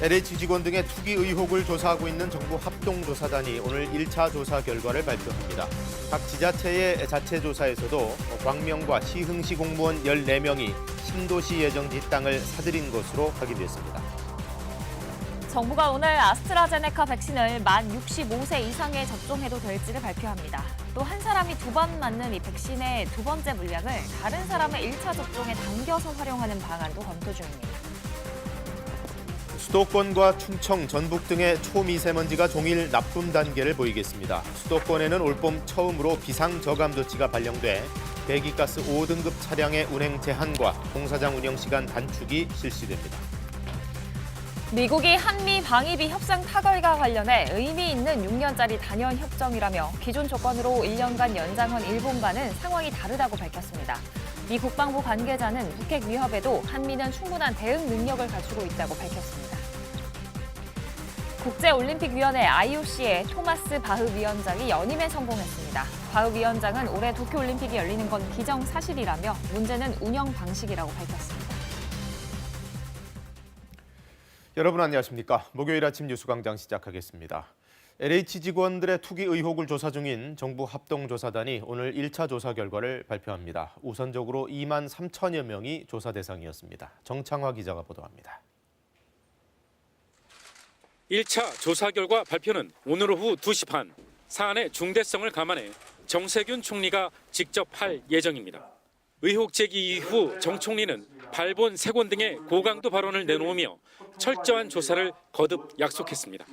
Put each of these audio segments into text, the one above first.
LH 직원 등의 투기 의혹을 조사하고 있는 정부 합동조사단이 오늘 1차 조사 결과를 발표합니다. 각 지자체의 자체 조사에서도 광명과 시흥시 공무원 14명이 신도시 예정지 땅을 사들인 것으로 확인됐습니다. 정부가 오늘 아스트라제네카 백신을 만 65세 이상에 접종해도 될지를 발표합니다. 또 한 사람이 2번 맞는 이 백신의 2번째 물량을 다른 사람의 1차 접종에 당겨서 활용하는 방안도 검토 중입니다. 수도권과 충청, 전북 등의 초미세먼지가 종일 나쁨 단계를 보이겠습니다. 수도권에는 올봄 처음으로 비상저감조치가 발령돼 배기가스 5등급 차량의 운행 제한과 공사장 운영 시간 단축이 실시됩니다. 미국이 한미 방위비 협상 타결과 관련해 의미 있는 6년짜리 단연 협정이라며 기존 조건으로 1년간 연장한 일본과는 상황이 다르다고 밝혔습니다. 미 국방부 관계자는 북핵 위협에도 한미는 충분한 대응 능력을 갖추고 있다고 밝혔습니다. 국제올림픽위원회 IOC의 토마스 바흐 위원장이 연임에 성공했습니다. 바흐 위원장은 올해 도쿄올림픽이 열리는 건 기정사실이라며 문제는 운영 방식이라고 밝혔습니다. 여러분 안녕하십니까? 목요일 아침 뉴스광장 시작하겠습니다. LH 직원들의 투기 의혹을 조사 중인 정부 합동조사단이 오늘 1차 조사 결과를 발표합니다. 우선적으로 2만 3천여 명이 조사 대상이었습니다. 정창화 기자가 보도합니다. 1차 조사 결과 발표는 오늘 오후 2시 반, 사안의 중대성을 감안해 정세균 총리가 직접 할 예정입니다. 의혹 제기 이후 정 총리는 발본, 세권 등의 고강도 발언을 내놓으며 철저한 조사를 거듭 약속했습니다.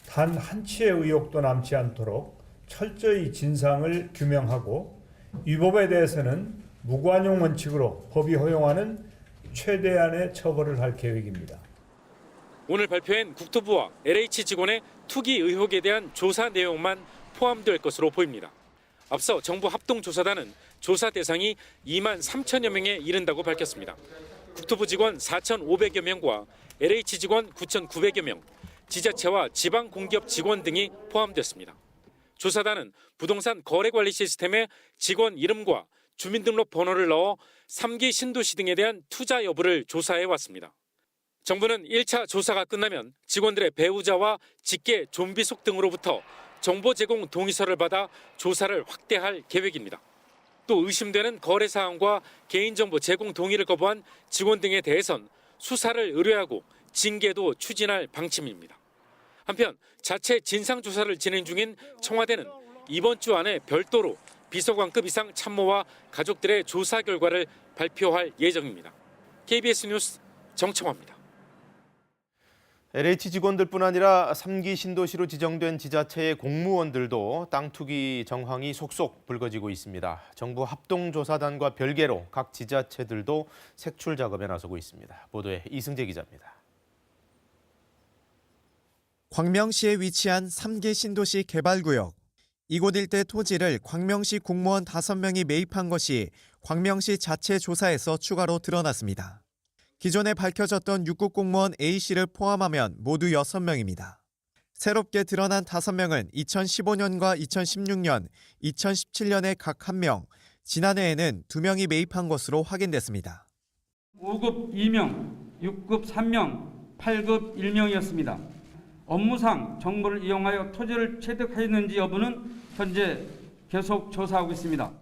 단 한치의 의혹도 남지 않도록 철저히 진상을 규명하고 위법에 대해서는 무관용 원칙으로 법이 허용하는 최대한의 처벌을 할 계획입니다. 오늘 발표한 국토부와 LH 직원의 투기 의혹에 대한 조사 내용만 포함될 것으로 보입니다. 앞서 정부 합동조사단은 조사 대상이 2만 3천여 명에 이른다고 밝혔습니다. 국토부 직원 4,500여 명과 LH 직원 9,900여 명, 지자체와 지방공기업 직원 등이 포함됐습니다. 조사단은 부동산 거래관리 시스템에 직원 이름과 주민등록 번호를 넣어 3기 신도시 등에 대한 투자 여부를 조사해 왔습니다. 정부는 1차 조사가 끝나면 직원들의 배우자와 직계 좀비속 등으로부터 정보 제공 동의서를 받아 조사를 확대할 계획입니다. 또 의심되는 거래 사항과 개인정보 제공 동의를 거부한 직원 등에 대해선 수사를 의뢰하고 징계도 추진할 방침입니다. 한편 자체 진상조사를 진행 중인 청와대는 이번 주 안에 별도로 비서관급 이상 참모와 가족들의 조사 결과를 발표할 예정입니다. KBS 뉴스 정청화입니다. LH 직원들뿐 아니라 3기 신도시로 지정된 지자체의 공무원들도 땅 투기 정황이 속속 불거지고 있습니다. 정부 합동조사단과 별개로 각 지자체들도 색출 작업에 나서고 있습니다. 보도에 이승재 기자입니다. 광명시에 위치한 3기 신도시 개발구역. 이곳 일대 토지를 광명시 공무원 5명이 매입한 것이 광명시 자체 조사에서 추가로 드러났습니다. 기존에 밝혀졌던 6급 공무원 A씨를 포함하면 모두 6명입니다. 새롭게 드러난 5명은 2015년과 2016년, 2017년에 각 1명, 지난해에는 2명이 매입한 것으로 확인됐습니다. 5급 2명, 6급 3명, 8급 1명이었습니다. 업무상 정보를 이용하여 토지를 취득했는지 여부는 현재 계속 조사하고 있습니다.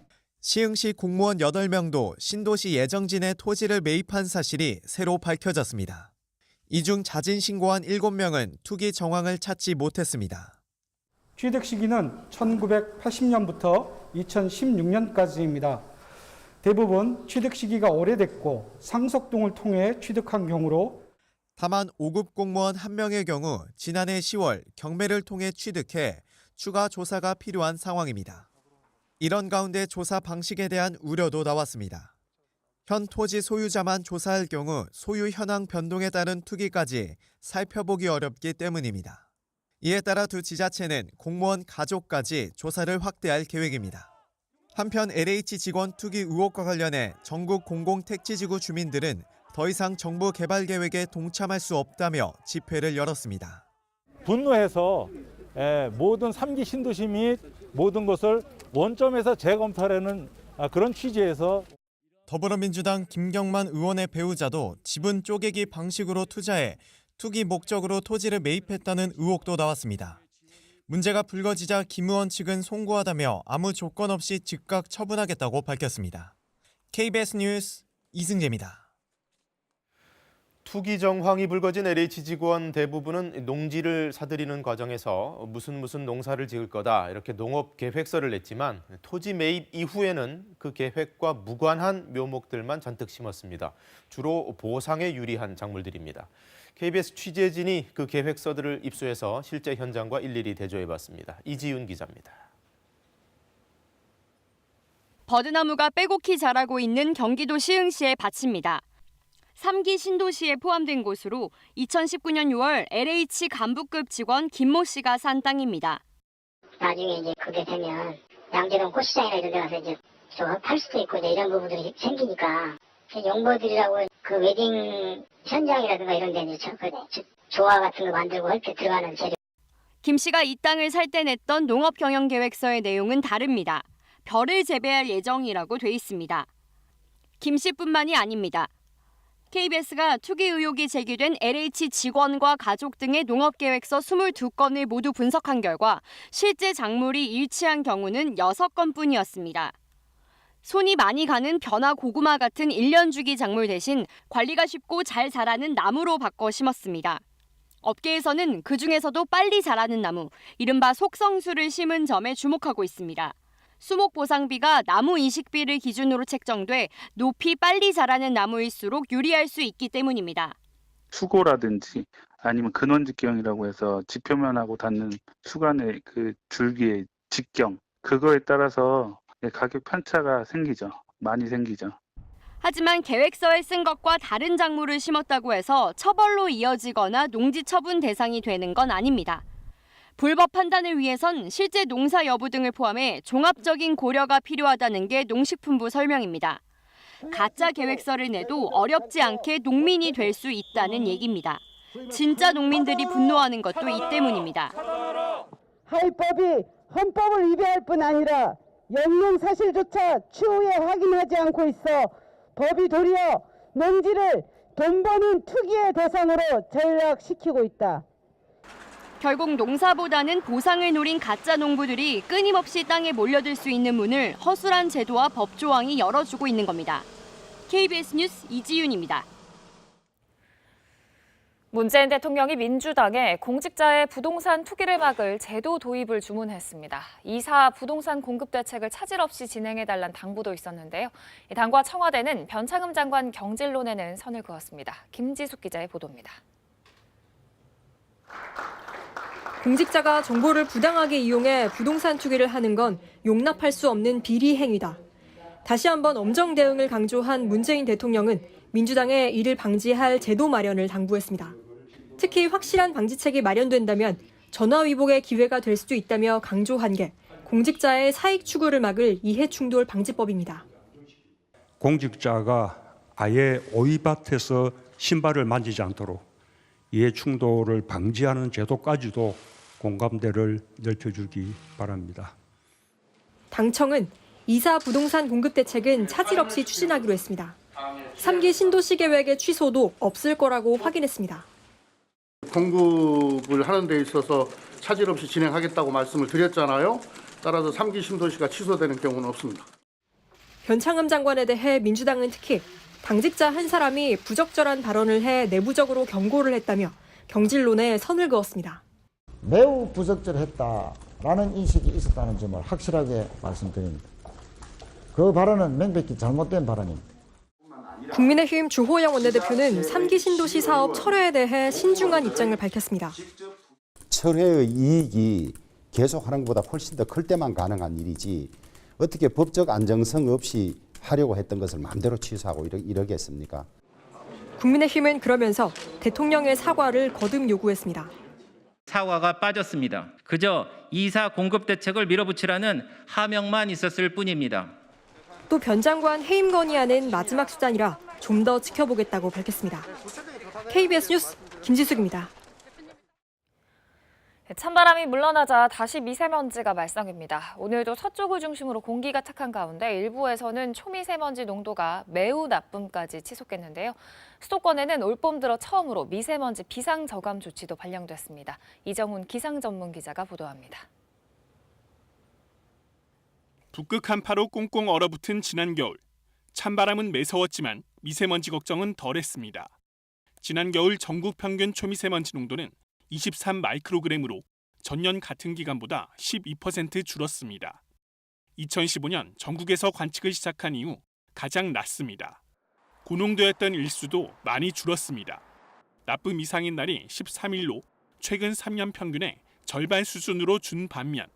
시흥시 공무원 8명도 신도시 예정진에 토지를 매입한 사실이 새로 밝혀졌습니다. 이 중 자진 신고한 7명은 투기 정황을 찾지 못했습니다. 취득 시기는 1980년부터 2016년까지입니다. 대부분 취득 시기가 오래됐고 상속등을 통해 취득한 경우로 다만 5급 공무원 1명의 경우 지난해 10월 경매를 통해 취득해 추가 조사가 필요한 상황입니다. 이런 가운데 조사 방식에 대한 우려도 나왔습니다. 현 토지 소유자만 조사할 경우 소유 현황 변동에 따른 투기까지 살펴보기 어렵기 때문입니다. 이에 따라 두 지자체는 공무원 가족까지 조사를 확대할 계획입니다. 한편 LH 직원 투기 의혹과 관련해 전국 공공택지지구 주민들은 더 이상 정부 개발 계획에 동참할 수 없다며 집회를 열었습니다. 분노해서 모든 3기 신도시 및 모든 것을 원점에서 재검토하려는 그런 취지에서 더불어민주당 김경만 의원의 배우자도 지분 쪼개기 방식으로 투자해 투기 목적으로 토지를 매입했다는 의혹도 나왔습니다. 문제가 불거지자 김 의원 측은 송구하다며 아무 조건 없이 즉각 처분하겠다고 밝혔습니다. KBS 뉴스 이승재입니다. 투기 정황이 불거진 LH 직원 대부분은 농지를 사들이는 과정에서 무슨 농사를 지을 거다 이렇게 농업 계획서를 냈지만 토지 매입 이후에는 그 계획과 무관한 묘목들만 잔뜩 심었습니다. 주로 보상에 유리한 작물들입니다. KBS 취재진이 그 계획서들을 입수해서 실제 현장과 일일이 대조해봤습니다. 이지윤 기자입니다. 버드나무가 빼곡히 자라고 있는 경기도 시흥시의 밭입니다. 3기 신도시에 포함된 곳으로 2019년 6월 LH 간부급 직원 김모 씨가 산 땅입니다. 나중에 이제 그게 되면 양재동 꽃시장이나 이런 데 가서 이제 저 팔 수도 있고 이제 이런 부분들이 생기니까 용모들이라고 그 웨딩 현장이라든가 이런 데 이제 조화 같은 거 만들고 할 때 들어가는 재료. 김 씨가 이 땅을 살 때 냈던 농업 경영 계획서의 내용은 다릅니다. 벼를 재배할 예정이라고 돼 있습니다. 김 씨뿐만이 아닙니다. KBS가 투기 의혹이 제기된 LH 직원과 가족 등의 농업계획서 22건을 모두 분석한 결과 실제 작물이 일치한 경우는 6건뿐이었습니다. 손이 많이 가는 벼나 고구마 같은 1년 주기 작물 대신 관리가 쉽고 잘 자라는 나무로 바꿔 심었습니다. 업계에서는 그중에서도 빨리 자라는 나무, 이른바 속성수를 심은 점에 주목하고 있습니다. 수목 보상비가 나무 이식비를 기준으로 책정돼 높이 빨리 자라는 나무일수록 유리할 수 있기 때문입니다. 수고라든지 아니면 근원직경이라고 해서 지표면하고 닿는 수간의 그 줄기의 직경, 그거에 따라서 가격 편차가 생기죠. 많이 생기죠. 하지만 계획서에 쓴 것과 다른 작물을 심었다고 해서 처벌로 이어지거나 농지 처분 대상이 되는 건 아닙니다. 불법 판단을 위해선 실제 농사 여부 등을 포함해 종합적인 고려가 필요하다는 게 농식품부 설명입니다. 가짜 계획서를 내도 어렵지 않게 농민이 될 수 있다는 얘기입니다. 진짜 농민들이 분노하는 것도 이 때문입니다. 하위법이 헌법을 위배할 뿐 아니라 영농 사실조차 추후에 확인하지 않고 있어 법이 도리어 농지를 돈 버는 투기의 대상으로 전락시키고 있다. 결국 농사보다는 보상을 노린 가짜 농부들이 끊임없이 땅에 몰려들 수 있는 문을 허술한 제도와 법 조항이 열어주고 있는 겁니다. KBS 뉴스 이지윤입니다. 문재인 대통령이 민주당에 공직자의 부동산 투기를 막을 제도 도입을 주문했습니다. 이사 부동산 공급 대책을 차질 없이 진행해달란 당부도 있었는데요. 당과 청와대는 변창흠 장관 경질론에는 선을 그었습니다. 김지숙 기자의 보도입니다. 공직자가 정보를 부당하게 이용해 부동산 투기를 하는 건 용납할 수 없는 비리 행위다. 다시 한번 엄정 대응을 강조한 문재인 대통령은 민주당에 이를 방지할 제도 마련을 당부했습니다. 특히 확실한 방지책이 마련된다면 전화위복의 기회가 될 수도 있다며 강조한 게 공직자의 사익 추구를 막을 이해충돌 방지법입니다. 공직자가 아예 오이밭에서 신발을 만지지 않도록 이해충돌을 방지하는 제도까지도 공감대를 넓혀주기 바랍니다. 당청은 이사 부동산 공급 대책은 차질 없이 추진하기로 했습니다. 3기 신도시 계획의 취소도 없을 거라고 확인했습니다. 공급을 하는 데 있어서 차질 없이 진행하겠다고 말씀을 드렸잖아요. 따라서 3기 신도시가 취소되는 경우는 없습니다. 변창흠 장관에 대해 민주당은 특히 당직자 한 사람이 부적절한 발언을 해 내부적으로 경고를 했다며 경질론에 선을 그었습니다. 매우 부적절했다라는 인식이 있었다는 점을 확실하게 말씀드립니다. 그 발언은 명백히 잘못된 발언입니다. 국민의힘 주호영 원내대표는 3기 신도시 사업 철회에 대해 신중한 입장을 밝혔습니다. 철회의 이익이 계속하는 것보다 훨씬 더 클 때만 가능한 일이지 어떻게 법적 안정성 없이 하려고 했던 것을 마음대로 취소하고 이러겠습니까? 국민의힘은 그러면서 대통령의 사과를 거듭 요구했습니다. 사과가 빠졌습니다. 그저 이사 공급 대책을 밀어붙이라는 하명만 있었을 뿐입니다. 또 변 장관 해임 건의안은 마지막 수단이라 좀 더 지켜보겠다고 밝혔습니다. KBS 뉴스 김지숙입니다. 찬바람이 물러나자 다시 미세먼지가 말썽입니다. 오늘도 서쪽을 중심으로 공기가 탁한 가운데 일부에서는 초미세먼지 농도가 매우 나쁨까지 치솟겠는데요. 수도권에는 올봄 들어 처음으로 미세먼지 비상저감 조치도 발령됐습니다. 이정훈 기상전문기자가 보도합니다. 북극 한파로 꽁꽁 얼어붙은 지난 겨울. 찬바람은 매서웠지만 미세먼지 걱정은 덜했습니다. 지난 겨울 전국 평균 초미세먼지 농도는 23 마이크로그램으로 전년 같은 기간보다 12% 줄었습니다. 2015년 전국에서 관측을 시작한 이후 가장 낮습니다. 고농도였던 일수도 많이 줄었습니다. 나쁨 이상인 날이 13일로 최근 3년 평균의 절반 수준으로 준 반면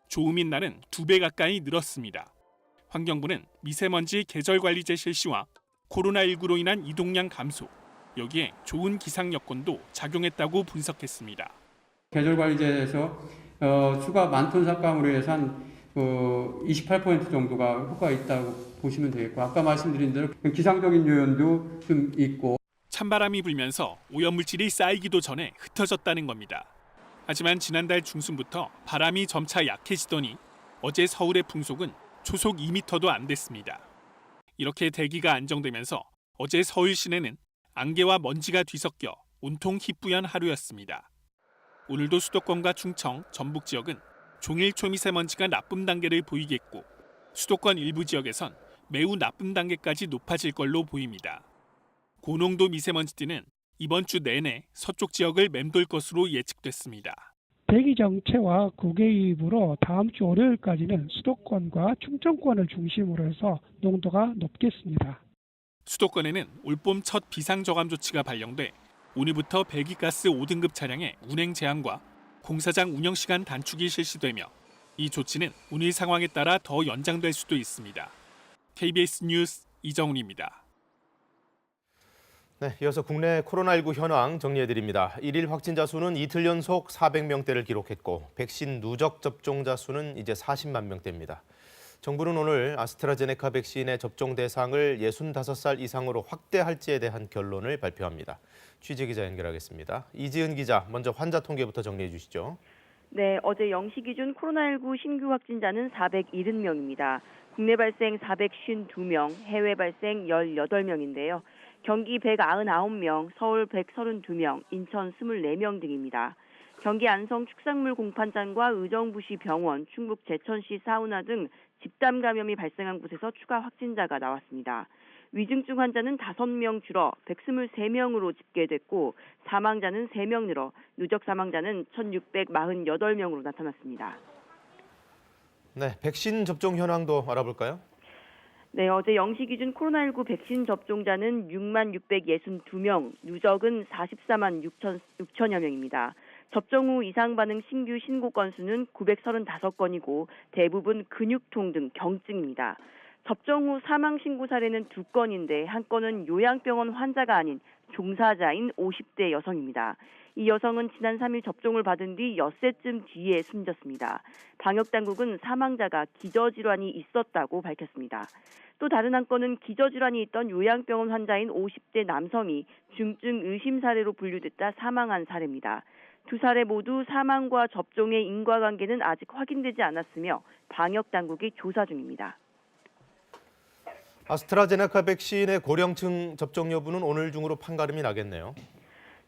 좋음인 날은 2배 가까이 늘었습니다. 환경부는 미세먼지 계절관리제 실시와 코로나19로 인한 이동량 감소, 여기에 좋은 기상 여건도 작용했다고 분석했습니다. 계절관리제에서 추가 만톤 삭감으로 해서 한 28% 정도가 효과가 있다고 보시면 되겠고, 아까 말씀드린 대로 기상적인 요인도 좀 있고. 찬바람이 불면서 오염물질이 쌓이기도 전에 흩어졌다는 겁니다. 하지만 지난달 중순부터 바람이 점차 약해지더니 어제 서울의 풍속은 초속 2m도 안 됐습니다. 이렇게 대기가 안정되면서 어제 서울 시내는 안개와 먼지가 뒤섞여 온통 희뿌연 하루였습니다. 오늘도 수도권과 충청, 전북 지역은 종일 초미세먼지가 나쁨 단계를 보이겠고 수도권 일부 지역에선 매우 나쁨 단계까지 높아질 걸로 보입니다. 고농도 미세먼지띠는 이번 주 내내 서쪽 지역을 맴돌 것으로 예측됐습니다. 대기 정체와 구개입으로 다음 주 월요일까지는 수도권과 충청권을 중심으로 해서 농도가 높겠습니다. 수도권에는 올봄 첫 비상저감 조치가 발령돼 오늘부터 배기가스 5등급 차량의 운행 제한과 공사장 운영 시간 단축이 실시되며 이 조치는 오늘 상황에 따라 더 연장될 수도 있습니다. KBS 뉴스 이정훈입니다. 네, 이어서 국내 코로나19 현황 정리해드립니다. 1일 확진자 수는 이틀 연속 400명대를 기록했고 백신 누적 접종자 수는 이제 40만 명대입니다. 정부는 오늘 아스트라제네카 백신의 접종 대상을 65살 이상으로 확대할지에 대한 결론을 발표합니다. 취재기자 연결하겠습니다. 이지은 기자, 먼저 환자 통계부터 정리해 주시죠. 네, 어제 0시 기준 코로나19 신규 확진자는 470명입니다. 국내 발생 452명, 해외 발생 18명인데요. 경기 199명, 서울 132명, 인천 24명 등입니다. 경기 안성 축산물 공판장과 의정부시 병원, 충북 제천시 사우나 등 집단 감염이 발생한 곳에서 추가 확진자가 나왔습니다. 위중증 환자는 5명 줄어 123명으로 집계됐고 사망자는 3명 늘어 누적 사망자는 1,648명으로 나타났습니다. 네, 백신 접종 현황도 알아볼까요? 네, 어제 0시 기준 코로나19 백신 접종자는 6만 662명, 누적은 44만 6천여 명입니다. 접종 후 이상 반응 신규 신고 건수는 935건이고 대부분 근육통 등 경증입니다. 접종 후 사망 신고 사례는 2건인데 한 건은 요양병원 환자가 아닌 종사자인 50대 여성입니다. 이 여성은 지난 3일 접종을 받은 뒤 엿새쯤 뒤에 숨졌습니다. 방역당국은 사망자가 기저질환이 있었다고 밝혔습니다. 또 다른 한 건은 기저질환이 있던 요양병원 환자인 50대 남성이 중증 의심 사례로 분류됐다 사망한 사례입니다. 두 사례 모두 사망과 접종의 인과관계는 아직 확인되지 않았으며 방역당국이 조사 중입니다. 아스트라제네카 백신의 고령층 접종 여부는 오늘 중으로 판가름이 나겠네요.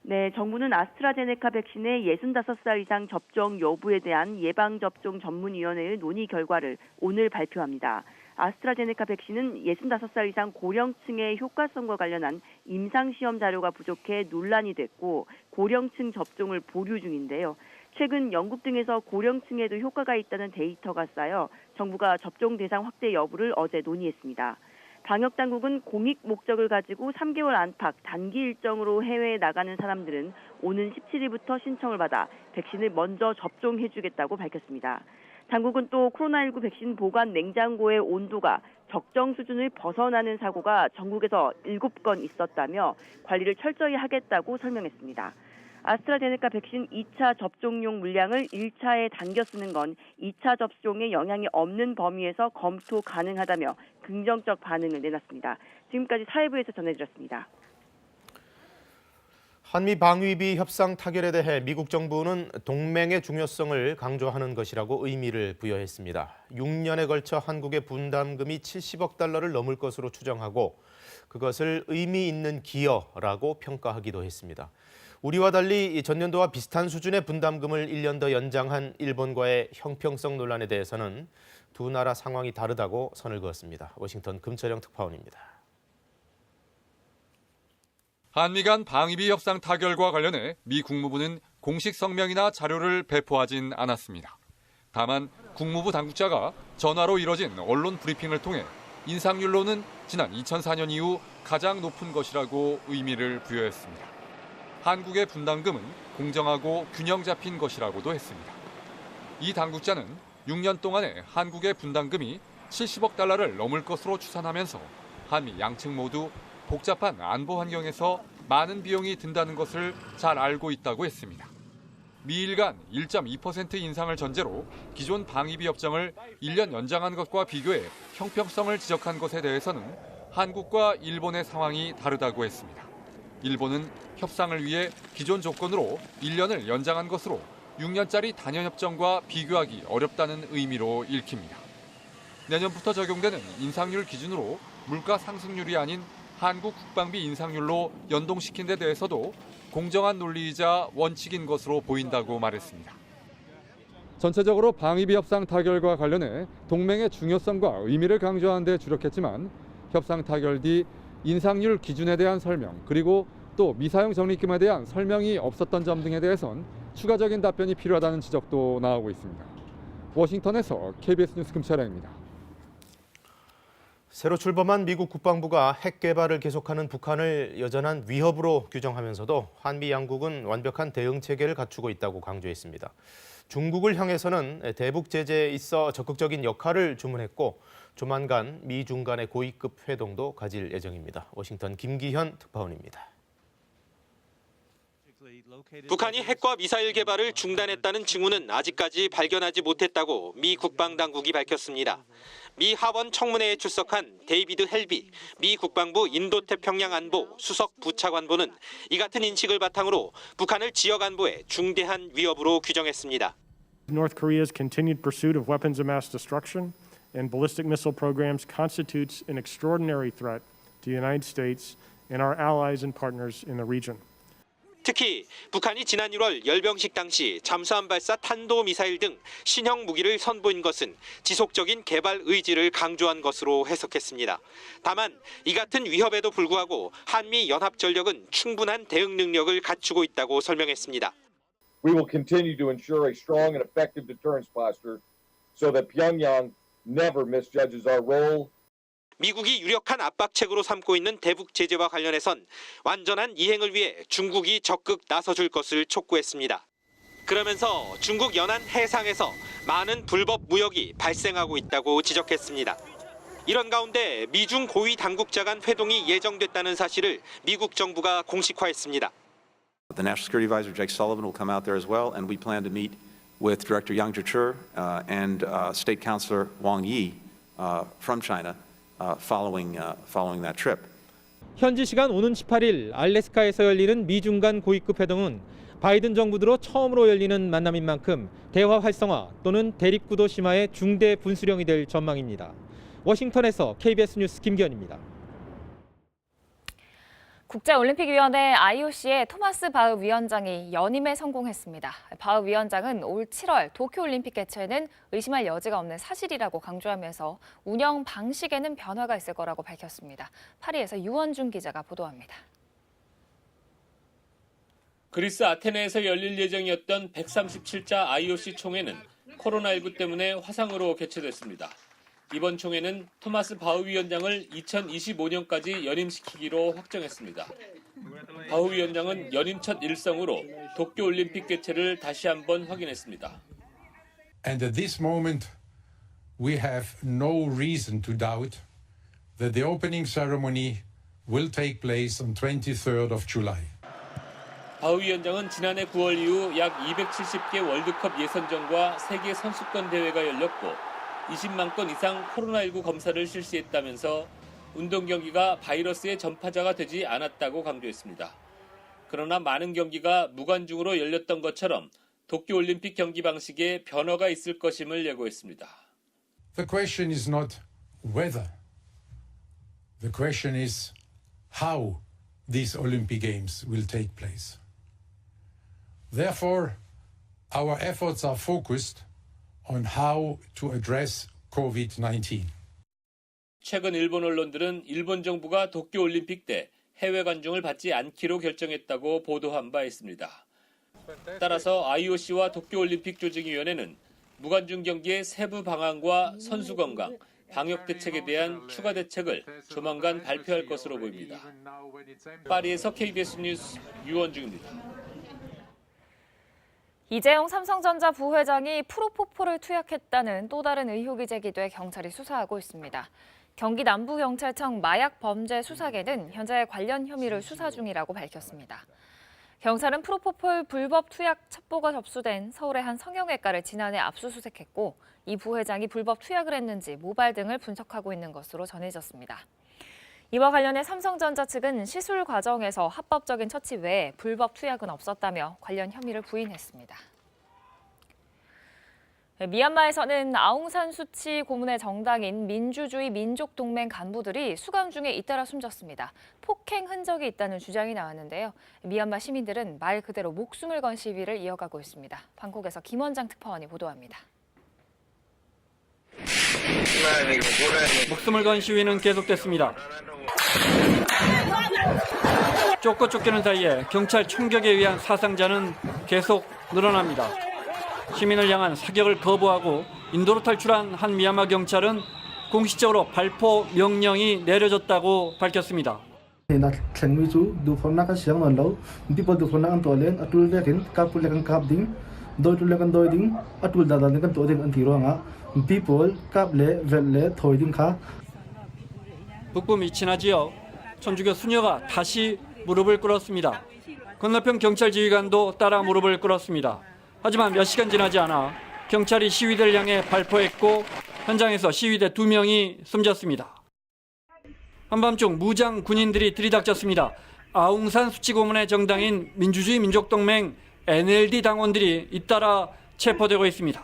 네, 정부는 아스트라제네카 백신의 65살 이상 접종 여부에 대한 예방접종 전문위원회의 논의 결과를 오늘 발표합니다. 아스트라제네카 백신은 65살 이상 고령층의 효과성과 관련한 임상시험 자료가 부족해 논란이 됐고 고령층 접종을 보류 중인데요. 최근 영국 등에서 고령층에도 효과가 있다는 데이터가 쌓여 정부가 접종 대상 확대 여부를 어제 논의했습니다. 방역당국은 공익 목적을 가지고 3개월 안팎 단기 일정으로 해외에 나가는 사람들은 오는 17일부터 신청을 받아 백신을 먼저 접종해주겠다고 밝혔습니다. 당국은 또 코로나19 백신 보관 냉장고의 온도가 적정 수준을 벗어나는 사고가 전국에서 7건 있었다며 관리를 철저히 하겠다고 설명했습니다. 아스트라제네카 백신 2차 접종용 물량을 1차에 당겨 쓰는 건 2차 접종에 영향이 없는 범위에서 검토 가능하다며 긍정적 반응을 내놨습니다. 지금까지 사회부에서 전해드렸습니다. 한미 방위비 협상 타결에 대해 미국 정부는 동맹의 중요성을 강조하는 것이라고 의미를 부여했습니다. 6년에 걸쳐 한국의 분담금이 70억 달러를 넘을 것으로 추정하고 그것을 의미 있는 기여라고 평가하기도 했습니다. 우리와 달리 전년도와 비슷한 수준의 분담금을 1년 더 연장한 일본과의 형평성 논란에 대해서는 두 나라 상황이 다르다고 선을 그었습니다. 워싱턴 금철영 특파원입니다. 한미 간 방위비 협상 타결과 관련해 미 국무부는 공식 성명이나 자료를 배포하진 않았습니다. 다만 국무부 당국자가 전화로 이뤄진 언론 브리핑을 통해 인상률로는 지난 2004년 이후 가장 높은 것이라고 의미를 부여했습니다. 한국의 분담금은 공정하고 균형 잡힌 것이라고도 했습니다. 이 당국자는 6년 동안에 한국의 분담금이 70억 달러를 넘을 것으로 추산하면서 한미 양측 모두 복잡한 안보 환경에서 많은 비용이 든다는 것을 잘 알고 있다고 했습니다. 미일 간 1.2% 인상을 전제로 기존 방위비 협정을 1년 연장한 것과 비교해 형평성을 지적한 것에 대해서는 한국과 일본의 상황이 다르다고 했습니다. 일본은 협상을 위해 기존 조건으로 1년을 연장한 것으로 6년짜리 단연협정과 비교하기 어렵다는 의미로 읽힙니다. 내년부터 적용되는 인상률 기준으로 물가 상승률이 아닌 한국 국방비 인상률로 연동시킨 데 대해서도 공정한 논리이자 원칙인 것으로 보인다고 말했습니다. 전체적으로 방위비 협상 타결과 관련해 동맹의 중요성과 의미를 강조하는 데 주력했지만 협상 타결 뒤 인상률 기준에 대한 설명 그리고 또 미사용 적립금에 대한 설명이 없었던 점 등에 대해선 추가적인 답변이 필요하다는 지적도 나오고 있습니다. 워싱턴에서 KBS 뉴스 금철영입니다. 새로 출범한 미국 국방부가 핵 개발을 계속하는 북한을 여전한 위협으로 규정하면서도 한미 양국은 완벽한 대응 체계를 갖추고 있다고 강조했습니다. 중국을 향해서는 대북 제재에 있어 적극적인 역할을 주문했고 조만간 미중 간의 고위급 회동도 가질 예정입니다. 워싱턴 김기현 특파원입니다. 북한이 핵과 미사일 개발을 중단했다는 징후는 아직까지 발견하지 못했다고 미 국방당국이 밝혔습니다. 미 하원 청문회에 출석한 데이비드 헬비 미 국방부 인도태평양 안보 수석 부차관보는 이 같은 인식을 바탕으로 북한을 지역 안보에 중대한 위협으로 규정했습니다. North Korea's continued pursuit of weapons of mass destruction and ballistic missile programs constitutes an extraordinary threat to the United States and our allies and partners in the region. 특히 북한이 지난 1월 열병식 당시 잠수함 발사 탄도미사일 등 신형 무기를 선보인 것은 지속적인 개발 의지를 강조한 것으로 해석했습니다. 다만 이 같은 위협에도 불구하고 한미 연합전력은 충분한 대응 능력을 갖추고 있다고 설명했습니다. We will continue to ensure a strong and effective deterrence posture so that Pyongyang never misjudges our role. 미국이 유력한 압박책으로 삼고 있는 대북 제재와 관련해선 완전한 이행을 위해 중국이 적극 나서줄 것을 촉구했습니다. 그러면서 중국 연안 해상에서 많은 불법 무역이 발생하고 있다고 지적했습니다. 이런 가운데 미중 고위 당국자 간 회동이 예정됐다는 사실을 미국 정부가 공식화했습니다. The National Security Advisor Jake Sullivan will come out there as well, and we plan to meet with Director Yang Jiechi and State Councilor Wang Yi from China. Following that trip. 현지 시간 오는 18일 알래스카에서 열리는 미중 간 고위급 회동은 바이든 정부 들어 처음으로 열리는 만남인 만큼 대화 활성화 또는 대립구도 심화의 중대 분수령이 될 전망입니다. 워싱턴에서 KBS 뉴스 김기현입니다. 국제올림픽위원회 IOC의 토마스 바흐 위원장이 연임에 성공했습니다. 바흐 위원장은 올 7월 도쿄올림픽 개최는 의심할 여지가 없는 사실이라고 강조하면서 운영 방식에는 변화가 있을 거라고 밝혔습니다. 파리에서 유원준 기자가 보도합니다. 그리스 아테네에서 열릴 예정이었던 137자 IOC 총회는 코로나19 때문에 화상으로 개최됐습니다. 이번 총회는 토마스 바흐 위원장을 2025년까지 연임시키기로 확정했습니다. 바흐 위원장은 연임 첫 일성으로 도쿄올림픽 개최를 다시 한번 확인했습니다. And at this moment, we have no reason to doubt that the opening ceremony will take place on 23rd of July. 바흐 위원장은 지난해 9월 이후 약 270개 월드컵 예선전과 세계 선수권 대회가 열렸고 20만 건 이상 코로나19 검사를 실시했다면서 운동 경기가 바이러스의 전파자가 되지 않았다고 강조했습니다. 그러나 많은 경기가 무관중으로 열렸던 것처럼 도쿄올림픽 경기 방식에 변화가 있을 것임을 예고했습니다. The question is not whether. The question is how these Olympic Games will take place. Therefore, our efforts are focused on how to address COVID-19. 최근 일본 언론들은 일본 정부가 도쿄올림픽 때 해외 관중을 받지 않기로 결정했다고 보도한 바 있습니다. 따라서 IOC와 도쿄올림픽 조직위원회는 무관중 경기의 세부 방안과 선수 건강, 방역 대책에 대한 추가 대책을 조만간 발표할 것으로 보입니다. 파리에서 KBS 뉴스 유원중입니다. 이재용 삼성전자 부회장이 프로포폴을 투약했다는 또 다른 의혹이 제기돼 경찰이 수사하고 있습니다. 경기 남부경찰청 마약범죄수사계는 현재 관련 혐의를 수사 중이라고 밝혔습니다. 경찰은 프로포폴 불법 투약 첩보가 접수된 서울의 한 성형외과를 지난해 압수수색했고 이 부회장이 불법 투약을 했는지 모발 등을 분석하고 있는 것으로 전해졌습니다. 이와 관련해 삼성전자 측은 시술 과정에서 합법적인 처치 외에 불법 투약은 없었다며 관련 혐의를 부인했습니다. 미얀마에서는 아웅산 수치 고문의 정당인 민주주의 민족동맹 간부들이 수감 중에 잇따라 숨졌습니다. 폭행 흔적이 있다는 주장이 나왔는데요. 미얀마 시민들은 말 그대로 목숨을 건 시위를 이어가고 있습니다. 방콕에서 김원장 특파원이 보도합니다. 목숨을 건 시위는 계속됐습니다. 쫓고 쫓기는 사이에 경찰 총격에 의한 사상자는 계속 늘어납니다. 시민을 향한 사격을 거부하고 인도로 탈출한 한 미얀마 경찰은 공식적으로 발포 명령이 내려졌다고 밝혔습니다. 북부 미치나 지역 천주교 수녀가 다시 무릎을 꿇었습니다. 건너편 경찰 지휘관도 따라 무릎을 꿇었습니다. 하지만 몇 시간 지나지 않아 경찰이 시위대를 향해 발포했고 현장에서 시위대 2명이 숨졌습니다. 한밤중 무장 군인들이 들이닥쳤습니다. 아웅산 수치 고문의 정당인 민주주의 민족동맹 NLD 당원들이 잇따라 체포되고 있습니다.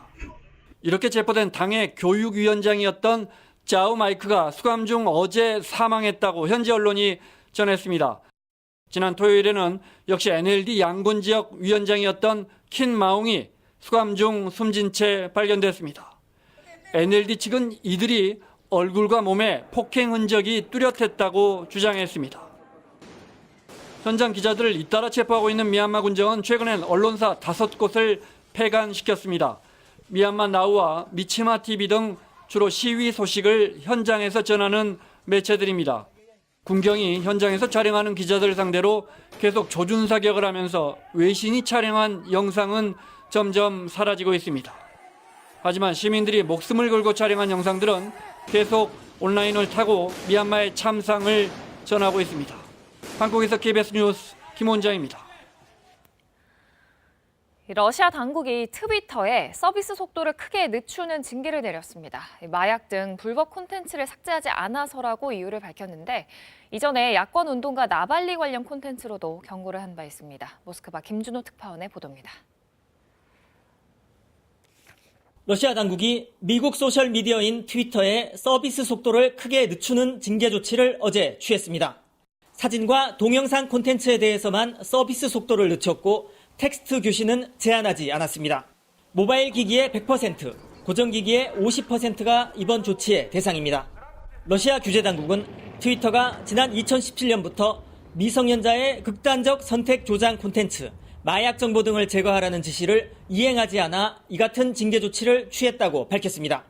이렇게 체포된 당의 교육위원장이었던 짜오 마이크가 수감 중 어제 사망했다고 현지 언론이 전했습니다. 지난 토요일에는 역시 NLD 양곤 지역 위원장이었던 킨 마웅이 수감 중 숨진 채 발견됐습니다. NLD 측은 이들이 얼굴과 몸에 폭행 흔적이 뚜렷했다고 주장했습니다. 현장 기자들을 잇따라 체포하고 있는 미얀마 군정은 최근엔 언론사 5곳을 폐간시켰습니다. 미얀마 나우와 미치마 TV 등 주로 시위 소식을 현장에서 전하는 매체들입니다. 군경이 현장에서 촬영하는 기자들을 상대로 계속 조준 사격을 하면서 외신이 촬영한 영상은 점점 사라지고 있습니다. 하지만 시민들이 목숨을 걸고 촬영한 영상들은 계속 온라인을 타고 미얀마의 참상을 전하고 있습니다. 한국에서 KBS 뉴스 김원장입니다. 러시아 당국이 트위터에 서비스 속도를 크게 늦추는 징계를 내렸습니다. 마약 등 불법 콘텐츠를 삭제하지 않아서라고 이유를 밝혔는데 이전에 야권 운동가 나발리 관련 콘텐츠로도 경고를 한 바 있습니다. 모스크바 김준호 특파원의 보도입니다. 러시아 당국이 미국 소셜미디어인 트위터의 서비스 속도를 크게 늦추는 징계 조치를 어제 취했습니다. 사진과 동영상 콘텐츠에 대해서만 서비스 속도를 늦췄고 텍스트 교신은 제한하지 않았습니다. 모바일 기기의 100%, 고정기기의 50%가 이번 조치의 대상입니다. 러시아 규제당국은 트위터가 지난 2017년부터 미성년자의 극단적 선택 조장 콘텐츠, 마약 정보 등을 제거하라는 지시를 이행하지 않아 이 같은 징계 조치를 취했다고 밝혔습니다.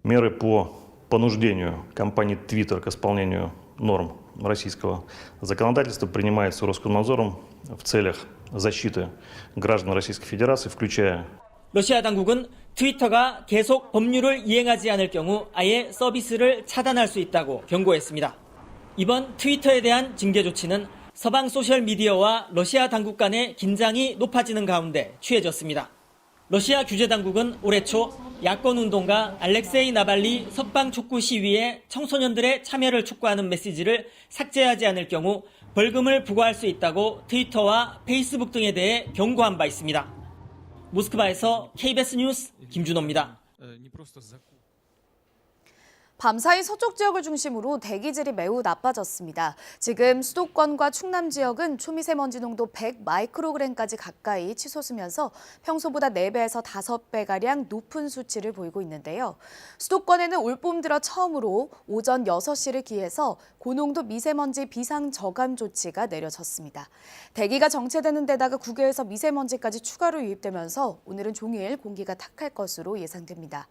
Меры по понуждению компании Twitter к исполнению норм российского законодательства принимаются Роскомнадзором в целях защиты граждан Российской Федерации, включая 러시아 당국은 트위터가 계속 법률을 이행하지 않을 경우 아예 서비스를 차단할 수 있다고 경고했습니다. 이번 트위터에 대한 징계 조치는 서방 소셜미디어와 러시아 당국 간의 긴장이 높아지는 가운데 취해졌습니다. 러시아 규제당국은 올해 초 야권 운동가 알렉세이 나발리 석방 촉구 시위에 청소년들의 참여를 촉구하는 메시지를 삭제하지 않을 경우 벌금을 부과할 수 있다고 트위터와 페이스북 등에 대해 경고한 바 있습니다. 모스크바에서 KBS 뉴스 김준호입니다. 밤사이 서쪽 지역을 중심으로 대기질이 매우 나빠졌습니다. 지금 수도권과 충남 지역은 초미세먼지 농도 100 마이크로그램까지 가까이 치솟으면서 평소보다 4배에서 5배가량 높은 수치를 보이고 있는데요. 수도권에는 올봄 들어 처음으로 오전 6시를 기해서 고농도 미세먼지 비상 저감 조치가 내려졌습니다. 대기가 정체되는 데다가 국외에서 미세먼지까지 추가로 유입되면서 오늘은 종일 공기가 탁할 것으로 예상됩니다.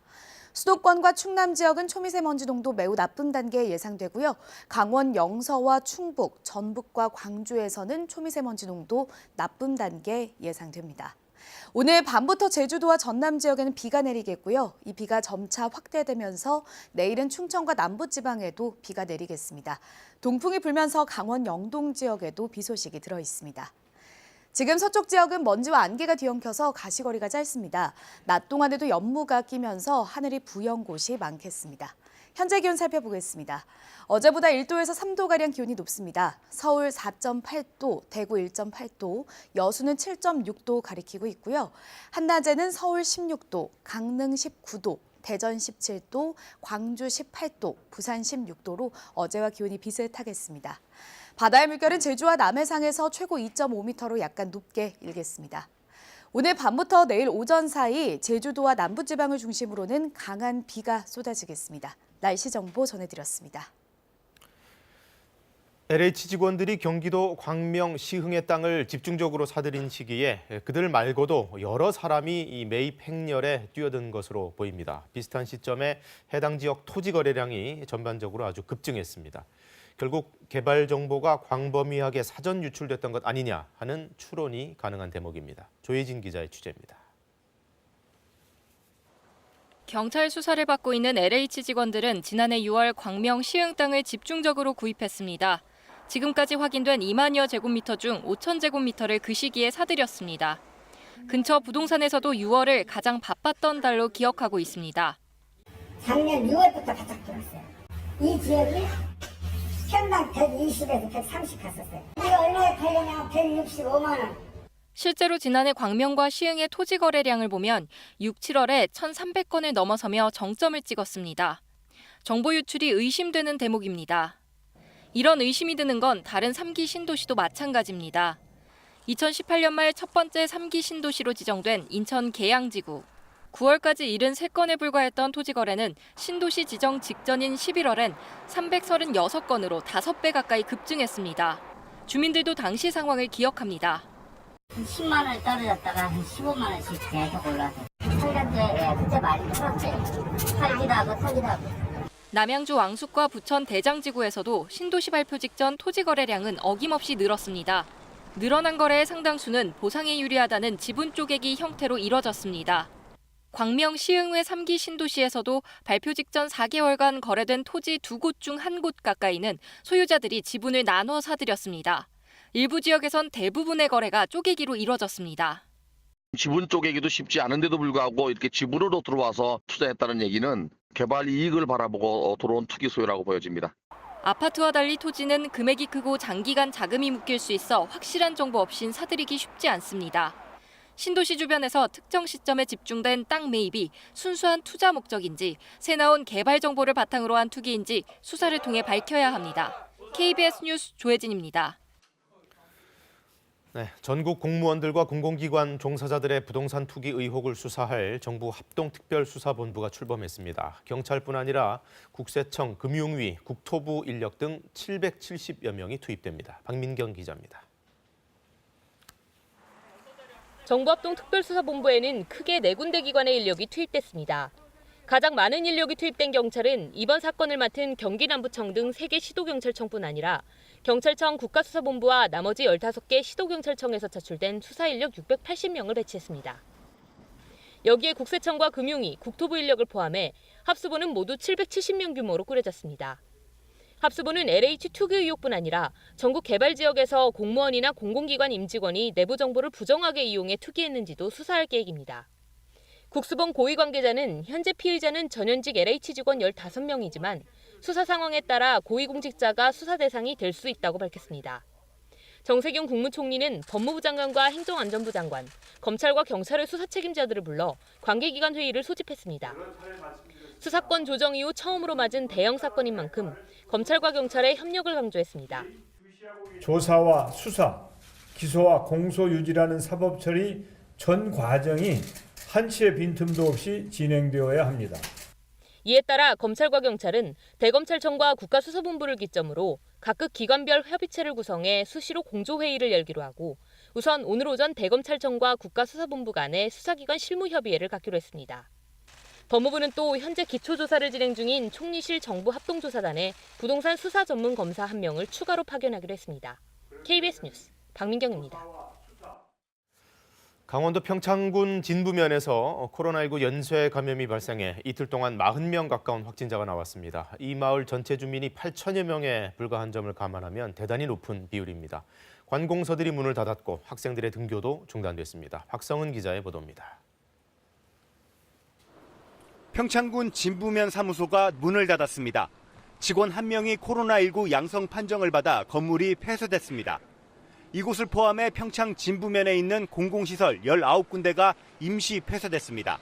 수도권과 충남 지역은 초미세먼지 농도 매우 나쁨 단계에 예상되고요. 강원 영서와 충북, 전북과 광주에서는 초미세먼지 농도 나쁨 단계 예상됩니다. 오늘 밤부터 제주도와 전남 지역에는 비가 내리겠고요. 이 비가 점차 확대되면서 내일은 충청과 남부지방에도 비가 내리겠습니다. 동풍이 불면서 강원 영동 지역에도 비 소식이 들어 있습니다. 지금 서쪽 지역은 먼지와 안개가 뒤엉켜서 가시거리가 짧습니다. 낮 동안에도 연무가 끼면서 하늘이 부연 곳이 많겠습니다. 현재 기온 살펴보겠습니다. 어제보다 1도에서 3도가량 기온이 높습니다. 서울 4.8도, 대구 1.8도, 여수는 7.6도 가리키고 있고요. 한낮에는 서울 16도, 강릉 19도, 대전 17도, 광주 18도, 부산 16도로 어제와 기온이 비슷하겠습니다. 바다의 물결은 제주와 남해상에서 최고 2.5m로 약간 높게 일겠습니다. 오늘 밤부터 내일 오전 사이 제주도와 남부지방을 중심으로는 강한 비가 쏟아지겠습니다. 날씨 정보 전해드렸습니다. LH 직원들이 경기도 광명 시흥의 땅을 집중적으로 사들인 시기에 그들 말고도 여러 사람이 이 매입 행렬에 뛰어든 것으로 보입니다. 비슷한 시점에 해당 지역 토지 거래량이 전반적으로 아주 급증했습니다. 결국 개발 정보가 광범위하게 사전 유출됐던 것 아니냐 하는 추론이 가능한 대목입니다. 조혜진 기자의 취재입니다. 경찰 수사를 받고 있는 LH 직원들은 지난해 6월 광명 시흥 땅을 집중적으로 구입했습니다. 지금까지 확인된 2만여 제곱미터 중 5천 제곱미터를 그 시기에 사들였습니다. 근처 부동산에서도 6월을 가장 바빴던 달로 기억하고 있습니다. 작년 6월부터 바짝 들었어요. 이 지역이 평당 120에서 130 갔었어요. 이게 얼마에 팔려면 165만 원. 실제로 지난해 광명과 시흥의 토지 거래량을 보면 6, 7월에 1,300건을 넘어서며 정점을 찍었습니다. 정보 유출이 의심되는 대목입니다. 이런 의심이 드는 건 다른 3기 신도시도 마찬가지입니다. 2018년 말 첫 번째 3기 신도시로 지정된 인천 계양지구. 9월까지 73건에 불과했던 토지 거래는 신도시 지정 직전인 11월엔 336건으로 5배 가까이 급증했습니다. 주민들도 당시 상황을 기억합니다. 10만 원 떨어졌다가 한 15만 원씩 계속 올라서. 살던데 그때 많이 풀었지. 살기도 하고. 남양주 왕숙과 부천 대장지구에서도 신도시 발표 직전 토지 거래량은 어김없이 늘었습니다. 늘어난 거래의 상당수는 보상에 유리하다는 지분 쪼개기 형태로 이뤄졌습니다. 광명 시흥회 3기 신도시에서도 발표 직전 4개월간 거래된 토지 2곳 중 1곳 가까이는 소유자들이 지분을 나눠 사들였습니다. 일부 지역에선 대부분의 거래가 쪼개기로 이뤄졌습니다. 지분 쪼개기도 쉽지 않은데도 불구하고 이렇게 지분으로 들어와서 투자했다는 얘기는 개발 이익을 바라보고 들어온 투기 소유라고 보여집니다. 아파트와 달리 토지는 금액이 크고 장기간 자금이 묶일 수 있어 확실한 정보 없인 사들이기 쉽지 않습니다. 신도시 주변에서 특정 시점에 집중된 땅 매입이 순수한 투자 목적인지 새 나온 개발 정보를 바탕으로 한 투기인지 수사를 통해 밝혀야 합니다. KBS 뉴스 조혜진입니다. 네, 전국 공무원들과 공공기관 종사자들의 부동산 투기 의혹을 수사할 정부 합동특별수사본부가 출범했습니다. 경찰뿐 아니라 국세청, 금융위, 국토부 인력 등 770여 명이 투입됩니다. 박민경 기자입니다. 정부 합동특별수사본부에는 크게 4군데 기관의 인력이 투입됐습니다. 가장 많은 인력이 투입된 경찰은 이번 사건을 맡은 경기남부청 등 3개 시도경찰청뿐 아니라 경찰청 국가수사본부와 나머지 15개 시도경찰청에서 차출된 수사 인력 680명을 배치했습니다. 여기에 국세청과 금융위, 국토부 인력을 포함해 합수부는 모두 770명 규모로 꾸려졌습니다. 합수부는 LH 투기 의혹뿐 아니라 전국 개발 지역에서 공무원이나 공공기관 임직원이 내부 정보를 부정하게 이용해 투기했는지도 수사할 계획입니다. 국수본 고위 관계자는 현재 피의자는 전현직 LH 직원 15명이지만 수사 상황에 따라 고위공직자가 수사 대상이 될 수 있다고 밝혔습니다. 정세균 국무총리는 법무부 장관과 행정안전부 장관, 검찰과 경찰의 수사 책임자들을 불러 관계기관 회의를 소집했습니다. 수사권 조정 이후 처음으로 맞은 대형 사건인 만큼 검찰과 경찰의 협력을 강조했습니다. 조사와 수사, 기소와 공소 유지라는 사법 처리 전 과정이 한치의 빈틈도 없이 진행되어야 합니다. 이에 따라 검찰과 경찰은 대검찰청과 국가수사본부를 기점으로 각급 기관별 협의체를 구성해 수시로 공조회의를 열기로 하고 우선 오늘 오전 대검찰청과 국가수사본부 간의 수사기관 실무협의회를 갖기로 했습니다. 법무부는 또 현재 기초조사를 진행 중인 총리실 정부합동조사단에 부동산 수사 전문 검사 1명을 추가로 파견하기로 했습니다. KBS 뉴스 박민경입니다. 강원도 평창군 진부면에서 코로나19 연쇄 감염이 발생해 이틀 동안 40명 가까운 확진자가 나왔습니다. 이 마을 전체 주민이 8천여 명에 불과한 점을 감안하면 대단히 높은 비율입니다. 관공서들이 문을 닫았고 학생들의 등교도 중단됐습니다. 박성은 기자의 보도입니다. 평창군 진부면 사무소가 문을 닫았습니다. 직원 1명이 코로나19 양성 판정을 받아 건물이 폐쇄됐습니다. 이곳을 포함해 평창 진부면에 있는 공공시설 19군데가 임시 폐쇄됐습니다.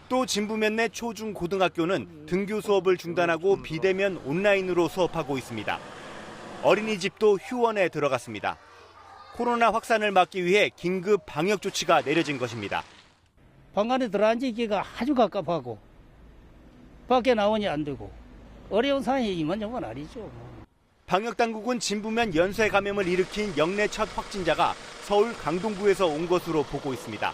또 진부면 내 초중 고등학교는 등교 수업을 중단하고 비대면 온라인으로 수업하고 있습니다. 어린이집도 휴원에 들어갔습니다. 코로나 확산을 막기 위해 긴급 방역 조치가 내려진 것입니다. 방 안에 들어앉기가 아주 갑갑하고 밖에 나오니 안 되고 어려운 상황이 이만저만 아니죠. 방역당국은 진부면 연쇄 감염을 일으킨 역내 첫 확진자가 서울 강동구에서 온 것으로 보고 있습니다.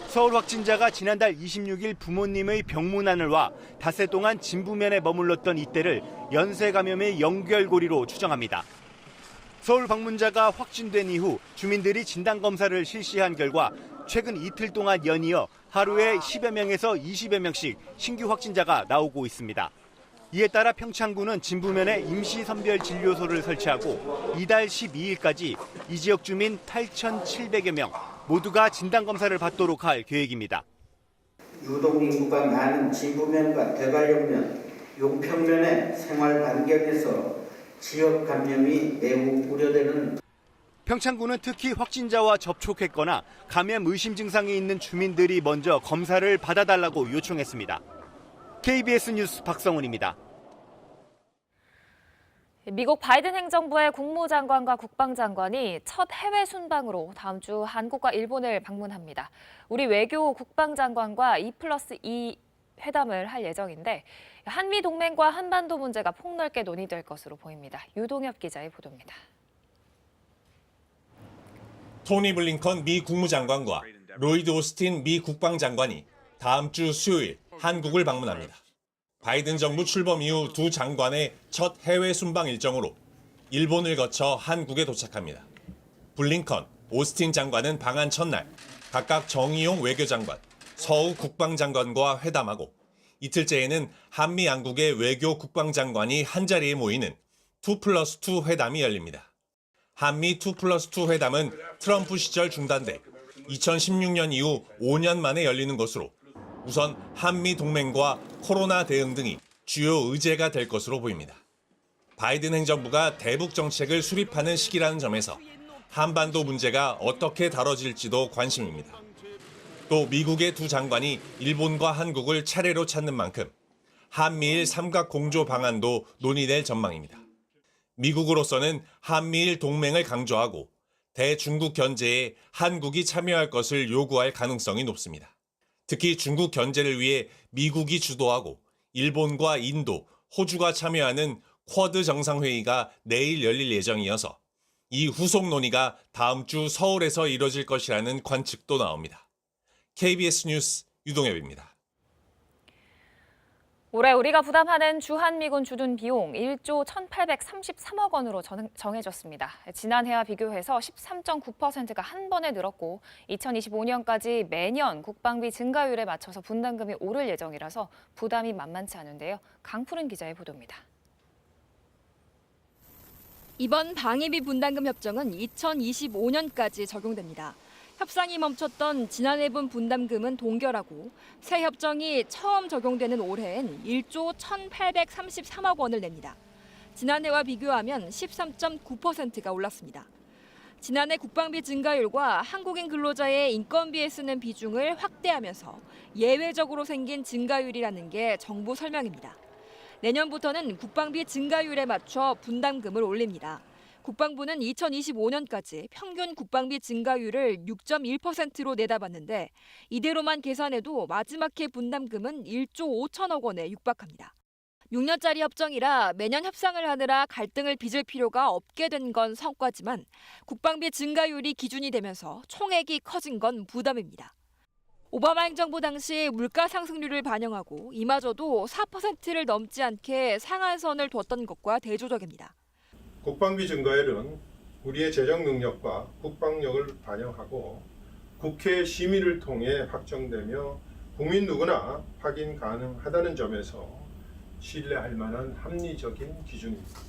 서울 확진자가 지난달 26일 부모님의 병문안을 와 닷새 동안 진부면에 머물렀던 이때를 연쇄 감염의 연결고리로 추정합니다. 서울 방문자가 확진된 이후 주민들이 진단검사를 실시한 결과 최근 이틀 동안 연이어 하루에 10여 명에서 20여 명씩 신규 확진자가 나오고 있습니다. 이에 따라 평창군은 진부면에 임시선별진료소를 설치하고 이달 12일까지 이 지역 주민 8,700여 명 모두가 진단검사를 받도록 할 계획입니다. 유동인구가 많은 진부면과 대관령면, 용평면의 생활 반경에서 지역 감염이 매우 우려되는 평창군은 특히 확진자와 접촉했거나 감염 의심 증상이 있는 주민들이 먼저 검사를 받아달라고 요청했습니다. KBS 뉴스 박성훈입니다. 미국 바이든 행정부의 국무장관과 국방장관이 첫 해외 순방으로 다음 주 한국과 일본을 방문합니다. 우리 외교 국방장관과 2+2 회담을 할 예정인데 한미 동맹과 한반도 문제가 폭넓게 논의될 것으로 보입니다. 유동엽 기자의 보도입니다. 토니 블링컨 미 국무장관과 로이드 오스틴 미 국방장관이 다음 주 수요일 한국을 방문합니다. 바이든 정부 출범 이후 두 장관의 첫 해외 순방 일정으로 일본을 거쳐 한국에 도착합니다. 블링컨, 오스틴 장관은 방한 첫날 각각 정의용 외교장관, 서우 국방장관과 회담하고 이틀째에는 한미 양국의 외교 국방장관이 한자리에 모이는 2+2 회담이 열립니다. 한미 2+2 회담은 트럼프 시절 중단돼 2016년 이후 5년 만에 열리는 것으로 우선 한미 동맹과 코로나 대응 등이 주요 의제가 될 것으로 보입니다. 바이든 행정부가 대북 정책을 수립하는 시기라는 점에서 한반도 문제가 어떻게 다뤄질지도 관심입니다. 또 미국의 두 장관이 일본과 한국을 차례로 찾는 만큼 한미일 삼각 공조 방안도 논의될 전망입니다. 미국으로서는 한미일 동맹을 강조하고 대중국 견제에 한국이 참여할 것을 요구할 가능성이 높습니다. 특히 중국 견제를 위해 미국이 주도하고 일본과 인도, 호주가 참여하는 쿼드 정상회의가 내일 열릴 예정이어서 이 후속 논의가 다음 주 서울에서 이뤄질 것이라는 관측도 나옵니다. KBS 뉴스 유동엽입니다. 올해 우리가 부담하는 주한미군 주둔 비용 1조 1,833억 원으로 정해졌습니다. 지난해와 비교해서 13.9%가 한 번에 늘었고 2025년까지 매년 국방비 증가율에 맞춰서 분담금이 오를 예정이라서 부담이 만만치 않은데요. 강푸른 기자의 보도입니다. 이번 방위비 분담금 협정은 2025년까지 적용됩니다. 협상이 멈췄던 지난해분 분담금은 동결하고 새 협정이 처음 적용되는 올해엔 1조 1,833억 원을 냅니다. 지난해와 비교하면 13.9%가 올랐습니다. 지난해 국방비 증가율과 한국인 근로자의 인건비에 쓰는 비중을 확대하면서 예외적으로 생긴 증가율이라는 게 정부 설명입니다. 내년부터는 국방비 증가율에 맞춰 분담금을 올립니다. 국방부는 2025년까지 평균 국방비 증가율을 6.1%로 내다봤는데 이대로만 계산해도 마지막 해 분담금은 1조 5천억 원에 육박합니다. 6년짜리 협정이라 매년 협상을 하느라 갈등을 빚을 필요가 없게 된 건 성과지만 국방비 증가율이 기준이 되면서 총액이 커진 건 부담입니다. 오바마 행정부 당시 물가 상승률을 반영하고 이마저도 4%를 넘지 않게 상한선을 뒀던 것과 대조적입니다. 국방비 증가율은 우리의 재정 능력과 국방력을 반영하고 국회 심의를 통해 확정되며 국민 누구나 확인 가능하다는 점에서 신뢰할 만한 합리적인 기준입니다.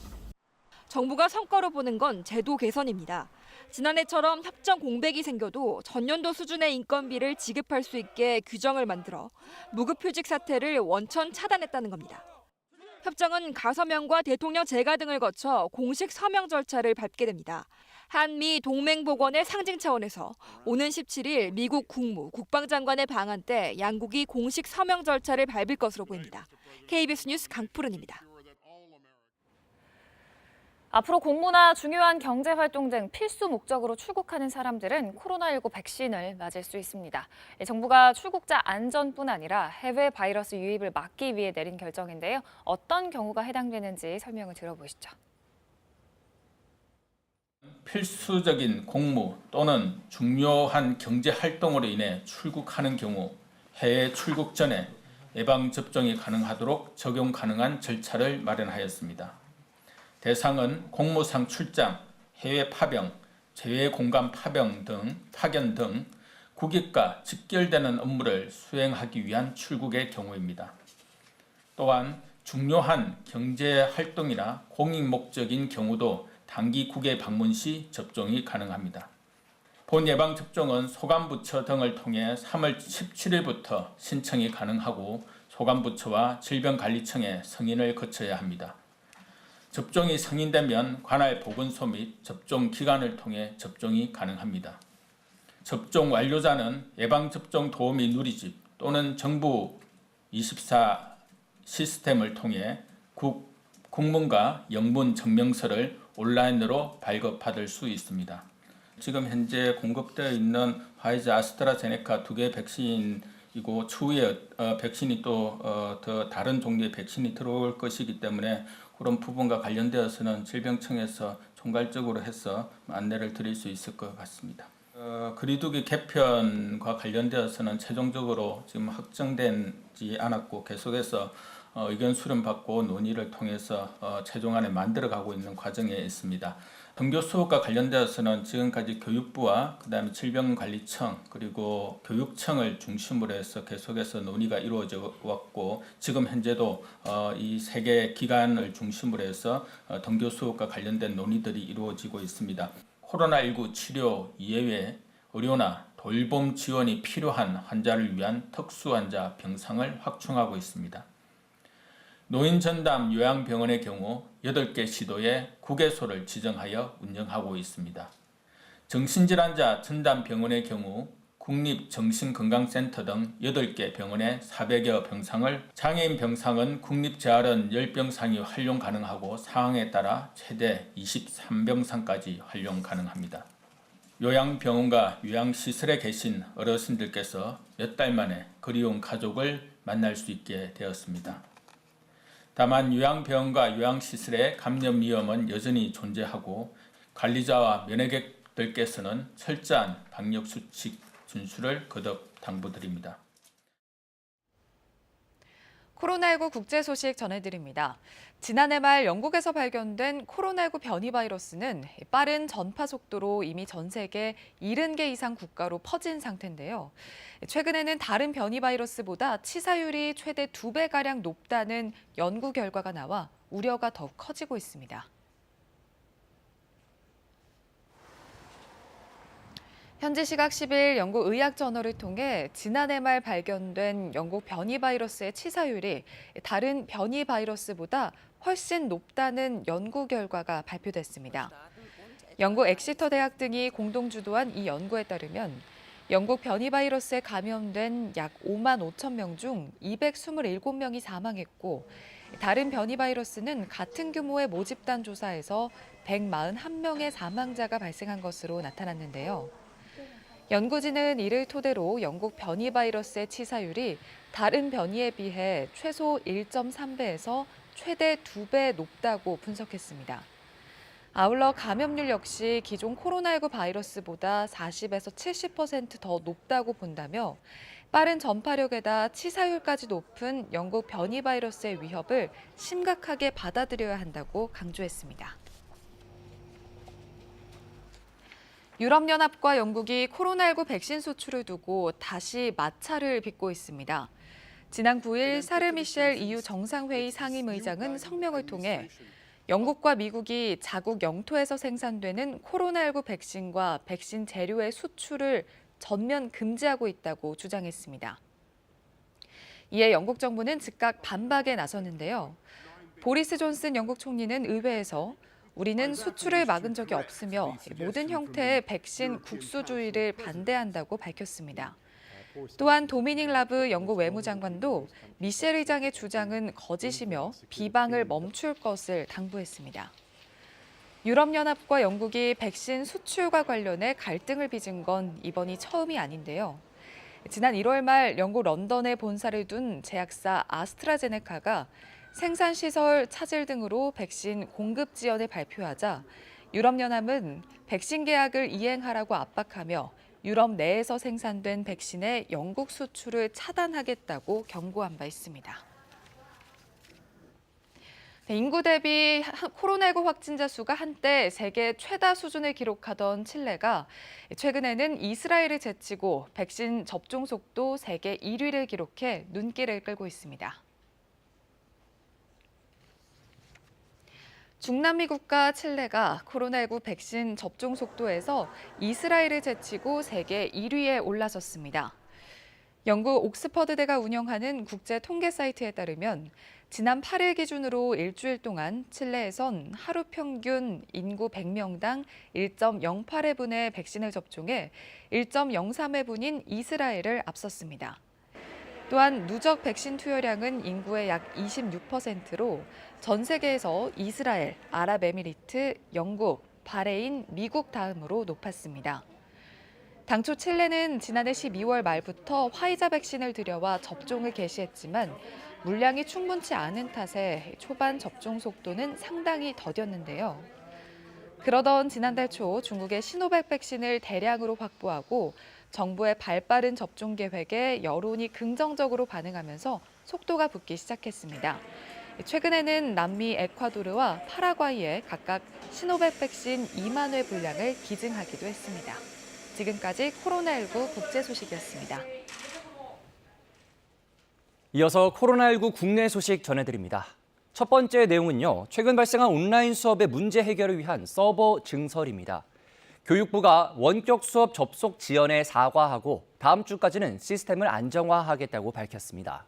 정부가 성과로 보는 건 제도 개선입니다. 지난해처럼 협정 공백이 생겨도 전년도 수준의 인건비를 지급할 수 있게 규정을 만들어 무급휴직 사태를 원천 차단했다는 겁니다. 협정은 가서명과 대통령 재가 등을 거쳐 공식 서명 절차를 밟게 됩니다. 한미 동맹 복원의 상징 차원에서 오는 17일 미국 국무, 국방장관의 방한 때 양국이 공식 서명 절차를 밟을 것으로 보입니다. KBS 뉴스 강푸른입니다. 앞으로 공무나 중요한 경제활동 등 필수 목적으로 출국하는 사람들은 코로나19 백신을 맞을 수 있습니다. 정부가 출국자 안전뿐 아니라 해외 바이러스 유입을 막기 위해 내린 결정인데요. 어떤 경우가 해당되는지 설명을 들어보시죠. 필수적인 공무 또는 중요한 경제활동으로 인해 출국하는 경우 해외 출국 전에 예방접종이 가능하도록 적용 가능한 절차를 마련하였습니다. 대상은 공무상 출장, 해외 파병, 재외 공간 파견 등 국익과 직결되는 업무를 수행하기 위한 출국의 경우입니다. 또한 중요한 경제활동이나 공익 목적인 경우도 단기 국외 방문 시 접종이 가능합니다. 본 예방접종은 소관부처 등을 통해 3월 17일부터 신청이 가능하고 소관부처와 질병관리청의 승인을 거쳐야 합니다. 접종이 승인되면 관할 보건소 및 접종 기관을 통해 접종이 가능합니다. 접종 완료자는 예방접종 도우미 누리집 또는 정부 24 시스템을 통해 국문과 영문 증명서를 온라인으로 발급받을 수 있습니다. 지금 현재 공급되어 있는 화이자 아스트라제네카 2개 백신이고 추후에 백신이 또 더 다른 종류의 백신이 들어올 것이기 때문에 그런 부분과 관련되어서는 질병청에서 총괄적으로 해서 안내를 드릴 수 있을 것 같습니다. 거리두기 개편과 관련되어서는 최종적으로 지금 확정되지 않았고 계속해서 의견 수렴받고 논의를 통해서 최종안을 만들어가고 있는 과정에 있습니다. 등교 수업과 관련되어서는 지금까지 교육부와 그다음에 질병관리청 그리고 교육청을 중심으로 해서 계속해서 논의가 이루어져 왔고 지금 현재도 이 세 개 기관을 중심으로 해서 등교 수업과 관련된 논의들이 이루어지고 있습니다. 코로나19 치료 이외에 의료나 돌봄 지원이 필요한 환자를 위한 특수환자 병상을 확충하고 있습니다. 노인전담 요양병원의 경우 8개 시도에 9개소를 지정하여 운영하고 있습니다. 정신질환자 전담병원의 경우 국립정신건강센터 등 8개 병원에 400여 병상을, 장애인 병상은 국립재활원 10병상이 활용 가능하고 상황에 따라 최대 23병상까지 활용 가능합니다. 요양병원과 요양시설에 계신 어르신들께서 몇 달 만에 그리운 가족을 만날 수 있게 되었습니다. 다만 요양병원과 요양시설의 감염 위험은 여전히 존재하고 관리자와 면회객들께서는 철저한 방역수칙 준수를 거듭 당부드립니다. 코로나19 국제 소식 전해드립니다. 지난해 말 영국에서 발견된 코로나19 변이 바이러스는 빠른 전파 속도로 이미 전 세계 70개 이상 국가로 퍼진 상태인데요. 최근에는 다른 변이 바이러스보다 치사율이 최대 2배가량 높다는 연구 결과가 나와 우려가 더욱 커지고 있습니다. 현지 시각 10일 영국 의학저널을 통해 지난해 말 발견된 영국 변이 바이러스의 치사율이 다른 변이 바이러스보다 훨씬 높다는 연구 결과가 발표됐습니다. 영국 엑시터 대학 등이 공동 주도한 이 연구에 따르면 영국 변이 바이러스에 감염된 약 5만 5천 명 중 227명이 사망했고 다른 변이 바이러스는 같은 규모의 모집단 조사에서 141명의 사망자가 발생한 것으로 나타났는데요. 연구진은 이를 토대로 영국 변이 바이러스의 치사율이 다른 변이에 비해 최소 1.3배에서 최대 2배 높다고 분석했습니다. 아울러 감염률 역시 기존 코로나19 바이러스보다 40에서 70% 더 높다고 본다며 빠른 전파력에다 치사율까지 높은 영국 변이 바이러스의 위협을 심각하게 받아들여야 한다고 강조했습니다. 유럽연합과 영국이 코로나19 백신 수출을 두고 다시 마찰을 빚고 있습니다. 지난 9일 사르 미셸 EU 정상회의 상임의장은 성명을 통해 영국과 미국이 자국 영토에서 생산되는 코로나19 백신과 백신 재료의 수출을 전면 금지하고 있다고 주장했습니다. 이에 영국 정부는 즉각 반박에 나섰는데요. 보리스 존슨 영국 총리는 의회에서 우리는 수출을 막은 적이 없으며 모든 형태의 백신 국수주의를 반대한다고 밝혔습니다. 또한 도미닉 라브 영국 외무장관도 미셸 의장의 주장은 거짓이며 비방을 멈출 것을 당부했습니다. 유럽연합과 영국이 백신 수출과 관련해 갈등을 빚은 건 이번이 처음이 아닌데요. 지난 1월 말 영국 런던에 본사를 둔 제약사 아스트라제네카가 생산시설 차질 등으로 백신 공급 지연을 발표하자 유럽연합은 백신 계약을 이행하라고 압박하며 유럽 내에서 생산된 백신의 영국 수출을 차단하겠다고 경고한 바 있습니다. 인구 대비 코로나19 확진자 수가 한때 세계 최다 수준을 기록하던 칠레가 최근에는 이스라엘을 제치고 백신 접종 속도 세계 1위를 기록해 눈길을 끌고 있습니다. 중남미 국가 칠레가 코로나19 백신 접종 속도에서 이스라엘을 제치고 세계 1위에 올라섰습니다. 영국 옥스퍼드대가 운영하는 국제 통계 사이트에 따르면 지난 8일 기준으로 일주일 동안 칠레에선 하루 평균 인구 100명당 1.08회분의 백신을 접종해 1.03회분인 이스라엘을 앞섰습니다. 또한 누적 백신 투여량은 인구의 약 26%로 전 세계에서 이스라엘, 아랍에미리트, 영국, 바레인, 미국 다음으로 높았습니다. 당초 칠레는 지난해 12월 말부터 화이자 백신을 들여와 접종을 개시했지만 물량이 충분치 않은 탓에 초반 접종 속도는 상당히 더뎠는데요. 그러던 지난달 초 중국의 시노백 백신을 대량으로 확보하고 정부의 발빠른 접종 계획에 여론이 긍정적으로 반응하면서 속도가 붙기 시작했습니다. 최근에는 남미 에콰도르와 파라과이에 각각 시노백 백신 2만 회 분량을 기증하기도 했습니다. 지금까지 코로나19 국제 소식이었습니다. 이어서 코로나19 국내 소식 전해드립니다. 첫 번째 내용은요, 최근 발생한 온라인 수업의 문제 해결을 위한 서버 증설입니다. 교육부가 원격 수업 접속 지연에 사과하고 다음 주까지는 시스템을 안정화하겠다고 밝혔습니다.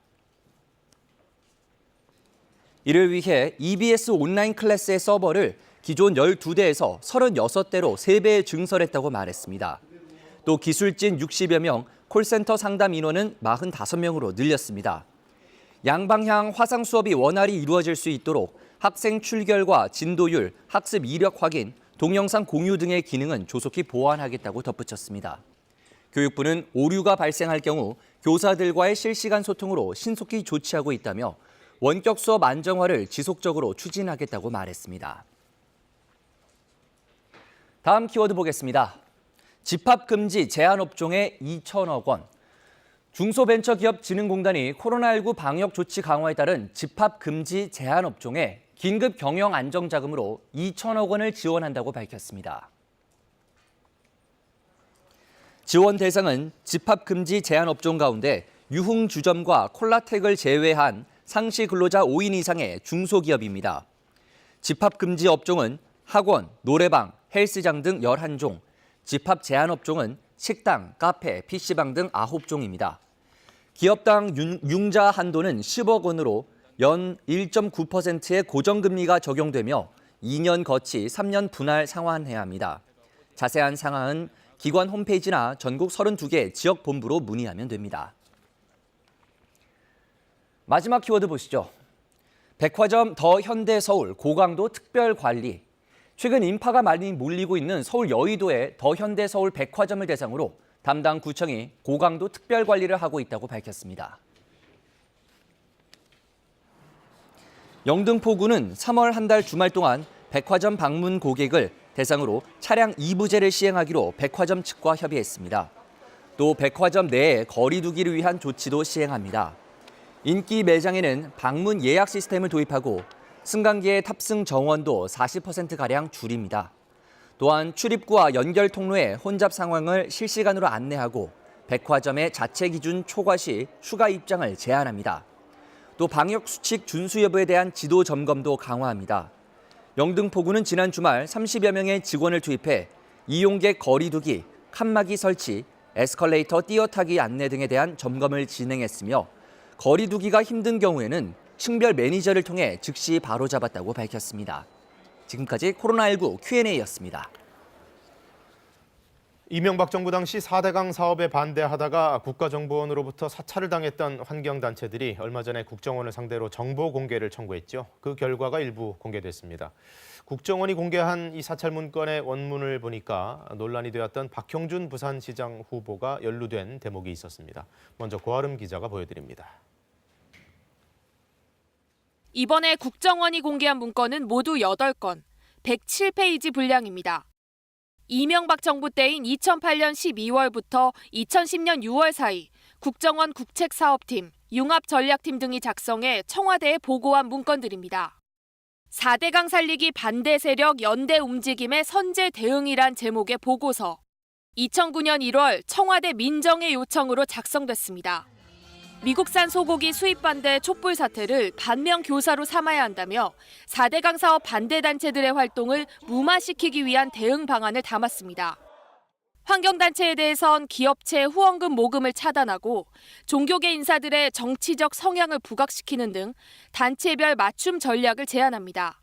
이를 위해 EBS 온라인 클래스의 서버를 기존 12대에서 36대로 3배 증설했다고 말했습니다. 또 기술진 60여 명, 콜센터 상담 인원은 45명으로 늘렸습니다. 양방향 화상 수업이 원활히 이루어질 수 있도록 학생 출결과 진도율, 학습 이력 확인, 동영상 공유 등의 기능은 조속히 보완하겠다고 덧붙였습니다. 교육부는 오류가 발생할 경우 교사들과의 실시간 소통으로 신속히 조치하고 있다며 원격 수업 안정화를 지속적으로 추진하겠다고 말했습니다. 다음 키워드 보겠습니다. 집합금지 제한업종에 2천억 원. 중소벤처기업진흥공단이 코로나19 방역 조치 강화에 따른 집합금지 제한업종에 긴급 경영 안정자금으로 2천억 원을 지원한다고 밝혔습니다. 지원 대상은 집합금지 제한업종 가운데 유흥주점과 콜라텍을 제외한 상시 근로자 5인 이상의 중소기업입니다. 집합금지 업종은 학원, 노래방, 헬스장 등 11종, 집합 제한업종은 식당, 카페, PC방 등 9종입니다. 기업당 융자 한도는 10억 원으로 연 1.9%의 고정금리가 적용되며 2년 거치 3년 분할 상환해야 합니다. 자세한 상황은 기관 홈페이지나 전국 32개 지역 본부로 문의하면 됩니다. 마지막 키워드 보시죠. 백화점 더 현대서울 고강도 특별관리. 최근 인파가 많이 몰리고 있는 서울 여의도의 더 현대서울 백화점을 대상으로 담당 구청이 고강도 특별관리를 하고 있다고 밝혔습니다. 영등포구는 3월 한 달 주말 동안 백화점 방문 고객을 대상으로 차량 2부제를 시행하기로 백화점 측과 협의했습니다. 또 백화점 내에 거리 두기를 위한 조치도 시행합니다. 인기 매장에는 방문 예약 시스템을 도입하고 승강기의 탑승 정원도 40%가량 줄입니다. 또한 출입구와 연결 통로의 혼잡 상황을 실시간으로 안내하고 백화점의 자체 기준 초과 시 추가 입장을 제한합니다. 또 방역 수칙 준수 여부에 대한 지도 점검도 강화합니다. 영등포구는 지난 주말 30여 명의 직원을 투입해 이용객 거리 두기, 칸막이 설치, 에스컬레이터 띄어타기 안내 등에 대한 점검을 진행했으며 거리 두기가 힘든 경우에는 층별 매니저를 통해 즉시 바로잡았다고 밝혔습니다. 지금까지 코로나19 Q&A였습니다. 이명박 정부 당시 4대강 사업에 반대하다가 국가정보원으로부터 사찰을 당했던 환경단체들이 얼마 전에 국정원을 상대로 정보 공개를 청구했죠. 그 결과가 일부 공개됐습니다. 국정원이 공개한 이 사찰 문건의 원문을 보니까 논란이 되었던 박형준 부산시장 후보가 연루된 대목이 있었습니다. 먼저 고아름 기자가 보여드립니다. 이번에 국정원이 공개한 문건은 모두 8건, 107페이지 분량입니다. 이명박 정부 때인 2008년 12월부터 2010년 6월 사이 국정원 국책사업팀, 융합전략팀 등이 작성해 청와대에 보고한 문건들입니다. 4대강 살리기 반대 세력 연대 움직임의 선제 대응이란 제목의 보고서. 2009년 1월 청와대 민정의 요청으로 작성됐습니다. 미국산 소고기 수입 반대 촛불 사태를 반면 교사로 삼아야 한다며 4대강 사업 반대 단체들의 활동을 무마시키기 위한 대응 방안을 담았습니다. 환경단체에 대해선 기업체 후원금 모금을 차단하고 종교계 인사들의 정치적 성향을 부각시키는 등 단체별 맞춤 전략을 제안합니다.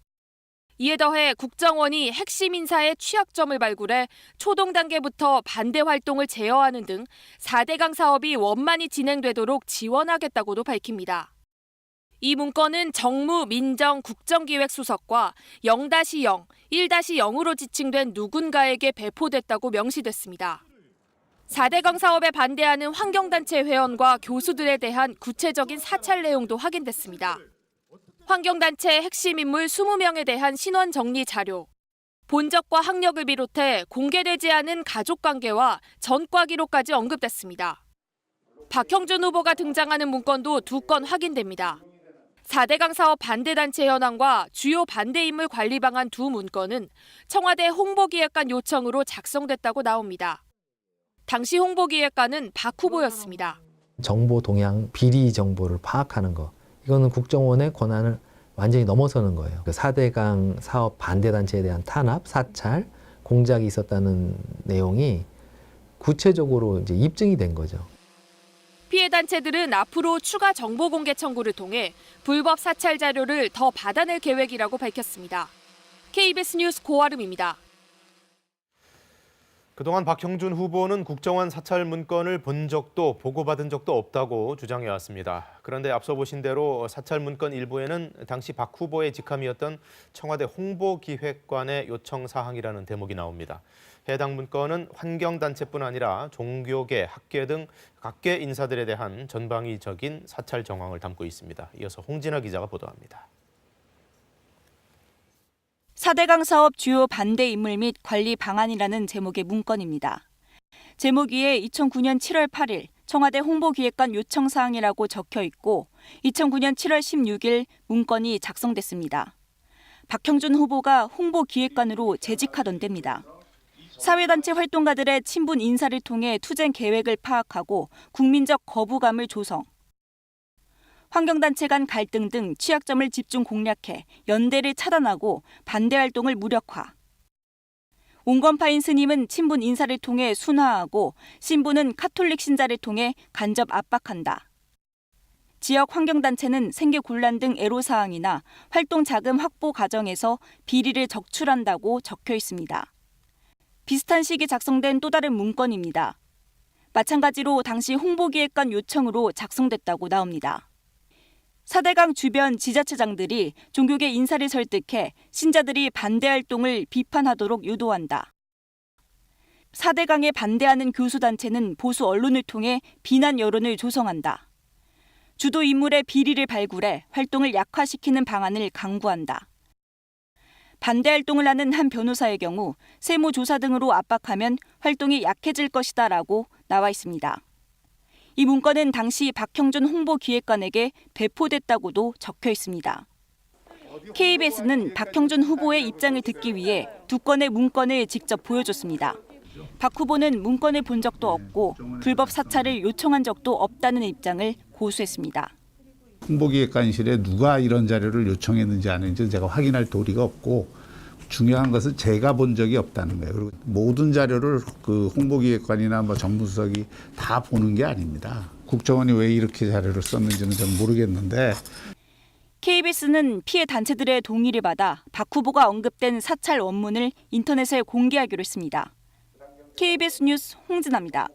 이에 더해 국정원이 핵심 인사의 취약점을 발굴해 초동 단계부터 반대 활동을 제어하는 등 4대강 사업이 원만히 진행되도록 지원하겠다고도 밝힙니다. 이 문건은 정무, 민정, 국정기획수석과 0-0, 1-0으로 지칭된 누군가에게 배포됐다고 명시됐습니다. 4대강 사업에 반대하는 환경단체 회원과 교수들에 대한 구체적인 사찰 내용도 확인됐습니다. 환경단체 핵심 인물 20명에 대한 신원 정리 자료, 본적과 학력을 비롯해 공개되지 않은 가족관계와 전과 기록까지 언급됐습니다. 박형준 후보가 등장하는 문건도 2건 확인됩니다. 4대강 사업 반대단체 현황과 주요 반대인물 관리 방안 2 문건은 청와대 홍보기획관 요청으로 작성됐다고 나옵니다. 당시 홍보기획관은 박 후보였습니다. 정보 동향 비리 정보를 파악하는 거. 이거는 국정원의 권한을 완전히 넘어서는 거예요. 4대강 사업 반대단체에 대한 탄압, 사찰, 공작이 있었다는 내용이 구체적으로 이제 입증이 된 거죠. 피해 단체들은 앞으로 추가 정보 공개 청구를 통해 불법 사찰 자료를 더 받아낼 계획이라고 밝혔습니다. KBS 뉴스 고아름입니다. 그동안 박형준 후보는 국정원 사찰 문건을 본 적도 보고받은 적도 없다고 주장해왔습니다. 그런데 앞서 보신 대로 사찰 문건 일부에는 당시 박 후보의 직함이었던 청와대 홍보기획관의 요청 사항이라는 대목이 나옵니다. 해당 문건은 환경단체뿐 아니라 종교계, 학계 등 각계 인사들에 대한 전방위적인 사찰 정황을 담고 있습니다. 이어서 홍진아 기자가 보도합니다. 4대강 사업 주요 반대 인물 및 관리 방안이라는 제목의 문건입니다. 제목 위에 2009년 7월 8일 청와대 홍보기획관 요청사항이라고 적혀 있고 2009년 7월 16일 문건이 작성됐습니다. 박형준 후보가 홍보기획관으로 재직하던 때입니다. 사회단체 활동가들의 친분 인사를 통해 투쟁 계획을 파악하고 국민적 거부감을 조성. 환경단체 간 갈등 등 취약점을 집중 공략해 연대를 차단하고 반대 활동을 무력화. 온건파인 스님은 친분 인사를 통해 순화하고 신부는 카톨릭 신자를 통해 간접 압박한다. 지역 환경단체는 생계 곤란 등 애로사항이나 활동 자금 확보 과정에서 비리를 적출한다고 적혀 있습니다. 비슷한 시기에 작성된 또 다른 문건입니다. 마찬가지로 당시 홍보기획관 요청으로 작성됐다고 나옵니다. 4대강 주변 지자체장들이 종교계 인사를 설득해 신자들이 반대 활동을 비판하도록 유도한다. 4대강에 반대하는 교수단체는 보수 언론을 통해 비난 여론을 조성한다. 주도 인물의 비리를 발굴해 활동을 약화시키는 방안을 강구한다. 반대 활동을 하는 한 변호사의 경우 세무조사 등으로 압박하면 활동이 약해질 것이다라고 나와 있습니다. 이 문건은 당시 박형준 홍보기획관에게 배포됐다고도 적혀 있습니다. KBS는 박형준 후보의 입장을 듣기 위해 두 건의 문건을 직접 보여줬습니다. 박 후보는 문건을 본 적도 없고 불법 사찰을 요청한 적도 없다는 입장을 고수했습니다. 홍보기획관실에 누가 이런 자료를 요청했는지 아닌지 제가 확인할 도리가 없고 중요한 것은 제가 본 적이 없다는 거예요. 그리고 모든 자료를 그 홍보기획관이나 뭐 정무수석이 다 보는 게 아닙니다. 국정원이 왜 이렇게 자료를 썼는지는 전 모르겠는데. KBS는 피해 단체들의 동의를 받아 박 후보가 언급된 사찰 원문을 인터넷에 공개하기로 했습니다. KBS 뉴스 홍진아입니다.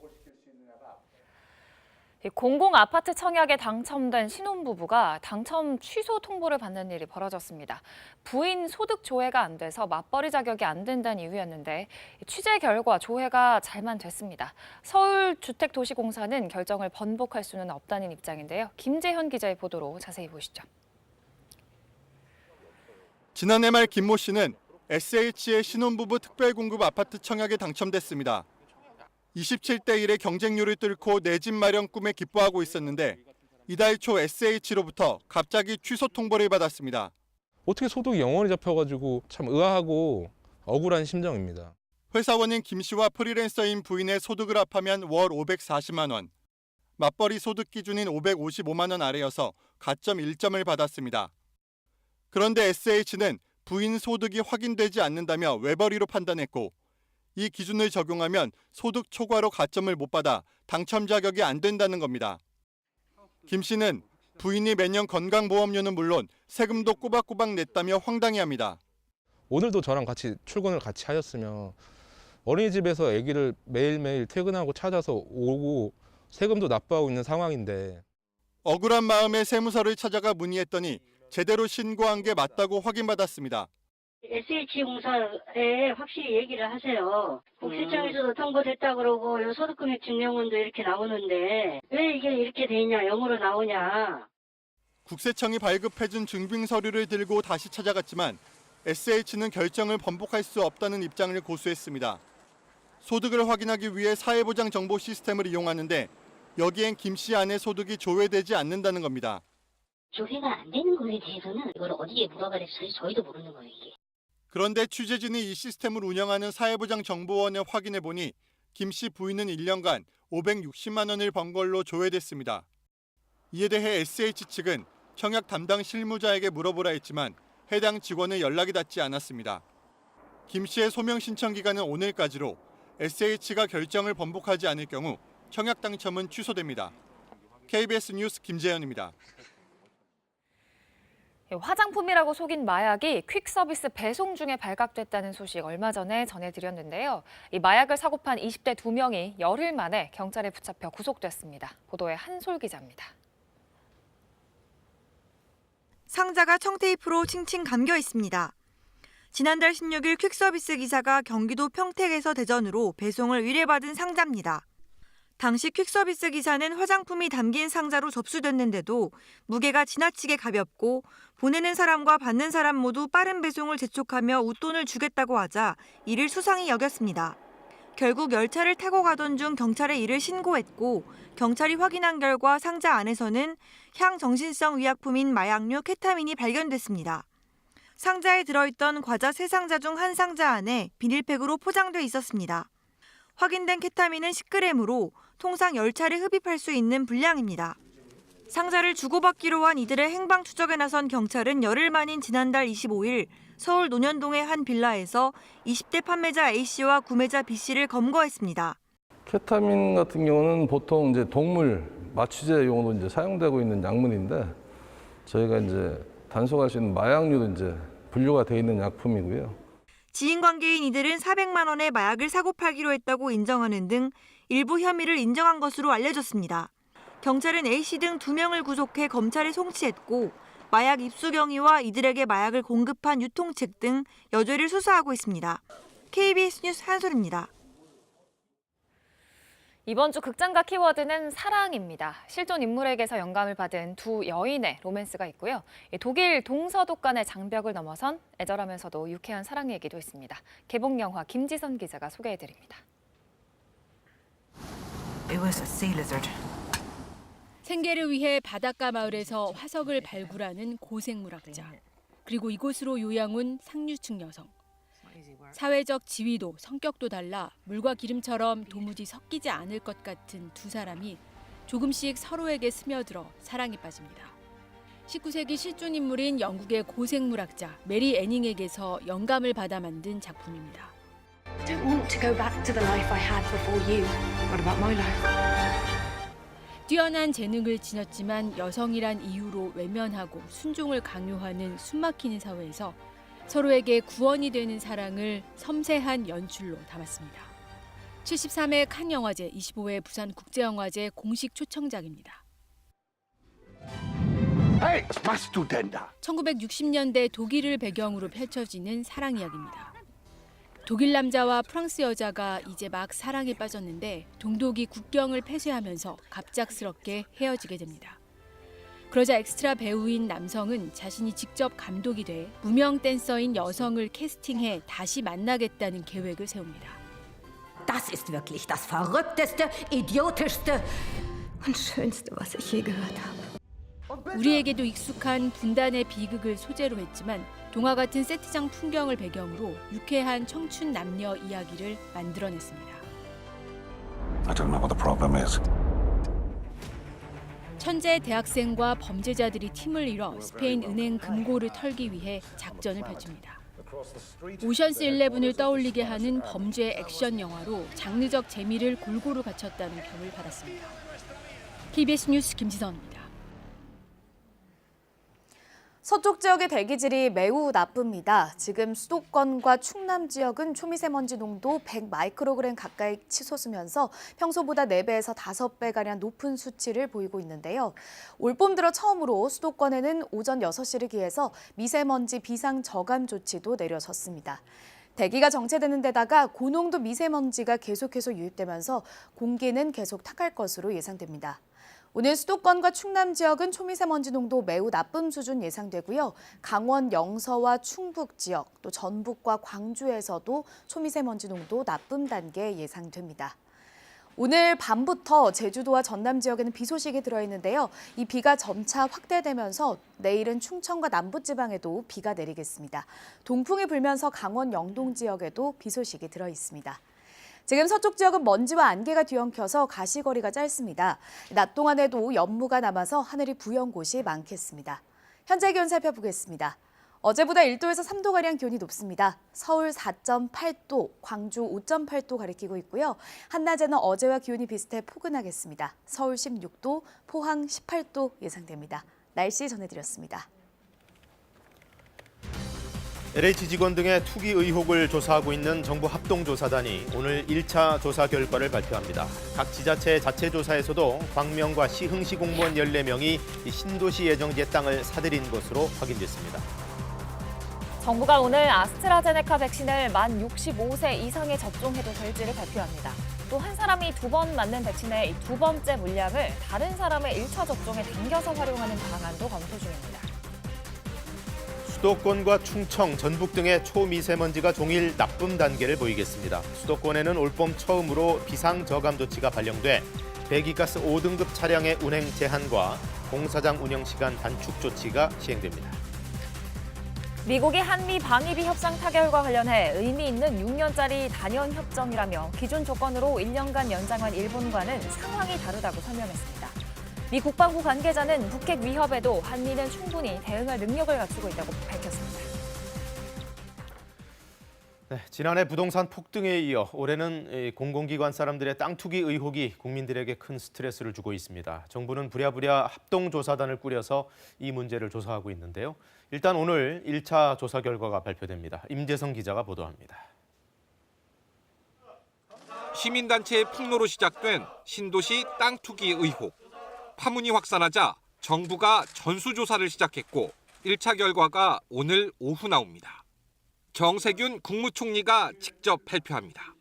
공공아파트 청약에 당첨된 신혼부부가 당첨 취소 통보를 받는 일이 벌어졌습니다. 부인 소득 조회가 안 돼서 맞벌이 자격이 안 된다는 이유였는데 취재 결과 조회가 잘만 됐습니다. 서울주택도시공사는 결정을 번복할 수는 없다는 입장인데요. 김재현 기자의 보도로 자세히 보시죠. 지난해 말 김모 씨는 SH의 신혼부부 특별공급 아파트 청약에 당첨됐습니다. 27대 1의 경쟁률을 뚫고 내 집 마련 꿈에 기뻐하고 있었는데 이달 초 SH로부터 갑자기 취소 통보를 받았습니다. 어떻게 소득이 영원히 잡혀가지고 참 의아하고 억울한 심정입니다. 회사원인 김 씨와 프리랜서인 부인의 소득을 합하면 월 540만 원. 맞벌이 소득 기준인 555만 원 아래여서 가점 1점을 받았습니다. 그런데 SH는 부인 소득이 확인되지 않는다며 외벌이로 판단했고 이 기준을 적용하면 소득 초과로 가점을 못 받아 당첨 자격이 안 된다는 겁니다. 김 씨는 부인이 매년 건강보험료는 물론 세금도 꼬박꼬박 냈다며 황당해합니다. 오늘도 저랑 같이 출근을 같이 하셨으면 어린이집에서 아기를 매일매일 퇴근하고 찾아서 오고 세금도 납부하고 있는 상황인데. 억울한 마음에 세무서를 찾아가 문의했더니 제대로 신고한 게 맞다고 확인받았습니다. SH공사에 확실히 얘기를 하세요. 국세청에서도 통보됐다 그러고 소득금액 증명원도 이렇게 나오는데 왜 이게 이렇게 돼 있냐, 0으로 나오냐. 국세청이 발급해준 증빙 서류를 들고 다시 찾아갔지만 SH는 결정을 번복할 수 없다는 입장을 고수했습니다. 소득을 확인하기 위해 사회보장 정보 시스템을 이용하는데 여기엔 김 씨 아내 소득이 조회되지 않는다는 겁니다. 조회가 안 되는 거에 대해서는 이걸 어디에 물어봐야 될지 저희도 모르는 거예요, 이게. 그런데 취재진이 이 시스템을 운영하는 사회보장 정보원에 확인해 보니 김 씨 부인은 1년간 560만 원을 번 걸로 조회됐습니다. 이에 대해 SH 측은 청약 담당 실무자에게 물어보라 했지만 해당 직원의 연락이 닿지 않았습니다. 김 씨의 소명 신청 기간은 오늘까지로 SH가 결정을 번복하지 않을 경우 청약 당첨은 취소됩니다. KBS 뉴스 김재현입니다. 화장품이라고 속인 마약이 퀵서비스 배송 중에 발각됐다는 소식 얼마 전에 전해드렸는데요. 이 마약을 사고 판 20대 2명이 열흘 만에 경찰에 붙잡혀 구속됐습니다. 보도에 한솔 기자입니다. 상자가 청테이프로 칭칭 감겨 있습니다. 지난달 16일 퀵서비스 기사가 경기도 평택에서 대전으로 배송을 의뢰받은 상자입니다. 당시 퀵서비스 기사는 화장품이 담긴 상자로 접수됐는데도 무게가 지나치게 가볍고 보내는 사람과 받는 사람 모두 빠른 배송을 재촉하며 웃돈을 주겠다고 하자 이를 수상히 여겼습니다. 결국 열차를 타고 가던 중 경찰에 이를 신고했고 경찰이 확인한 결과 상자 안에서는 향정신성 의약품인 마약류 케타민이 발견됐습니다. 상자에 들어있던 과자 3상자 중 한 상자 안에 비닐팩으로 포장돼 있었습니다. 확인된 케타민은 10g으로 통상 열차를 흡입할 수 있는 분량입니다. 상자를 주고받기로 한 이들의 행방 추적에 나선 경찰은 열흘 만인 지난달 25일 서울 논현동의 한 빌라에서 20대 판매자 A씨와 구매자 B씨를 검거했습니다. 케타민 같은 경우는 보통 이제 동물 마취제용으로 이제 사용되고 있는 약물인데 저희가 이제 단속할 수 있는 마약류도 이제 분류가 돼 있는 약품이고요. 지인 관계인 이들은 400만 원의 마약을 사고 팔기로 했다고 인정하는 등 일부 혐의를 인정한 것으로 알려졌습니다. 경찰은 A씨 등 2명을 구속해 검찰에 송치했고 마약 입수 경위와 이들에게 마약을 공급한 유통책 등 여죄를 수사하고 있습니다. KBS 뉴스 한솔입니다. 이번 주 극장가 키워드는 사랑입니다. 실존 인물에게서 영감을 받은 두 여인의 로맨스가 있고요. 독일 동서독 간의 장벽을 넘어선 애절하면서도 유쾌한 사랑 얘기도 있습니다. 개봉 영화 김지선 기자가 소개해드립니다. It was a sea lizard. 생계를 위해 바닷가 마을에서 화석을 발굴하는 고생물학자. 그리고 이곳으로 요양 온 상류층 여성. 사회적 지위도 성격도 달라 물과 기름처럼 도무지 섞이지 않을 것 같은 두 사람이 조금씩 서로에게 스며들어 사랑에 빠집니다. 19세기 실존 인물인 영국의 고생물학자 메리 애닝에게서 영감을 받아 만든 작품입니다. I don't want to go back to the life I had before you. What about my life? 뛰어난 재능을 지녔지만 여성이란 이유로 외면하고 순종을 강요하는 숨막히는 사회에서 서로에게 구원이 되는 사랑을 섬세한 연출로 담았습니다. 73회 칸 영화제, 25회 부산 국제영화제 공식 초청작입니다. Hey, my student. 1960년대 독일을 배경으로 펼쳐지는 사랑 이야기입니다. 독일 남자와 프랑스 여자가 이제 막 사랑에 빠졌는데 동독이 국경을 폐쇄하면서 갑작스럽게 헤어지게 됩니다. 그러자 엑스트라 배우인 남성은 자신이 직접 감독이 돼 무명 댄서인 여성을 캐스팅해 다시 만나겠다는 계획을 세웁니다. Das ist wirklich das verrückteste, idiotischste und schönste, was ich je gehört habe. 우리에게도 익숙한 분단의 비극을 소재로 했지만 동화 같은 세트장 풍경을 배경으로 유쾌한 청춘 남녀 이야기를 만들어냈습니다. I don't know what the problem is. 천재 대학생과 범죄자들이 팀을 이뤄 스페인 은행 금고를 털기 위해 작전을 펼칩니다. 오션스 11을 떠올리게 하는 범죄 액션 영화로 장르적 재미를 골고루 갖췄다는 평을 받았습니다. KBS 뉴스 김지선입니다. 서쪽 지역의 대기질이 매우 나쁩니다. 지금 수도권과 충남 지역은 초미세먼지 농도 100 마이크로그램 가까이 치솟으면서 평소보다 4배에서 5배가량 높은 수치를 보이고 있는데요. 올봄 들어 처음으로 수도권에는 오전 6시를 기해서 미세먼지 비상 저감 조치도 내려졌습니다. 대기가 정체되는 데다가 고농도 미세먼지가 계속해서 유입되면서 공기는 계속 탁할 것으로 예상됩니다. 오늘 수도권과 충남 지역은 초미세먼지 농도 매우 나쁨 수준 예상되고요. 강원 영서와 충북 지역, 또 전북과 광주에서도 초미세먼지 농도 나쁨 단계 예상됩니다. 오늘 밤부터 제주도와 전남 지역에는 비 소식이 들어있는데요. 이 비가 점차 확대되면서 내일은 충청과 남부지방에도 비가 내리겠습니다. 동풍이 불면서 강원 영동 지역에도 비 소식이 들어있습니다. 지금 서쪽 지역은 먼지와 안개가 뒤엉켜서 가시거리가 짧습니다. 낮 동안에도 연무가 남아서 하늘이 부연 곳이 많겠습니다. 현재 기온 살펴보겠습니다. 어제보다 1도에서 3도가량 기온이 높습니다. 서울 4.8도, 광주 5.8도 가리키고 있고요. 한낮에는 어제와 기온이 비슷해 포근하겠습니다. 서울 16도, 포항 18도 예상됩니다. 날씨 전해드렸습니다. LH 직원 등의 투기 의혹을 조사하고 있는 정부 합동조사단이 오늘 1차 조사 결과를 발표합니다. 각 지자체의 자체 조사에서도 광명과 시흥시 공무원 14명이 신도시 예정지의 땅을 사들인 것으로 확인됐습니다. 정부가 오늘 아스트라제네카 백신을 만 65세 이상에 접종해도 될지를 발표합니다. 또 한 사람이 2번 맞는 백신의 2번째 물량을 다른 사람의 1차 접종에 당겨서 활용하는 방안도 검토 중입니다. 수도권과 충청, 전북 등의 초미세먼지가 종일 나쁨 단계를 보이겠습니다. 수도권에는 올봄 처음으로 비상저감 조치가 발령돼 배기가스 5등급 차량의 운행 제한과 공사장 운영 시간 단축 조치가 시행됩니다. 미국이 한미 방위비 협상 타결과 관련해 의미 있는 6년짜리 단연 협정이라며 기존 조건으로 1년간 연장한 일본과는 상황이 다르다고 설명했습니다. 미 국방부 관계자는 북핵 위협에도 한미는 충분히 대응할 능력을 갖추고 있다고 밝혔습니다. 네, 지난해 부동산 폭등에 이어 올해는 공공기관 사람들의 땅 투기 의혹이 국민들에게 큰 스트레스를 주고 있습니다. 정부는 부랴부랴 합동조사단을 꾸려서 이 문제를 조사하고 있는데요. 일단 오늘 1차 조사 결과가 발표됩니다. 임재성 기자가 보도합니다. 시민단체의 폭로로 시작된 신도시 땅 투기 의혹. 파문이 확산하자 정부가 전수조사를 시작했고 1차 결과가 오늘 오후 나옵니다. 정세균 국무총리가 직접 발표합니다.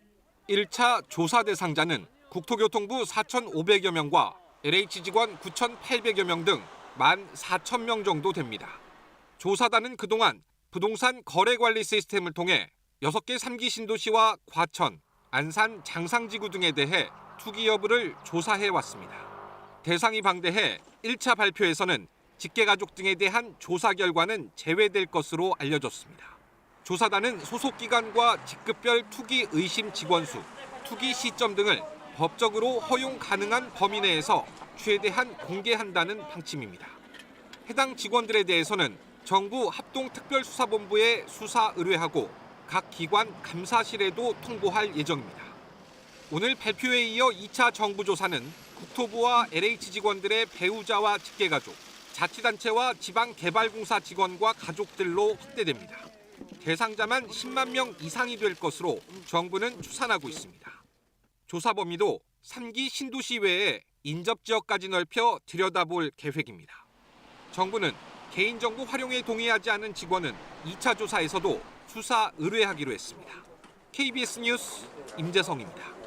1차 조사 대상자는 국토교통부 4,500여 명과 LH 직원 9,800여 명 등 14,000명 정도 됩니다. 조사단은 그동안 부동산 거래관리 시스템을 통해 6개 3기 신도시와 과천, 안산, 장상지구 등에 대해 투기 여부를 조사해왔습니다. 대상이 방대해 1차 발표에서는 직계가족 등에 대한 조사 결과는 제외될 것으로 알려졌습니다. 조사단은 소속기관과 직급별 투기 의심 직원 수, 투기 시점 등을 법적으로 허용 가능한 범위 내에서 최대한 공개한다는 방침입니다. 해당 직원들에 대해서는 정부 합동특별수사본부에 수사 의뢰하고 각 기관 감사실에도 통보할 예정입니다. 오늘 발표에 이어 2차 정부조사는 국토부와 LH 직원들의 배우자와 직계가족, 자치단체와 지방개발공사 직원과 가족들로 확대됩니다. 대상자만 10만 명 이상이 될 것으로 정부는 추산하고 있습니다. 조사 범위도 3기 신도시 외에 인접지역까지 넓혀 들여다볼 계획입니다. 정부는 개인정보 활용에 동의하지 않은 직원은 2차 조사에서도 수사 의뢰하기로 했습니다. KBS 뉴스 임재성입니다.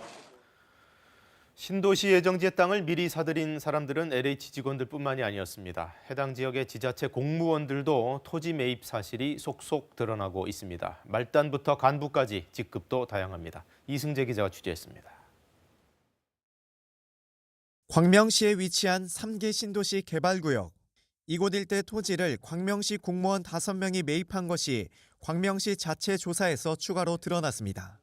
신도시 예정지의 땅을 미리 사들인 사람들은 LH 직원들뿐만이 아니었습니다. 해당 지역의 지자체 공무원들도 토지 매입 사실이 속속 드러나고 있습니다. 말단부터 간부까지 직급도 다양합니다. 이승재 기자가 취재했습니다. 광명시에 위치한 3기 신도시 개발구역. 이곳 일대 토지를 광명시 공무원 5명이 매입한 것이 광명시 자체 조사에서 추가로 드러났습니다.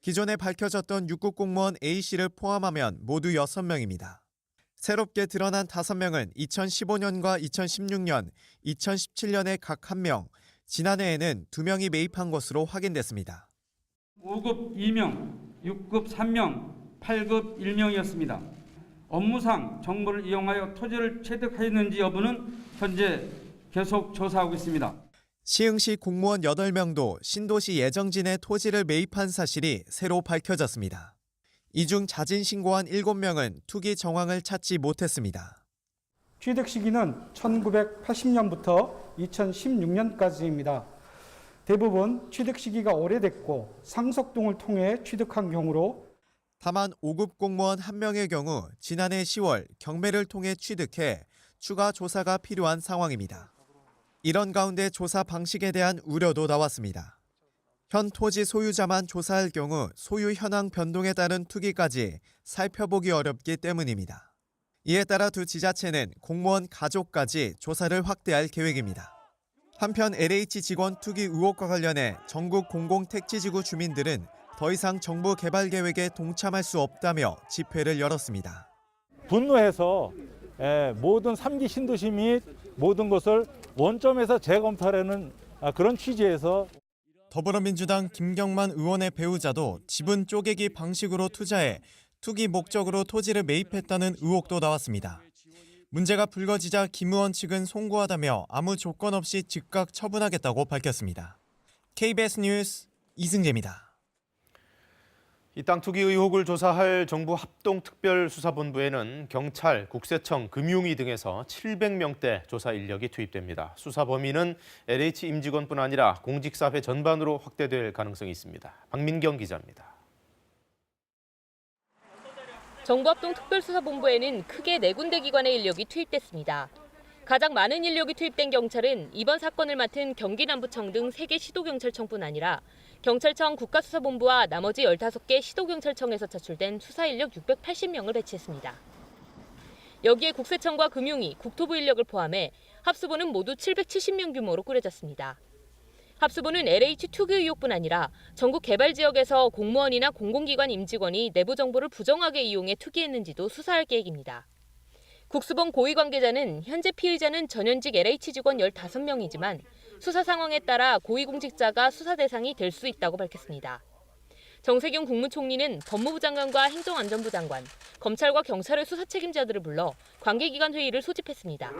기존에 밝혀졌던 6급 공무원 A씨를 포함하면 모두 6명입니다. 새롭게 드러난 5명은 2015년과 2016년, 2017년에 각 1명, 지난해에는 2명이 매입한 것으로 확인됐습니다. 5급 2명, 6급 3명, 8급 1명이었습니다. 업무상 정보를 이용하여 토지를 취득했는지 여부는 현재 계속 조사하고 있습니다. 시흥시 공무원 8명도 신도시 예정지내 토지를 매입한 사실이 새로 밝혀졌습니다. 이 중 자진 신고한 7명은 투기 정황을 찾지 못했습니다. 취득 시기는 1980년부터 2016년까지입니다. 대부분 취득 시기가 오래됐고 상속등을 통해 취득한 경우로 다만 5급 공무원 1명의 경우 지난해 10월 경매를 통해 취득해 추가 조사가 필요한 상황입니다. 이런 가운데 조사 방식에 대한 우려도 나왔습니다. 현 토지 소유자만 조사할 경우 소유 현황 변동에 따른 투기까지 살펴보기 어렵기 때문입니다. 이에 따라 두 지자체는 공무원 가족까지 조사를 확대할 계획입니다. 한편 LH 직원 투기 의혹과 관련해 전국 공공택지지구 주민들은 더 이상 정부 개발 계획에 동참할 수 없다며 집회를 열었습니다. 분노해서 모든 3기 신도시 및 모든 것을 원점에서 재검토하려는 그런 취지에서 더불어민주당 김경만 의원의 배우자도 지분 쪼개기 방식으로 투자해 투기 목적으로 토지를 매입했다는 의혹도 나왔습니다. 문제가 불거지자 김 의원 측은 송구하다며 아무 조건 없이 즉각 처분하겠다고 밝혔습니다. KBS 뉴스 이승재입니다. 이 땅 투기 의혹을 조사할 정부 합동특별수사본부에는 경찰, 국세청, 금융위 등에서 700명대 조사 인력이 투입됩니다. 수사 범위는 LH 임직원뿐 아니라 공직사회 전반으로 확대될 가능성이 있습니다. 박민경 기자입니다. 정부 합동특별수사본부에는 크게 4군데 기관의 인력이 투입됐습니다. 가장 많은 인력이 투입된 경찰은 이번 사건을 맡은 경기남부청 등 3개 시도경찰청뿐 아니라 경찰청 국가수사본부와 나머지 15개 시도경찰청에서 차출된 수사 인력 680명을 배치했습니다. 여기에 국세청과 금융위, 국토부 인력을 포함해 합수부는 모두 770명 규모로 꾸려졌습니다. 합수부는 LH 투기 의혹뿐 아니라 전국 개발 지역에서 공무원이나 공공기관 임직원이 내부 정보를 부정하게 이용해 투기했는지도 수사할 계획입니다. 국수본 고위 관계자는 현재 피의자는 전현직 LH 직원 15명이지만 수사 상황에 따라 고위공직자가 수사 대상이 될 수 있다고 밝혔습니다. 정세균 국무총리는 법무부 장관과 행정안전부 장관, 검찰과 경찰의 수사 책임자들을 불러 관계기관 회의를 소집했습니다.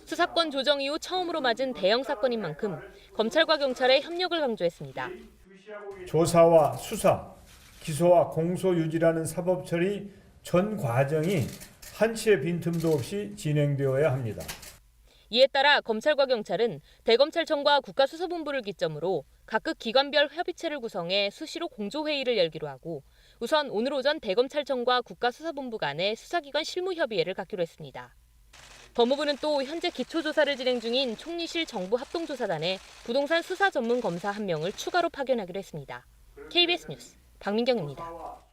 수사권 조정 이후 처음으로 맞은 대형 사건인 만큼 검찰과 경찰의 협력을 강조했습니다. 조사와 수사, 기소와 공소 유지라는 사법 처리 전 과정이 한치의 빈틈도 없이 진행되어야 합니다. 이에 따라 검찰과 경찰은 대검찰청과 국가수사본부를 기점으로 각급 기관별 협의체를 구성해 수시로 공조회의를 열기로 하고 우선 오늘 오전 대검찰청과 국가수사본부 간의 수사기관 실무협의회를 갖기로 했습니다. 법무부는 또 현재 기초조사를 진행 중인 총리실 정부합동조사단에 부동산 수사 전문 검사 1명을 추가로 파견하기로 했습니다. KBS 뉴스 박민경입니다.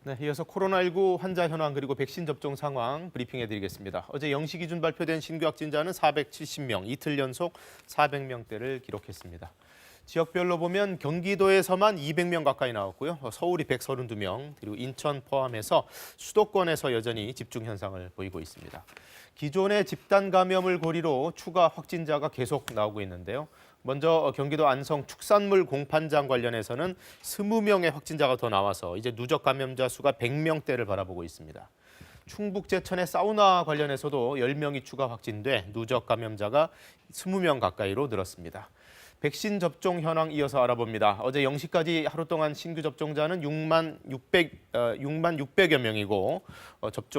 네, 이어서 코로나19 환자 현황 그리고 백신 접종 상황 브리핑해드리겠습니다. 어제 0시 기준 발표된 신규 확진자는 470명, 이틀 연속 400명대를 기록했습니다. 지역별로 보면 경기도에서만 200명 가까이 나왔고요. 서울이 132명, 그리고 인천 포함해서 수도권에서 여전히 집중 현상을 보이고 있습니다. 기존의 집단 감염을 고리로 추가 확진자가 계속 나오고 있는데요. 먼저 경기도 안성 축산물 공판장 관련해서는 20명의 확진자가 더 나와서 이제 누적 감염자 수가 100명대를 바라보고 있습니다. 충북 제천의 사우나 관련해서도 10명이 추가 확진돼 누적 감염자가 20명 가까이로 늘었습니다. 백신 접종 현황 이어서 알아봅니다. 어제 0시까지 하루 동안 신규 접종자는 6만 600여 명이고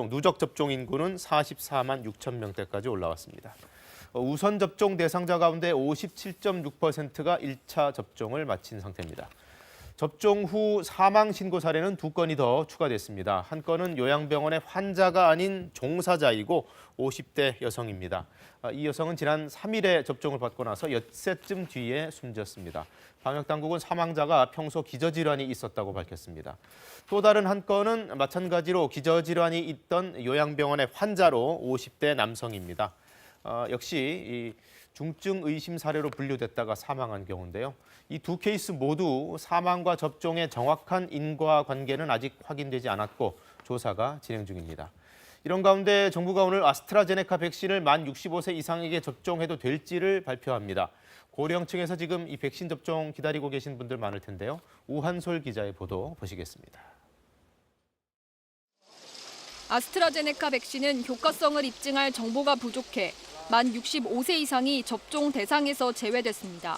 누적 접종 인구는 44만 6천 명대까지 올라왔습니다. 우선 접종 대상자 가운데 57.6%가 1차 접종을 마친 상태입니다. 접종 후 사망 신고 사례는 2건이 더 추가됐습니다. 한 건은 요양병원의 환자가 아닌 종사자이고 50대 여성입니다. 이 여성은 지난 3일에 접종을 받고 나서 엿새쯤 뒤에 숨졌습니다. 방역당국은 사망자가 평소 기저질환이 있었다고 밝혔습니다. 또 다른 한 건은 마찬가지로 기저질환이 있던 요양병원의 환자로 50대 남성입니다. 역시 이 중증 의심 사례로 분류됐다가 사망한 경우인데요. 이 두 케이스 모두 사망과 접종의 정확한 인과관계는 아직 확인되지 않았고 조사가 진행 중입니다. 이런 가운데 정부가 오늘 아스트라제네카 백신을 만 65세 이상에게 접종해도 될지를 발표합니다. 고령층에서 지금 이 백신 접종 기다리고 계신 분들 많을 텐데요. 우한솔 기자의 보도 보시겠습니다. 아스트라제네카 백신은 효과성을 입증할 정보가 부족해 만 65세 이상이 접종 대상에서 제외됐습니다.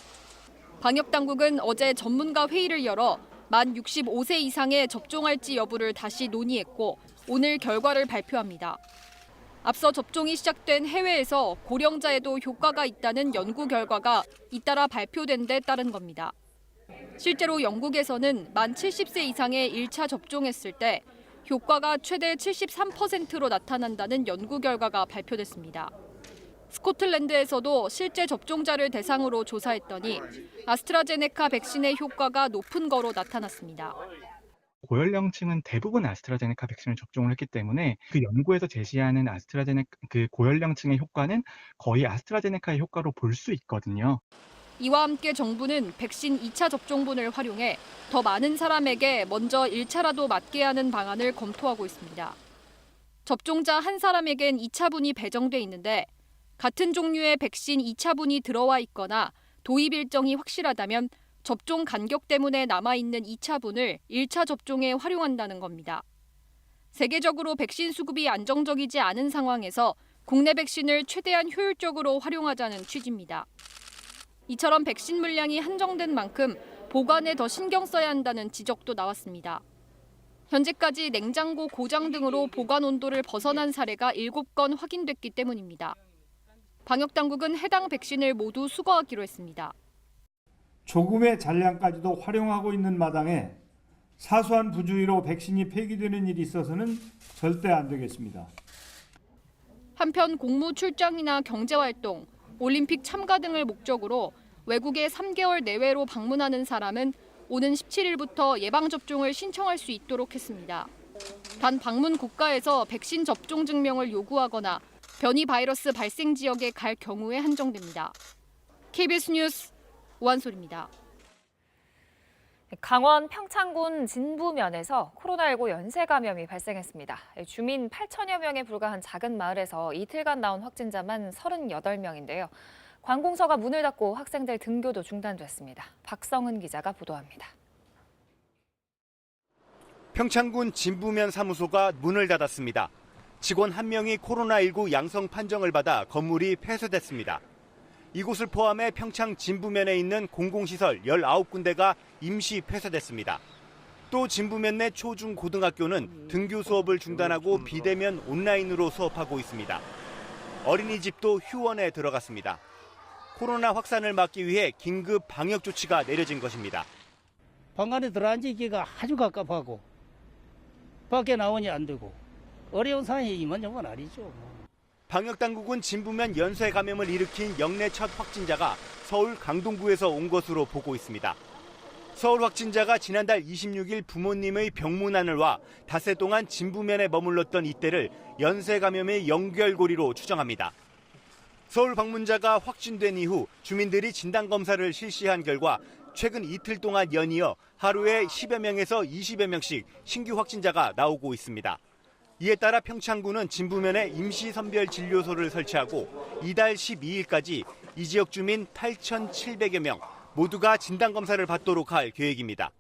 방역당국은 어제 전문가 회의를 열어 만 65세 이상에 접종할지 여부를 다시 논의했고 오늘 결과를 발표합니다. 앞서 접종이 시작된 해외에서 고령자에도 효과가 있다는 연구 결과가 잇따라 발표된 데 따른 겁니다. 실제로 영국에서는 만 70세 이상에 1차 접종했을 때 효과가 최대 73%로 나타난다는 연구 결과가 발표됐습니다. 스코틀랜드에서도 실제 접종자를 대상으로 조사했더니 아스트라제네카 백신의 효과가 높은 거로 나타났습니다. 고연령층은 대부분 아스트라제네카 백신을 접종을 했기 때문에 그 연구에서 제시하는 그 고연령층의 효과는 거의 아스트라제네카의 효과로 볼 수 있거든요. 이와 함께 정부는 백신 2차 접종분을 활용해 더 많은 사람에게 먼저 1차라도 맞게 하는 방안을 검토하고 있습니다. 접종자 한 사람에겐 2차분이 배정돼 있는데 같은 종류의 백신 2차분이 들어와 있거나 도입 일정이 확실하다면 접종 간격 때문에 남아있는 2차분을 1차 접종에 활용한다는 겁니다. 세계적으로 백신 수급이 안정적이지 않은 상황에서 국내 백신을 최대한 효율적으로 활용하자는 취지입니다. 이처럼 백신 물량이 한정된 만큼 보관에 더 신경 써야 한다는 지적도 나왔습니다. 현재까지 냉장고 고장 등으로 보관 온도를 벗어난 사례가 7건 확인됐기 때문입니다. 방역당국은 해당 백신을 모두 수거하기로 했습니다. 조금의 잔량까지도 활용하고 있는 마당에 사소한 부주의로 백신이 폐기되는 일이 있어서는 절대 안 되겠습니다. 한편 공무 출장이나 경제활동, 올림픽 참가 등을 목적으로 외국에 3개월 내외로 방문하는 사람은 오는 17일부터 예방접종을 신청할 수 있도록 했습니다. 단 방문 국가에서 백신 접종 증명을 요구하거나 변이 바이러스 발생 지역에 갈 경우에 한정됩니다. KBS 뉴스 우한솔입니다. 강원 평창군 진부면에서 코로나19 연쇄 감염이 발생했습니다. 주민 8천여 명에 불과한 작은 마을에서 이틀간 나온 확진자만 38명인데요. 관공서가 문을 닫고 학생들 등교도 중단됐습니다. 박성은 기자가 보도합니다. 평창군 진부면 사무소가 문을 닫았습니다. 직원 1명이 코로나19 양성 판정을 받아 건물이 폐쇄됐습니다. 이곳을 포함해 평창 진부면에 있는 공공시설 19군데가 임시 폐쇄됐습니다. 또 진부면 내 초중 고등학교는 등교 수업을 중단하고 비대면 온라인으로 수업하고 있습니다. 어린이집도 휴원에 들어갔습니다. 코로나 확산을 막기 위해 긴급 방역 조치가 내려진 것입니다. 방 안에 들어앉기가 아주 갑갑하고 밖에 나오니 안 되고 어려운 상황이 이만저만 아니죠. 방역당국은 진부면 연쇄 감염을 일으킨 역내 첫 확진자가 서울 강동구에서 온 것으로 보고 있습니다. 서울 확진자가 지난달 26일 부모님의 병문안을 와 닷새 동안 진부면에 머물렀던 이때를 연쇄 감염의 연결고리로 추정합니다. 서울 방문자가 확진된 이후 주민들이 진단검사를 실시한 결과 최근 이틀 동안 연이어 하루에 10여 명에서 20여 명씩 신규 확진자가 나오고 있습니다. 이에 따라 평창군은 진부면에 임시선별진료소를 설치하고 이달 12일까지 이 지역 주민 8,700여 명 모두가 진단검사를 받도록 할 계획입니다.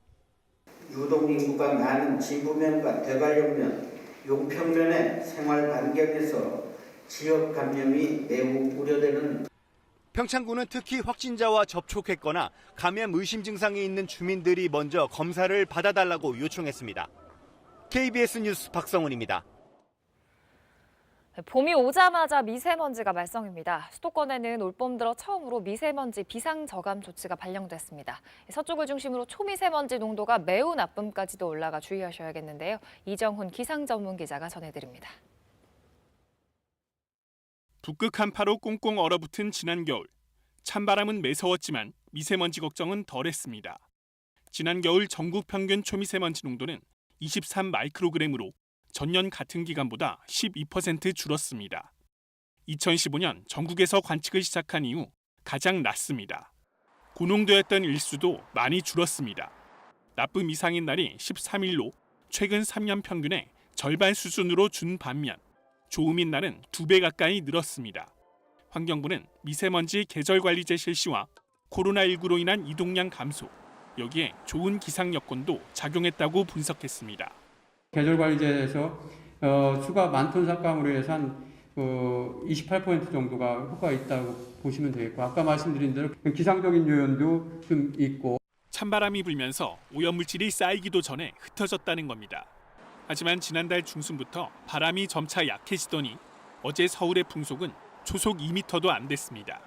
유독인구가 많은 진부면과 대관령면, 용평면의 생활 반경에서 지역 감염이 매우 우려되는. 평창군은 특히 확진자와 접촉했거나 감염 의심 증상이 있는 주민들이 먼저 검사를 받아달라고 요청했습니다. KBS 뉴스 박성훈입니다. 봄이 오자마자 미세먼지가 말썽입니다. 수도권에는 올봄 들어 처음으로 미세먼지 비상저감 조치가 발령됐습니다. 서쪽을 중심으로 초미세먼지 농도가 매우 나쁨까지도 올라가 주의하셔야겠는데요. 이정훈 기상전문기자가 전해드립니다. 북극 한파로 꽁꽁 얼어붙은 지난 겨울. 찬바람은 매서웠지만 미세먼지 걱정은 덜했습니다. 지난 겨울 전국 평균 초미세먼지 농도는 23 마이크로그램으로 전년 같은 기간보다 12% 줄었습니다. 2015년 전국에서 관측을 시작한 이후 가장 낮습니다. 고농도였던 일수도 많이 줄었습니다. 나쁨 이상인 날이 13일로 최근 3년 평균의 절반 수준으로 준 반면 좋음인 날은 2배 가까이 늘었습니다. 환경부는 미세먼지 계절관리제 실시와 코로나19로 인한 이동량 감소, 여기에 좋은 기상 여건도 작용했다고 분석했습니다. 계절관리제에서 추가 만톤 삭감으로 해서 한 28% 정도가 효과가 있다고 보시면 되겠고, 아까 말씀드린 대로 기상적인 요인도 좀 있고. 찬바람이 불면서 오염물질이 쌓이기도 전에 흩어졌다는 겁니다. 하지만 지난달 중순부터 바람이 점차 약해지더니 어제 서울의 풍속은 초속 2m도 안 됐습니다.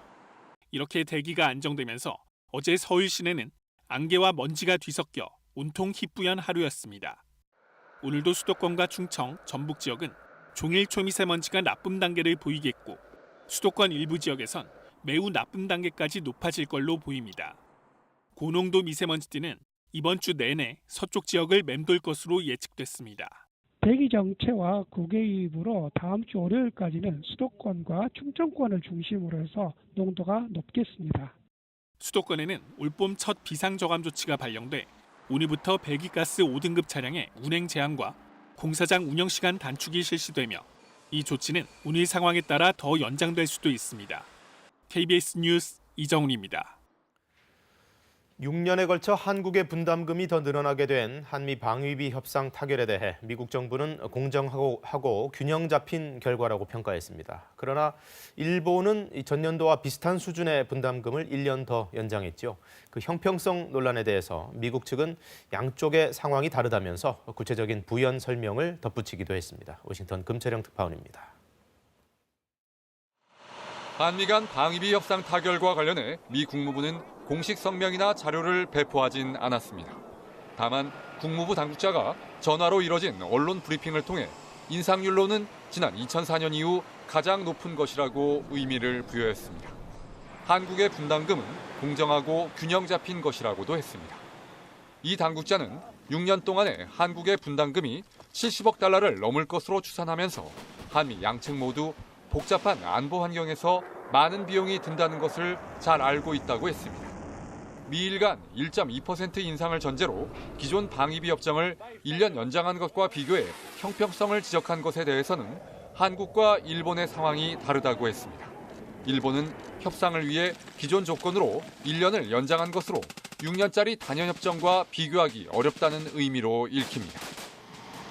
이렇게 대기가 안정되면서 어제 서울 시내는 안개와 먼지가 뒤섞여 온통 희뿌연 하루였습니다. 오늘도 수도권과 충청, 전북 지역은 종일 초미세먼지가 나쁨 단계를 보이겠고 수도권 일부 지역에선 매우 나쁨 단계까지 높아질 걸로 보입니다. 고농도 미세먼지띠는 이번 주 내내 서쪽 지역을 맴돌 것으로 예측됐습니다. 대기 정체와 구개입으로 다음 주 월요일까지는 수도권과 충청권을 중심으로 해서 농도가 높겠습니다. 수도권에는 올봄 첫 비상저감 조치가 발령돼 오늘부터 배기가스 5등급 차량의 운행 제한과 공사장 운영 시간 단축이 실시되며 이 조치는 오늘 상황에 따라 더 연장될 수도 있습니다. KBS 뉴스 이정훈입니다. 6년에 걸쳐 한국의 분담금이 더 늘어나게 된 한미 방위비 협상 타결에 대해 미국 정부는 공정하고 균형 잡힌 결과라고 평가했습니다. 그러나 일본은 전년도와 비슷한 수준의 분담금을 1년 더 연장했죠. 그 형평성 논란에 대해서 미국 측은 양쪽의 상황이 다르다면서 구체적인 부연 설명을 덧붙이기도 했습니다. 워싱턴 금채령 특파원입니다. 한미 간 방위비 협상 타결과 관련해 미 국무부는 공식 성명이나 자료를 배포하진 않았습니다. 다만 국무부 당국자가 전화로 이뤄진 언론 브리핑을 통해 인상률로는 지난 2004년 이후 가장 높은 것이라고 의미를 부여했습니다. 한국의 분담금은 공정하고 균형 잡힌 것이라고도 했습니다. 이 당국자는 6년 동안에 한국의 분담금이 70억 달러를 넘을 것으로 추산하면서 한미 양측 모두 복잡한 안보 환경에서 많은 비용이 든다는 것을 잘 알고 있다고 했습니다. 미일 간 1.2% 인상을 전제로 기존 방위비 협정을 1년 연장한 것과 비교해 형평성을 지적한 것에 대해서는 한국과 일본의 상황이 다르다고 했습니다. 일본은 협상을 위해 기존 조건으로 1년을 연장한 것으로 6년짜리 단연협정과 비교하기 어렵다는 의미로 읽힙니다.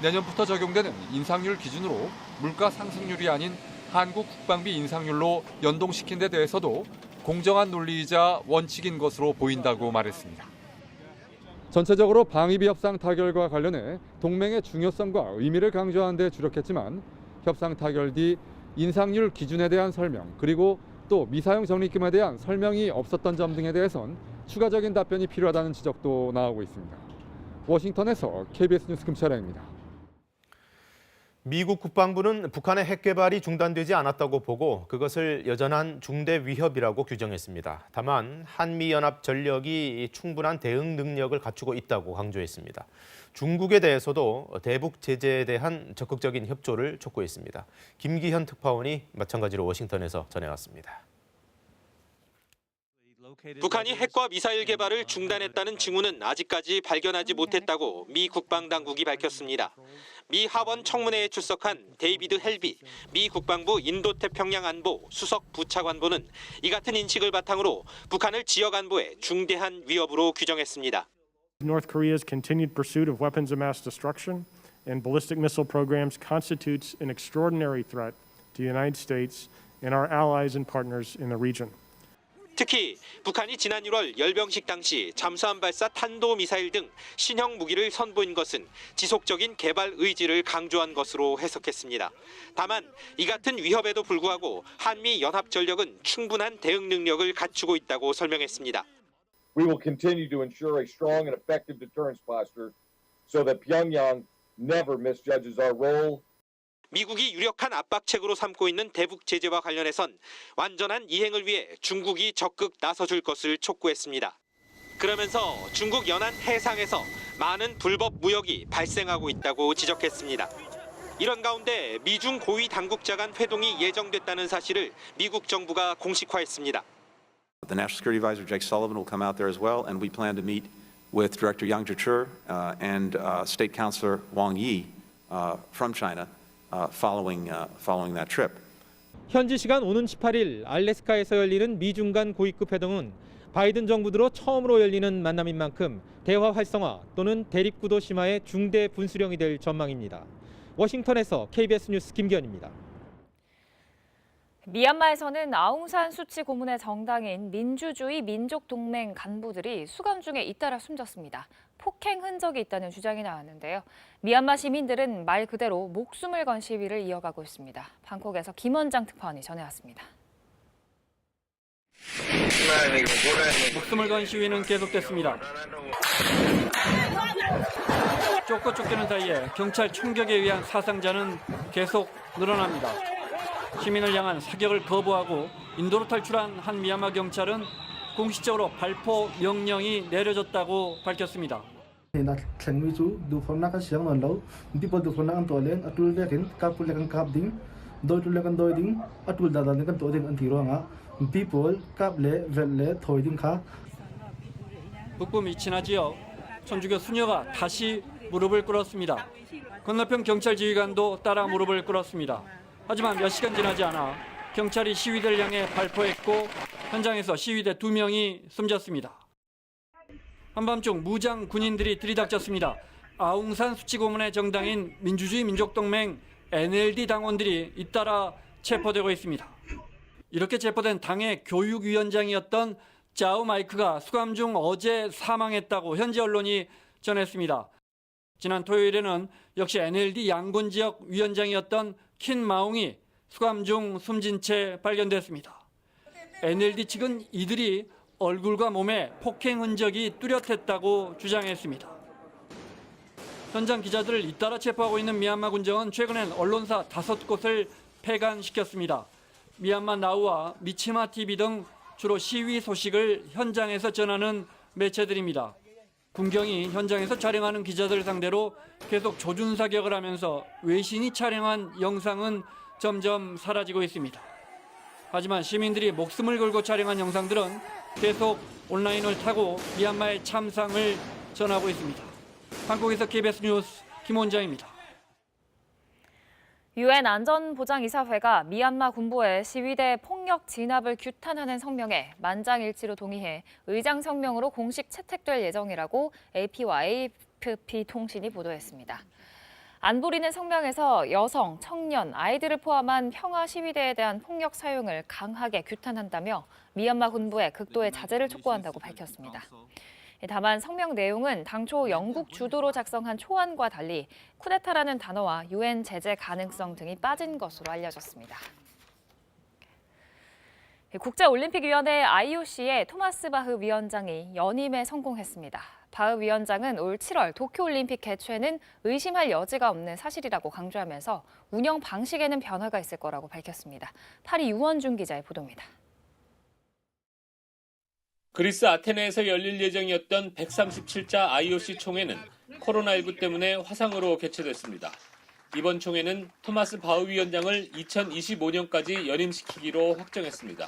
내년부터 적용되는 인상률 기준으로 물가 상승률이 아닌 한국 국방비 인상률로 연동시킨 데 대해서도 공정한 논리이자 원칙인 것으로 보인다고 말했습니다. 전체적으로 방위비 협상 타결과 관련해 동맹의 중요성과 의미를 강조하는 데 주력했지만 협상 타결 뒤 인상률 기준에 대한 설명 그리고 또 미사용 적립금에 대한 설명이 없었던 점 등에 대해선 추가적인 답변이 필요하다는 지적도 나오고 있습니다. 워싱턴에서 KBS 뉴스 김철영입니다. 미국 국방부는 북한의 핵 개발이 중단되지 않았다고 보고 그것을 여전한 중대 위협이라고 규정했습니다. 다만 한미연합 전력이 충분한 대응 능력을 갖추고 있다고 강조했습니다. 중국에 대해서도 대북 제재에 대한 적극적인 협조를 촉구했습니다. 김기현 특파원이 마찬가지로 워싱턴에서 전해왔습니다. 북한이 핵과 미사일 개발을 중단했다는 징후는 아직까지 발견하지 못했다고 미 국방당국이 밝혔습니다. 미 하원 청문회에 출석한 데이비드 헬비 미 국방부 인도태평양 안보 수석 부차관보는 이 같은 인식을 바탕으로 북한을 지역 안보에 중대한 위협으로 규정했습니다. North Korea's continued pursuit of weapons of mass destruction and ballistic missile programs constitutes an extraordinary threat to the United States and our allies and partners in the region. 특히 북한이 지난 1월 열병식 당시 잠수함 발사 탄도미사일 등 신형 무기를 선보인 것은 지속적인 개발 의지를 강조한 것으로 해석했습니다. 다만 이 같은 위협에도 불구하고 한미 연합 전력은 충분한 대응 능력을 갖추고 있다고 설명했습니다. We will continue to ensure a strong and effective deterrence posture so that Pyongyang never misjudges our role. 미국이 유력한 압박책으로 삼고 있는 대북 제재와 관련해선 완전한 이행을 위해 중국이 적극 나서줄 것을 촉구했습니다. 그러면서 중국 연안 해상에서 많은 불법 무역이 발생하고 있다고 지적했습니다. 이런 가운데 미중 고위 당국자 간 회동이 예정됐다는 사실을 미국 정부가 공식화했습니다. The National Security Advisor Jake Sullivan will come out there as well, and we plan to meet with Director Yang Jiechi and State Councilor Wang Yi from China. Following that trip. 현지 시간 오는 18일 알래스카에서 열리는 미중 간 고위급 회동은 바이든 정부 들어 처음으로 열리는 만남인 만큼 대화 활성화 또는 대립구도 심화의 중대 분수령이 될 전망입니다. 워싱턴에서 KBS 뉴스 김기현입니다. 미얀마에서는 아웅산 수치 고문의 정당인 민주주의 민족동맹 간부들이 수감 중에 잇따라 숨졌습니다. 폭행 흔적이 있다는 주장이 나왔는데요. 미얀마 시민들은 말 그대로 목숨을 건 시위를 이어가고 있습니다. 방콕에서 김원장 특파원이 전해왔습니다. 목숨을 건 시위는 계속됐습니다. 쫓고 쫓기는 사이에 경찰 총격에 의한 사상자는 계속 늘어납니다. 시민을 향한 사격을 거부하고 인도로 탈출한 한 미얀마 경찰은 공식적으로 발포 명령이 내려졌다고 밝혔습니다. 북부 미치나 지역 천주교 수녀가 다시 무릎을 꿇었습니다. 건너편 경찰 지휘관도 따라 무릎을 꿇었습니다. 하지만 몇 시간 지나지 않아 경찰이 시위대를 향해 발포했고 현장에서 시위대 2명이 숨졌습니다. 한밤중 무장 군인들이 들이닥쳤습니다. 아웅산 수치 고문의 정당인 민주주의 민족동맹 NLD 당원들이 잇따라 체포되고 있습니다. 이렇게 체포된 당의 교육위원장이었던 짜우 마이크가 수감 중 어제 사망했다고 현지 언론이 전했습니다. 지난 토요일에는 역시 NLD 양곤 지역 위원장이었던 킨 마웅이 수감 중 숨진 채 발견됐습니다. NLD 측은 이들이 얼굴과 몸에 폭행 흔적이 뚜렷했다고 주장했습니다. 현장 기자들을 잇따라 체포하고 있는 미얀마 군정은 최근엔 언론사 5곳을 폐간시켰습니다. 미얀마 나우와 미치마 TV 등 주로 시위 소식을 현장에서 전하는 매체들입니다. 군경이 현장에서 촬영하는 기자들 상대로 계속 조준 사격을 하면서 외신이 촬영한 영상은 점점 사라지고 있습니다. 하지만 시민들이 목숨을 걸고 촬영한 영상들은 계속 온라인을 타고 미얀마의 참상을 전하고 있습니다. 한국에서 KBS 뉴스 김원장입니다. 유엔 안전보장이사회가 미얀마 군부의 시위대 폭력 진압을 규탄하는 성명에 만장일치로 동의해 의장 성명으로 공식 채택될 예정이라고 AP와 AFP 통신이 보도했습니다. 안보리는 성명에서 여성, 청년, 아이들을 포함한 평화 시위대에 대한 폭력 사용을 강하게 규탄한다며 미얀마 군부의 극도의 자제를 촉구한다고 밝혔습니다. 다만 성명 내용은 당초 영국 주도로 작성한 초안과 달리 쿠데타라는 단어와 유엔 제재 가능성 등이 빠진 것으로 알려졌습니다. 국제올림픽위원회 IOC의 토마스 바흐 위원장이 연임에 성공했습니다. 바흐 위원장은 올 7월 도쿄올림픽 개최는 의심할 여지가 없는 사실이라고 강조하면서 운영 방식에는 변화가 있을 거라고 밝혔습니다. 파리 유원준 기자의 보도입니다. 그리스 아테네에서 열릴 예정이었던 137자 IOC 총회는 코로나19 때문에 화상으로 개최됐습니다. 이번 총회는 토마스 바흐 위원장을 2025년까지 연임시키기로 확정했습니다.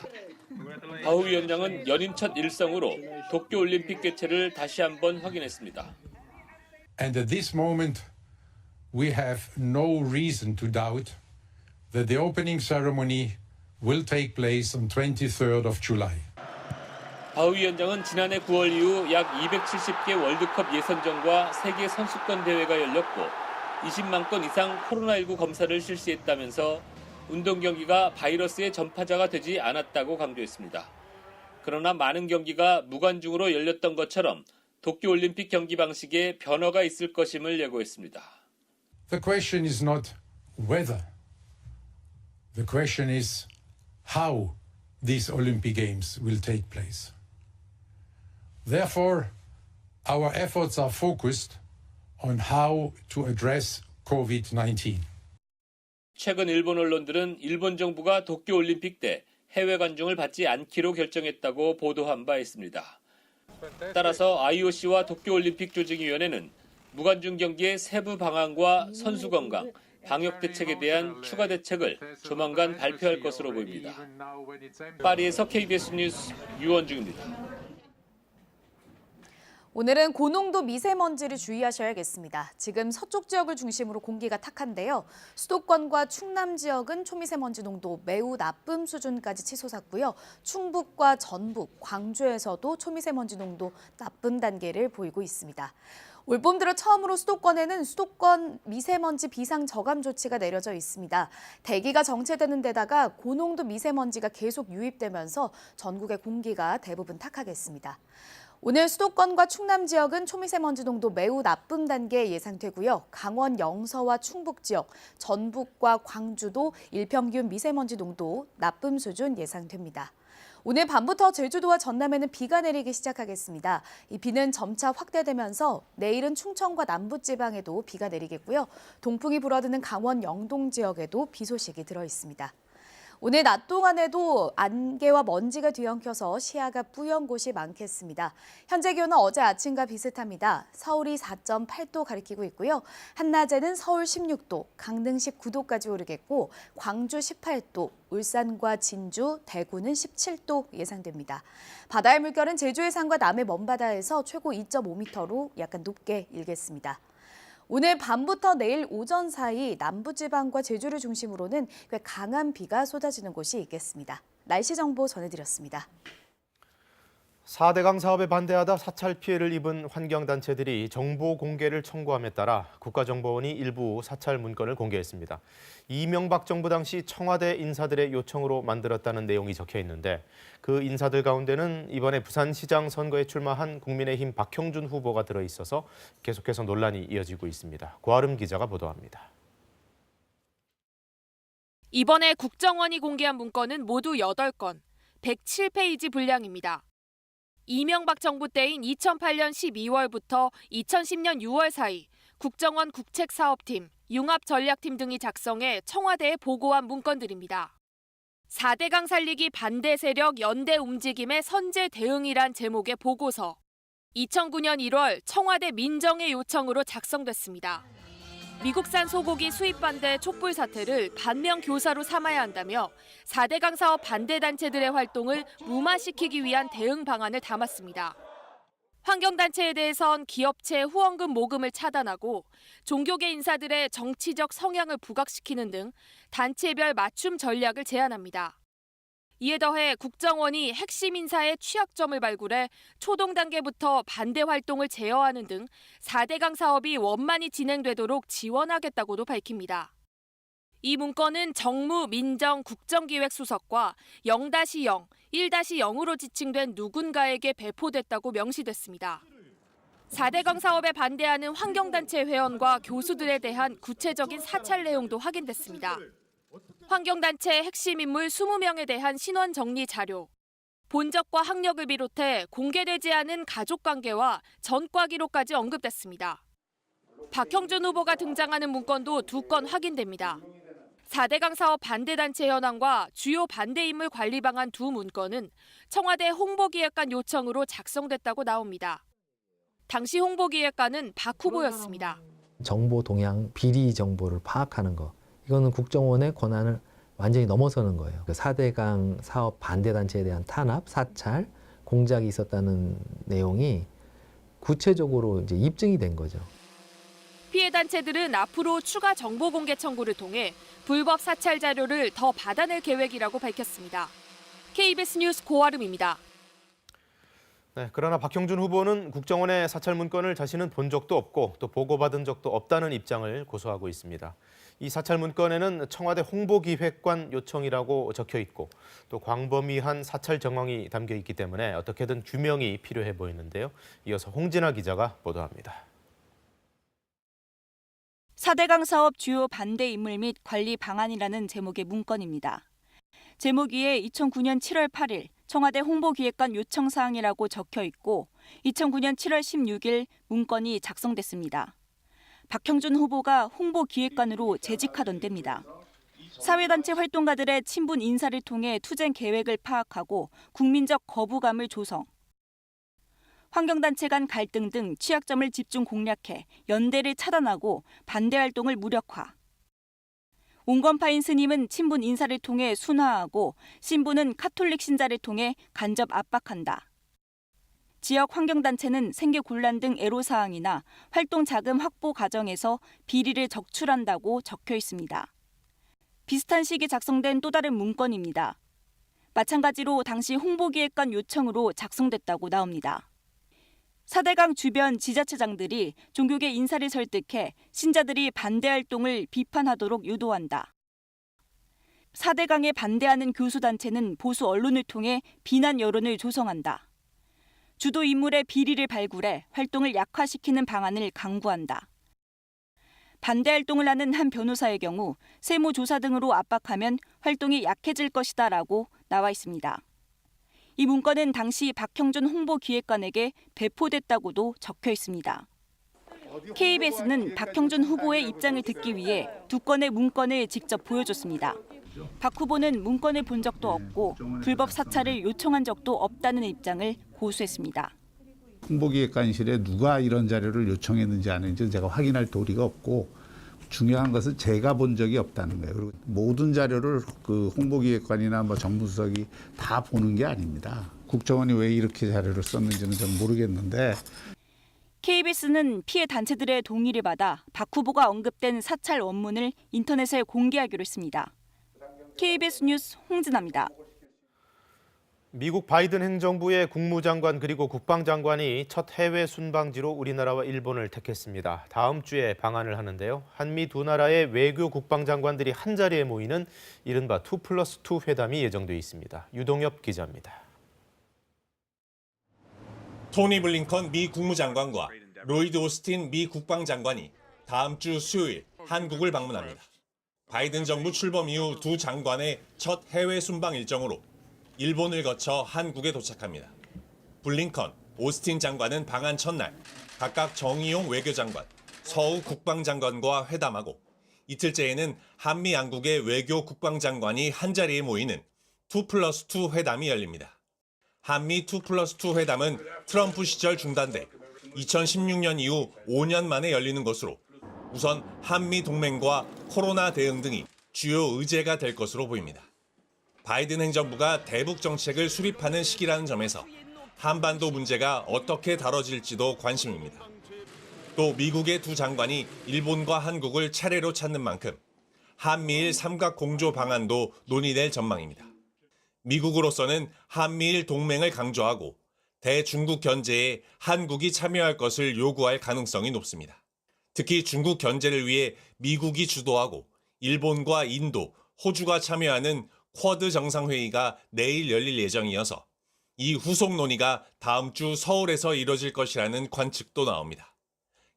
바흐 위원장은 연임 첫 일성으로 도쿄올림픽 개최를 다시 한번 확인했습니다. And at this moment, we have no reason to doubt that the opening ceremony will take place on 23rd of July. 바흐 위원장은 지난해 9월 이후 약 270개 월드컵 예선전과 세계 선수권 대회가 열렸고 20만 건 이상 코로나19 검사를 실시했다면서 운동 경기가 바이러스의 전파자가 되지 않았다고 강조했습니다. 그러나 많은 경기가 무관중으로 열렸던 것처럼 도쿄올림픽 경기 방식에 변화가 있을 것임을 예고했습니다. The question is not whether. The question is how these Olympic Games will take place. Therefore, our efforts are focused on how to address COVID-19. 최근 일본 언론들은 일본 정부가 도쿄올림픽 때 해외 관중을 받지 않기로 결정했다고 보도한 바 있습니다. 따라서 IOC와 도쿄올림픽 조직위원회는 무관중 경기의 세부 방안과 선수 건강, 방역 대책에 대한 추가 대책을 조만간 발표할 것으로 보입니다. 파리에서 KBS 뉴스 유원중입니다. 오늘은 고농도 미세먼지를 주의하셔야겠습니다. 지금 서쪽 지역을 중심으로 공기가 탁한데요. 수도권과 충남 지역은 초미세먼지 농도 매우 나쁨 수준까지 치솟았고요. 충북과 전북, 광주에서도 초미세먼지 농도 나쁨 단계를 보이고 있습니다. 올봄 들어 처음으로 수도권에는 수도권 미세먼지 비상 저감 조치가 내려져 있습니다. 대기가 정체되는 데다가 고농도 미세먼지가 계속 유입되면서 전국의 공기가 대부분 탁하겠습니다. 오늘 수도권과 충남 지역은 초미세먼지 농도 매우 나쁨 단계 예상되고요. 강원 영서와 충북 지역, 전북과 광주도 일평균 미세먼지 농도 나쁨 수준 예상됩니다. 오늘 밤부터 제주도와 전남에는 비가 내리기 시작하겠습니다. 이 비는 점차 확대되면서 내일은 충청과 남부지방에도 비가 내리겠고요. 동풍이 불어드는 강원 영동 지역에도 비 소식이 들어 있습니다. 오늘 낮 동안에도 안개와 먼지가 뒤엉켜서 시야가 뿌연 곳이 많겠습니다. 현재 기온은 어제 아침과 비슷합니다. 서울이 4.8도 가리키고 있고요. 한낮에는 서울 16도, 강릉 19도까지 오르겠고 광주 18도, 울산과 진주, 대구는 17도 예상됩니다. 바다의 물결은 제주 해상과 남해 먼바다에서 최고 2.5m로 약간 높게 일겠습니다. 오늘 밤부터 내일 오전 사이 남부지방과 제주를 중심으로는 꽤 강한 비가 쏟아지는 곳이 있겠습니다. 날씨 정보 전해드렸습니다. 4대강 사업에 반대하다 사찰 피해를 입은 환경단체들이 정보 공개를 청구함에 따라 국가정보원이 일부 사찰 문건을 공개했습니다. 이명박 정부 당시 청와대 인사들의 요청으로 만들었다는 내용이 적혀 있는데 그 인사들 가운데는 이번에 부산시장 선거에 출마한 국민의힘 박형준 후보가 들어있어서 계속해서 논란이 이어지고 있습니다. 고아름 기자가 보도합니다. 이번에 국정원이 공개한 문건은 모두 8건, 107페이지 분량입니다. 이명박 정부 때인 2008년 12월부터 2010년 6월 사이 국정원 국책사업팀, 융합전략팀 등이 작성해 청와대에 보고한 문건들입니다. 4대강 살리기 반대 세력 연대 움직임의 선제 대응이란 제목의 보고서. 2009년 1월 청와대 민정의 요청으로 작성됐습니다. 미국산 소고기 수입 반대 촛불 사태를 반면 교사로 삼아야 한다며 4대강 사업 반대 단체들의 활동을 무마시키기 위한 대응 방안을 담았습니다. 환경단체에 대해선 기업체 후원금 모금을 차단하고 종교계 인사들의 정치적 성향을 부각시키는 등 단체별 맞춤 전략을 제안합니다. 이에 더해 국정원이 핵심 인사의 취약점을 발굴해 초동 단계부터 반대 활동을 제어하는 등 4대강 사업이 원만히 진행되도록 지원하겠다고도 밝힙니다. 이 문건은 정무, 민정, 국정기획수석과 0-0, 1-0으로 지칭된 누군가에게 배포됐다고 명시됐습니다. 4대강 사업에 반대하는 환경단체 회원과 교수들에 대한 구체적인 사찰 내용도 확인됐습니다. 환경단체 핵심 인물 20명에 대한 신원 정리 자료, 본적과 학력을 비롯해 공개되지 않은 가족관계와 전과 기록까지 언급됐습니다. 박형준 후보가 등장하는 문건도 2건 확인됩니다. 4대강 사업 반대단체 현황과 주요 반대인물 관리 방안 2 문건은 청와대 홍보기획관 요청으로 작성됐다고 나옵니다. 당시 홍보기획관은 박 후보였습니다. 정보 동향 비리 정보를 파악하는 거. 이거는 국정원의 권한을 완전히 넘어서는 거예요. 4대강 사업 반대단체에 대한 탄압, 사찰, 공작이 있었다는 내용이 구체적으로 이제 입증이 된 거죠. 피해 단체들은 앞으로 추가 정보 공개 청구를 통해 불법 사찰 자료를 더 받아낼 계획이라고 밝혔습니다. KBS 뉴스 고아름입니다. 네, 그러나 박형준 후보는 국정원의 사찰 문건을 자신은 본 적도 없고 또 보고받은 적도 없다는 입장을 고수하고 있습니다. 이 사찰 문건에는 청와대 홍보기획관 요청이라고 적혀 있고 또 광범위한 사찰 정황이 담겨 있기 때문에 어떻게든 규명이 필요해 보이는데요. 이어서 홍진아 기자가 보도합니다. 4대강 사업 주요 반대 인물 및 관리 방안이라는 제목의 문건입니다. 제목 위에 2009년 7월 8일 청와대 홍보기획관 요청 사항이라고 적혀 있고 2009년 7월 16일 문건이 작성됐습니다. 박형준 후보가 홍보기획관으로 재직하던 때입니다. 사회단체 활동가들의 친분 인사를 통해 투쟁 계획을 파악하고 국민적 거부감을 조성. 환경단체 간 갈등 등 취약점을 집중 공략해 연대를 차단하고 반대 활동을 무력화. 온건파인 스님은 친분 인사를 통해 순화하고 신부는 카톨릭 신자를 통해 간접 압박한다. 지역 환경단체는 생계 곤란 등 애로사항이나 활동 자금 확보 과정에서 비리를 적출한다고 적혀 있습니다. 비슷한 시기에 작성된 또 다른 문건입니다. 마찬가지로 당시 홍보기획관 요청으로 작성됐다고 나옵니다. 4대강 주변 지자체장들이 종교계 인사를 설득해 신자들이 반대 활동을 비판하도록 유도한다. 4대강에 반대하는 교수단체는 보수 언론을 통해 비난 여론을 조성한다. 주도 인물의 비리를 발굴해 활동을 약화시키는 방안을 강구한다. 반대 활동을 하는 한 변호사의 경우 세무조사 등으로 압박하면 활동이 약해질 것이다라고 나와 있습니다. 이 문건은 당시 박형준 홍보기획관에게 배포됐다고도 적혀 있습니다. KBS는 박형준 후보의 입장을 듣기 위해 2건의 문건을 직접 보여줬습니다. 박 후보는 문건을 본 적도 없고 불법 사찰을 요청한 적도 없다는 입장을 고수했습니다. 홍보기획관실에 누가 이런 자료를 요청했는지 아닌지 제가 확인할 도리가 없고 중요한 것은 제가 본 적이 없다는 거예요. 그리고 모든 자료를 그 홍보기획관이나 뭐 정무수석이 다 보는 게 아닙니다. 국정원이 왜 이렇게 자료를 썼는지는 전 모르겠는데. KBS는 피해 단체들의 동의를 받아 박 후보가 언급된 사찰 원문을 인터넷에 공개하기로 했습니다. KBS 뉴스 홍진아입니다. 미국 바이든 행정부의 국무장관 그리고 국방장관이 첫 해외 순방지로 우리나라와 일본을 택했습니다. 다음 주에 방한을 하는데요. 한미 두 나라의 외교 국방장관들이 한자리에 모이는 이른바 2+2 회담이 예정돼 있습니다. 유동엽 기자입니다. 토니 블링컨 미 국무장관과 로이드 오스틴 미 국방장관이 다음 주 수요일 한국을 방문합니다. 바이든 정부 출범 이후 두 장관의 첫 해외 순방 일정으로 일본을 거쳐 한국에 도착합니다. 블링컨, 오스틴 장관은 방한 첫날 각각 정의용 외교장관, 서우 국방장관과 회담하고 이틀째에는 한미 양국의 외교 국방장관이 한자리에 모이는 2+2 회담이 열립니다. 한미 2+2 회담은 트럼프 시절 중단돼 2016년 이후 5년 만에 열리는 것으로 우선 한미 동맹과 코로나 대응 등이 주요 의제가 될 것으로 보입니다. 바이든 행정부가 대북 정책을 수립하는 시기라는 점에서 한반도 문제가 어떻게 다뤄질지도 관심입니다. 또 미국의 두 장관이 일본과 한국을 차례로 찾는 만큼 한미일 삼각 공조 방안도 논의될 전망입니다. 미국으로서는 한미일 동맹을 강조하고 대중국 견제에 한국이 참여할 것을 요구할 가능성이 높습니다. 특히 중국 견제를 위해 미국이 주도하고 일본과 인도, 호주가 참여하는 쿼드 정상회의가 내일 열릴 예정이어서 이 후속 논의가 다음 주 서울에서 이뤄질 것이라는 관측도 나옵니다.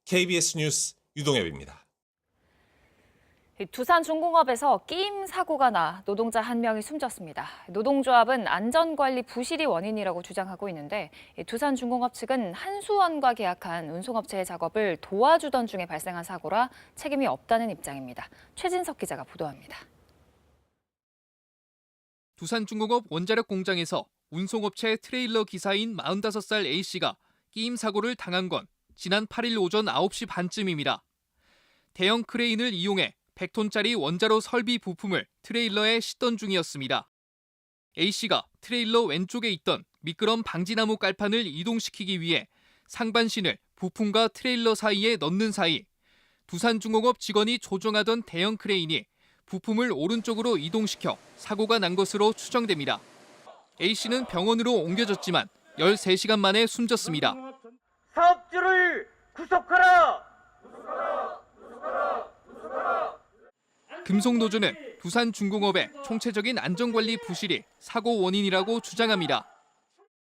KBS 뉴스 유동엽입니다. 두산중공업에서 끼임 사고가 나 노동자 한 명이 숨졌습니다. 노동조합은 안전관리 부실이 원인이라고 주장하고 있는데 두산중공업 측은 한수원과 계약한 운송업체의 작업을 도와주던 중에 발생한 사고라 책임이 없다는 입장입니다. 최진석 기자가 보도합니다. 두산중공업 원자력 공장에서 운송업체 트레일러 기사인 45살 A씨가 끼임 사고를 당한 건 지난 8일 오전 9시 반쯤입니다. 대형 크레인을 이용해 100톤짜리 원자로 설비 부품을 트레일러에 싣던 중이었습니다. A씨가 트레일러 왼쪽에 있던 미끄럼 방지나무 깔판을 이동시키기 위해 상반신을 부품과 트레일러 사이에 넣는 사이 두산중공업 직원이 조종하던 대형 크레인이 부품을 오른쪽으로 이동시켜 사고가 난 것으로 추정됩니다. A씨는 병원으로 옮겨졌지만 13시간 만에 숨졌습니다. 사업주를 구속하라! 금속노조는 두산중공업의 총체적인 안전관리 부실이 사고 원인이라고 주장합니다.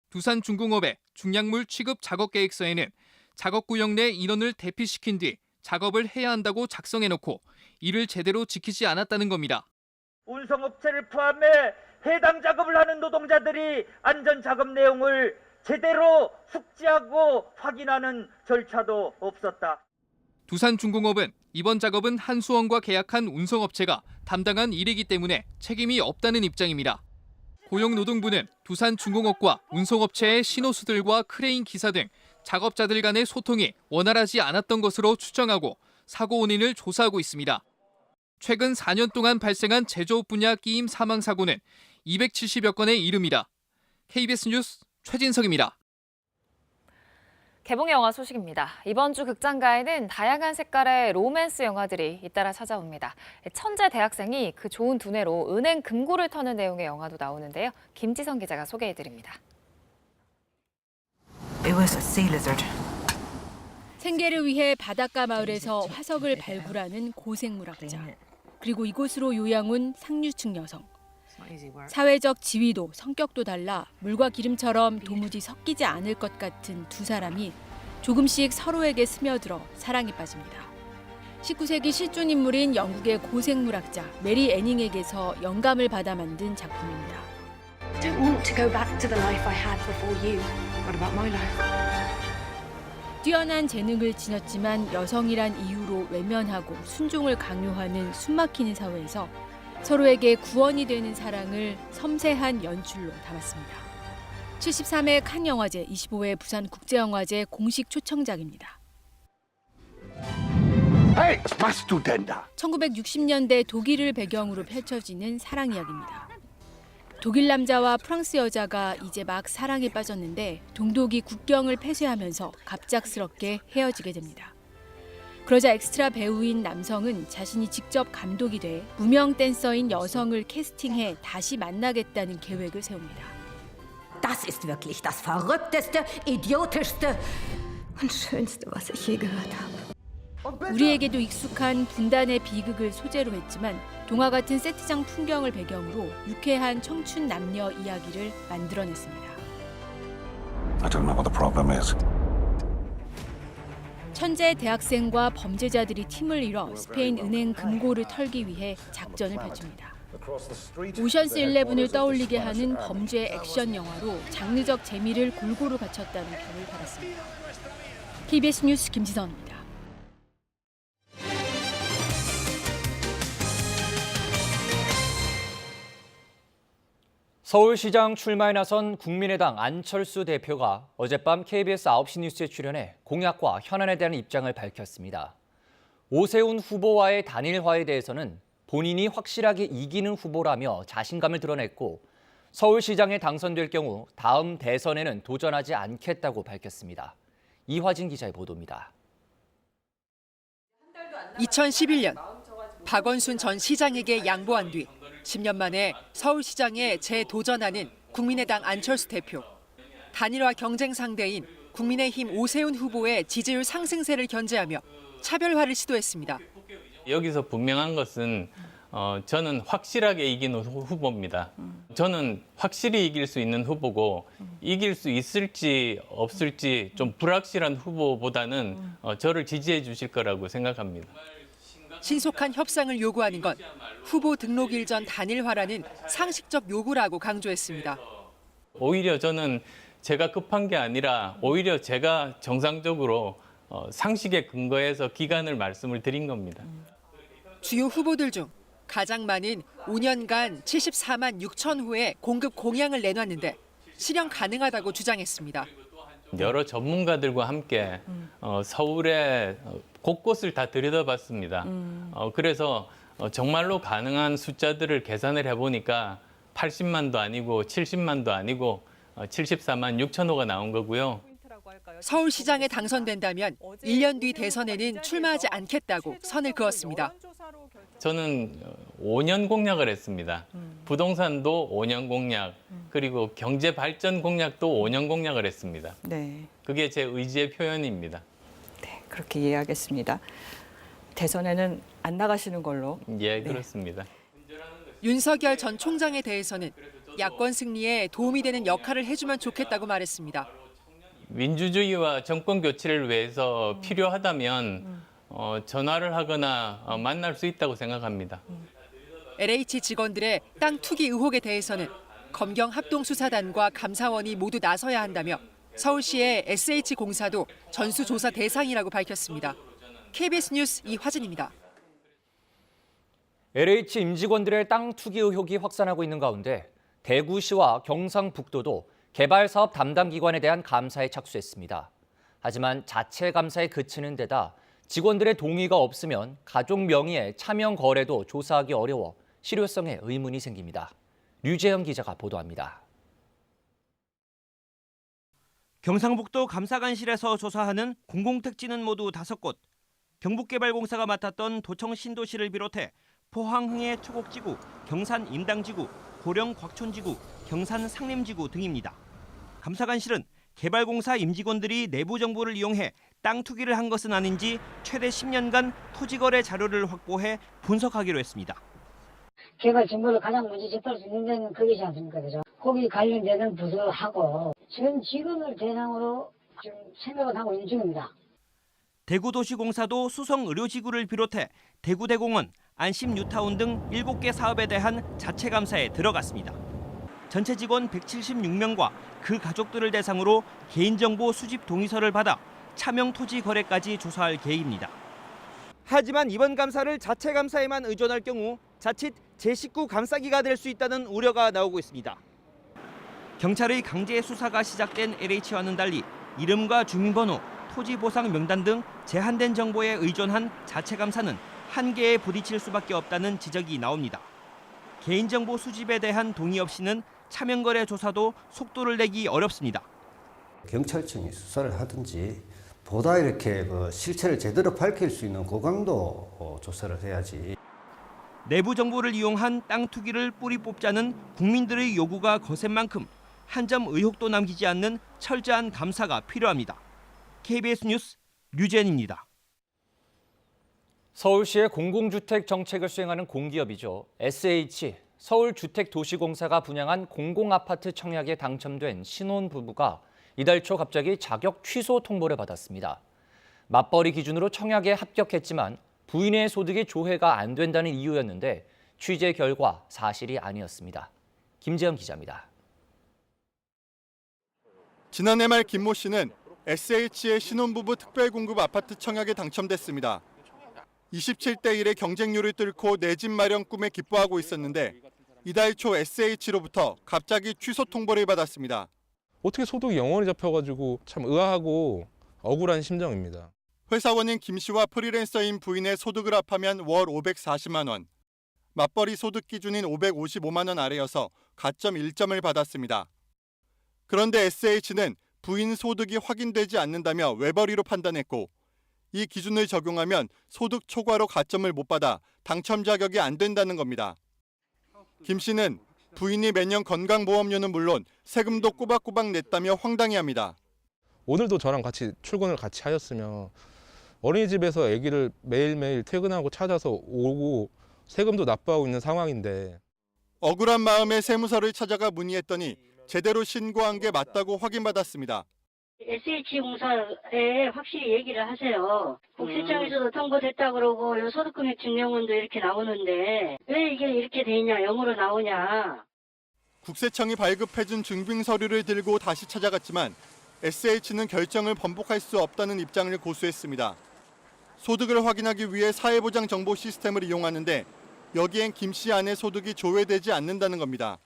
두산중공업의 중약물 취급 작업계획서에는 작업구역 내 인원을 대피시킨 뒤 작업을 해야 한다고 작성해놓고 이를 제대로 지키지 않았다는 겁니다. 운송업체를 포함해 해당 작업을 하는 노동자들이 안전작업 내용을 제대로 숙지하고 확인하는 절차도 없었다. 두산중공업은 이번 작업은 한수원과 계약한 운송업체가 담당한 일이기 때문에 책임이 없다는 입장입니다. 고용노동부는 두산중공업과 운송업체의 신호수들과 크레인 기사 등 작업자들 간의 소통이 원활하지 않았던 것으로 추정하고 사고 원인을 조사하고 있습니다. 최근 4년 동안 발생한 제조업 분야 끼임 사망 사고는 270여 건에 이릅니다. KBS 뉴스 최진석입니다. 개봉 영화 소식입니다. 이번 주 극장가에는 다양한 색깔의 로맨스 영화들이 잇따라 찾아옵니다. 천재 대학생이 그 좋은 두뇌로 은행 금고를 터는 내용의 영화도 나오는데요. 김지성 기자가 소개해드립니다. It was a sea lizard. 생계를 위해 바닷가 마을에서 화석을 발굴하는 고생물학자. 그리고 이곳으로 요양 온 상류층 여성. 사회적 지위도 성격도 달라 물과 기름처럼 도무지 섞이지 않을 것 같은 두 사람이 조금씩 서로에게 스며들어 사랑에 빠집니다. 19세기 실존 인물인 영국의 고생물학자 메리 애닝에게서 영감을 받아 만든 작품입니다. Don't want to go back to the life I had before you. What about my life? 뛰어난 재능을 지녔지만 여성이란 이유로 외면하고 순종을 강요하는 숨막히는 사회에서 서로에게 구원이 되는 사랑을 섬세한 연출로 담았습니다. 73회 칸 영화제, 25회 부산 국제영화제 공식 초청작입니다. Hey, my student. 1960년대 독일을 배경으로 펼쳐지는 사랑 이야기입니다. 독일 남자와 프랑스 여자가 이제 막 사랑에 빠졌는데 동독이 국경을 폐쇄하면서 갑작스럽게 헤어지게 됩니다. 그러자 엑스트라 배우인 남성은 자신이 직접 감독이 돼 무명 댄서인 여성을 캐스팅해 다시 만나겠다는 계획을 세웁니다. Das ist wirklich das verrückteste, idiotischste und schönste, was ich je gehört habe. 우리에게도 익숙한 분단의 비극을 소재로 했지만 동화 같은 세트장 풍경을 배경으로 유쾌한 청춘 남녀 이야기를 만들어냈습니다. I don't know what the problem is. 천재 대학생과 범죄자들이 팀을 이뤄 스페인 은행 금고를 털기 위해 작전을 펼칩니다. 오션스 11을 떠올리게 하는 범죄 액션 영화로 장르적 재미를 골고루 갖췄다는 평을 받았습니다. KBS 뉴스 김지선입니다. 서울시장 출마에 나선 국민의당 안철수 대표가 어젯밤 KBS 9시 뉴스에 출연해 공약과 현안에 대한 입장을 밝혔습니다. 오세훈 후보와의 단일화에 대해서는 본인이 확실하게 이기는 후보라며 자신감을 드러냈고 서울시장에 당선될 경우 다음 대선에는 도전하지 않겠다고 밝혔습니다. 이화진 기자의 보도입니다. 2011년 박원순 전 시장에게 양보한 뒤 10년 만에 서울시장에 재도전하는 국민의당 안철수 대표. 단일화 경쟁 상대인 국민의힘 오세훈 후보의 지지율 상승세를 견제하며 차별화를 시도했습니다. 여기서 분명한 것은 저는 확실하게 이기는 후보입니다. 저는 확실히 이길 수 있는 후보고 이길 수 있을지 없을지 좀 불확실한 후보보다는 저를 지지해 주실 거라고 생각합니다. 신속한 협상을 요구하는 건 후보 등록일 전 단일화라는 상식적 요구라고 강조했습니다. 오히려 저는 제가 급한 게 아니라 오히려 제가 정상적으로 상식에 근거해서 기간을 말씀을 드린 겁니다. 주요 후보들 중 가장 많은 5년간 74만 6천 호의 공급 공약을 내놨는데 실현 가능하다고 주장했습니다. 여러 전문가들과 함께 서울의 곳곳을 다 들여다봤습니다. 그래서 정말로 가능한 숫자들을 계산을 해보니까 80만도 아니고 70만도 아니고 74만 6천 호가 나온 거고요. 서울시장에 당선된다면 1년 뒤 대선에는 출마하지 않겠다고 선을 그었습니다. 저는 5년 공약을 했습니다. 부동산도 5년 공약, 그리고 경제 발전 공약도 5년 공약을 했습니다. 네. 그게 제 의지의 표현입니다. 네, 그렇게 이해하겠습니다. 대선에는 안 나가시는 걸로. 예, 그렇습니다. 윤석열 전 총장에 대해서는 야권 승리에 도움이 되는 역할을 해주면 좋겠다고 말했습니다. 민주주의와 정권 교체를 위해서 필요하다면 전화를 하거나 만날 수 있다고 생각합니다. LH 직원들의 땅 투기 의혹에 대해서는 검경 합동수사단과 감사원이 모두 나서야 한다며 서울시의 SH공사도 전수조사 대상이라고 밝혔습니다. KBS 뉴스 이화진입니다. LH 임직원들의 땅 투기 의혹이 확산하고 있는 가운데 대구시와 경상북도도 개발 사업 담당 기관에 대한 감사에 착수했습니다. 하지만 자체 감사에 그치는 데다 직원들의 동의가 없으면 가족 명의의 차명 거래도 조사하기 어려워 실효성에 의문이 생깁니다. 류재영 기자가 보도합니다. 경상북도 감사관실에서 조사하는 공공택지는 모두 5곳. 경북개발공사가 맡았던 도청 신도시를 비롯해 포항 흥해 초곡지구, 경산 임당지구, 고령 곽촌지구, 경산 상림지구 등입니다. 감사관실은 개발공사 임직원들이 내부 정보를 이용해 땅 투기를 한 것은 아닌지 최대 10년간 토지거래 자료를 확보해 분석하기로 했습니다. 개발 정보를 가장 먼저 접할 수 있는 데는 거기지 않습니까? 그죠? 거기 관련되는 부서하고 전 직원을 대상으로 지금 생각을 하고 있는 중입니다. 대구도시공사도 수성의료지구를 비롯해 대구대공원, 안심뉴타운 등 7개 사업에 대한 자체 감사에 들어갔습니다. 전체 직원 176명과 그 가족들을 대상으로 개인정보 수집 동의서를 받아 차명 토지 거래까지 조사할 계획입니다. 하지만 이번 감사를 자체 감사에만 의존할 경우 자칫 제19 감싸기가 될 수 있다는 우려가 나오고 있습니다. 경찰의 강제 수사가 시작된 LH와는 달리 이름과 주민번호, 토지 보상 명단 등 제한된 정보에 의존한 자체 감사는 한계에 부딪힐 수밖에 없다는 지적이 나옵니다. 개인정보 수집에 대한 동의 없이는 차명거래 조사도 속도를 내기 어렵습니다. 경찰청이 수사를 하든지 보다 이렇게 실체를 제대로 밝힐 수 있는 고강도 조사를 해야지. 내부 정보를 이용한 땅 투기를 뿌리 뽑자는 국민들의 요구가 거센 만큼 한 점 의혹도 남기지 않는 철저한 감사가 필요합니다. KBS 뉴스 류재현입니다. 서울시의 공공주택 정책을 수행하는 공기업이죠. SH, 서울주택도시공사가 분양한 공공아파트 청약에 당첨된 신혼부부가 이달 초 갑자기 자격 취소 통보를 받았습니다. 맞벌이 기준으로 청약에 합격했지만 부인의 소득이 조회가 안 된다는 이유였는데 취재 결과 사실이 아니었습니다. 김재현 기자입니다. 지난해 말 김모 씨는 SH의 신혼부부 특별공급 아파트 청약에 당첨됐습니다. 27대 1의 경쟁률을 뚫고 내 집 마련 꿈에 기뻐하고 있었는데 이달 초 SH로부터 갑자기 취소 통보를 받았습니다. 어떻게 소득이 영원히 잡혀가지고 참 의아하고 억울한 심정입니다. 회사원인 김 씨와 프리랜서인 부인의 소득을 합하면 월 540만 원. 맞벌이 소득 기준인 555만 원 아래여서 가점 1점을 받았습니다. 그런데 SH는 부인 소득이 확인되지 않는다며 외벌이로 판단했고 이 기준을 적용하면 소득 초과로 가점을 못 받아 당첨 자격이 안 된다는 겁니다. 김 씨는 부인이 매년 건강보험료는 물론 세금도 꼬박꼬박 냈다며 황당해합니다. 오늘도 저랑 같이 출근을 같이 하였으며 어린이집에서 아기를 매일매일 퇴근하고 찾아서 오고 세금도 납부하고 있는 상황인데 억울한 마음에 세무서를 찾아가 문의했더니 제대로 신고한 게 맞다고 확인받았습니다. SH공사에 확실히 얘기를 하세요. 국세청에서도 통보됐다 그러고 요 소득금액 증명원도 이렇게 나오는데 왜 이게 이렇게 돼 있냐, 영어로 나오냐. 국세청이 발급해준 증빙 서류를 들고 다시 찾아갔지만 SH는 결정을 번복할 수 없다는 입장을 고수했습니다. 소득을 확인하기 위해 사회보장 정보 시스템을 이용하는데 여기엔 김 씨 아내 소득이 조회되지 않는다는 겁니다.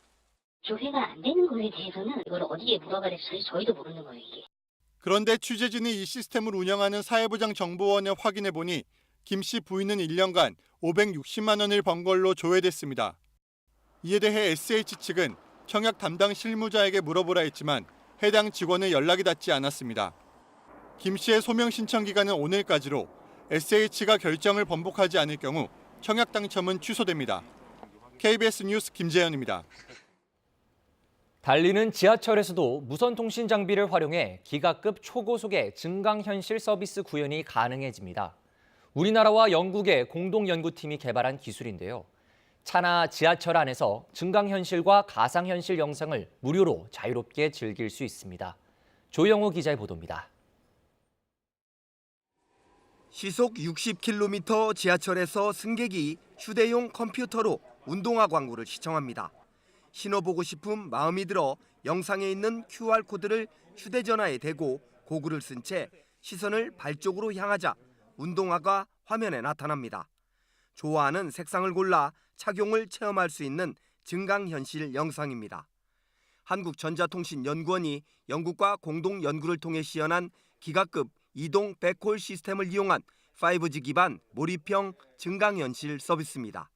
조회가 안 되는 거에 대해서는 이걸 어디에 물어봐야 저희도 모르는 거예요, 이게. 그런데 취재진이 이 시스템을 운영하는 사회보장정보원에 확인해보니 김 씨 부인은 1년간 560만 원을 번 걸로 조회됐습니다. 이에 대해 SH 측은 청약 담당 실무자에게 물어보라 했지만 해당 직원의 연락이 닿지 않았습니다. 김 씨의 소명 신청 기간은 오늘까지로 SH가 결정을 번복하지 않을 경우 청약 당첨은 취소됩니다. KBS 뉴스 김재현입니다. 달리는 지하철에서도 무선통신 장비를 활용해 기가급 초고속의 증강현실 서비스 구현이 가능해집니다. 우리나라와 영국의 공동연구팀이 개발한 기술인데요. 차나 지하철 안에서 증강현실과 가상현실 영상을 무료로 자유롭게 즐길 수 있습니다. 조영호 기자의 보도입니다. 시속 60km 지하철에서 승객이 휴대용 컴퓨터로 운동화 광고를 시청합니다. 신어보고 싶은 마음이 들어 영상에 있는 QR코드를 휴대전화에 대고 고글을 쓴 채 시선을 발 쪽으로 향하자 운동화가 화면에 나타납니다. 좋아하는 색상을 골라 착용을 체험할 수 있는 증강현실 영상입니다. 한국전자통신연구원이 영국과 공동 연구를 통해 시연한 기가급 이동 백홀 시스템을 이용한 5G 기반 몰입형 증강현실 서비스입니다.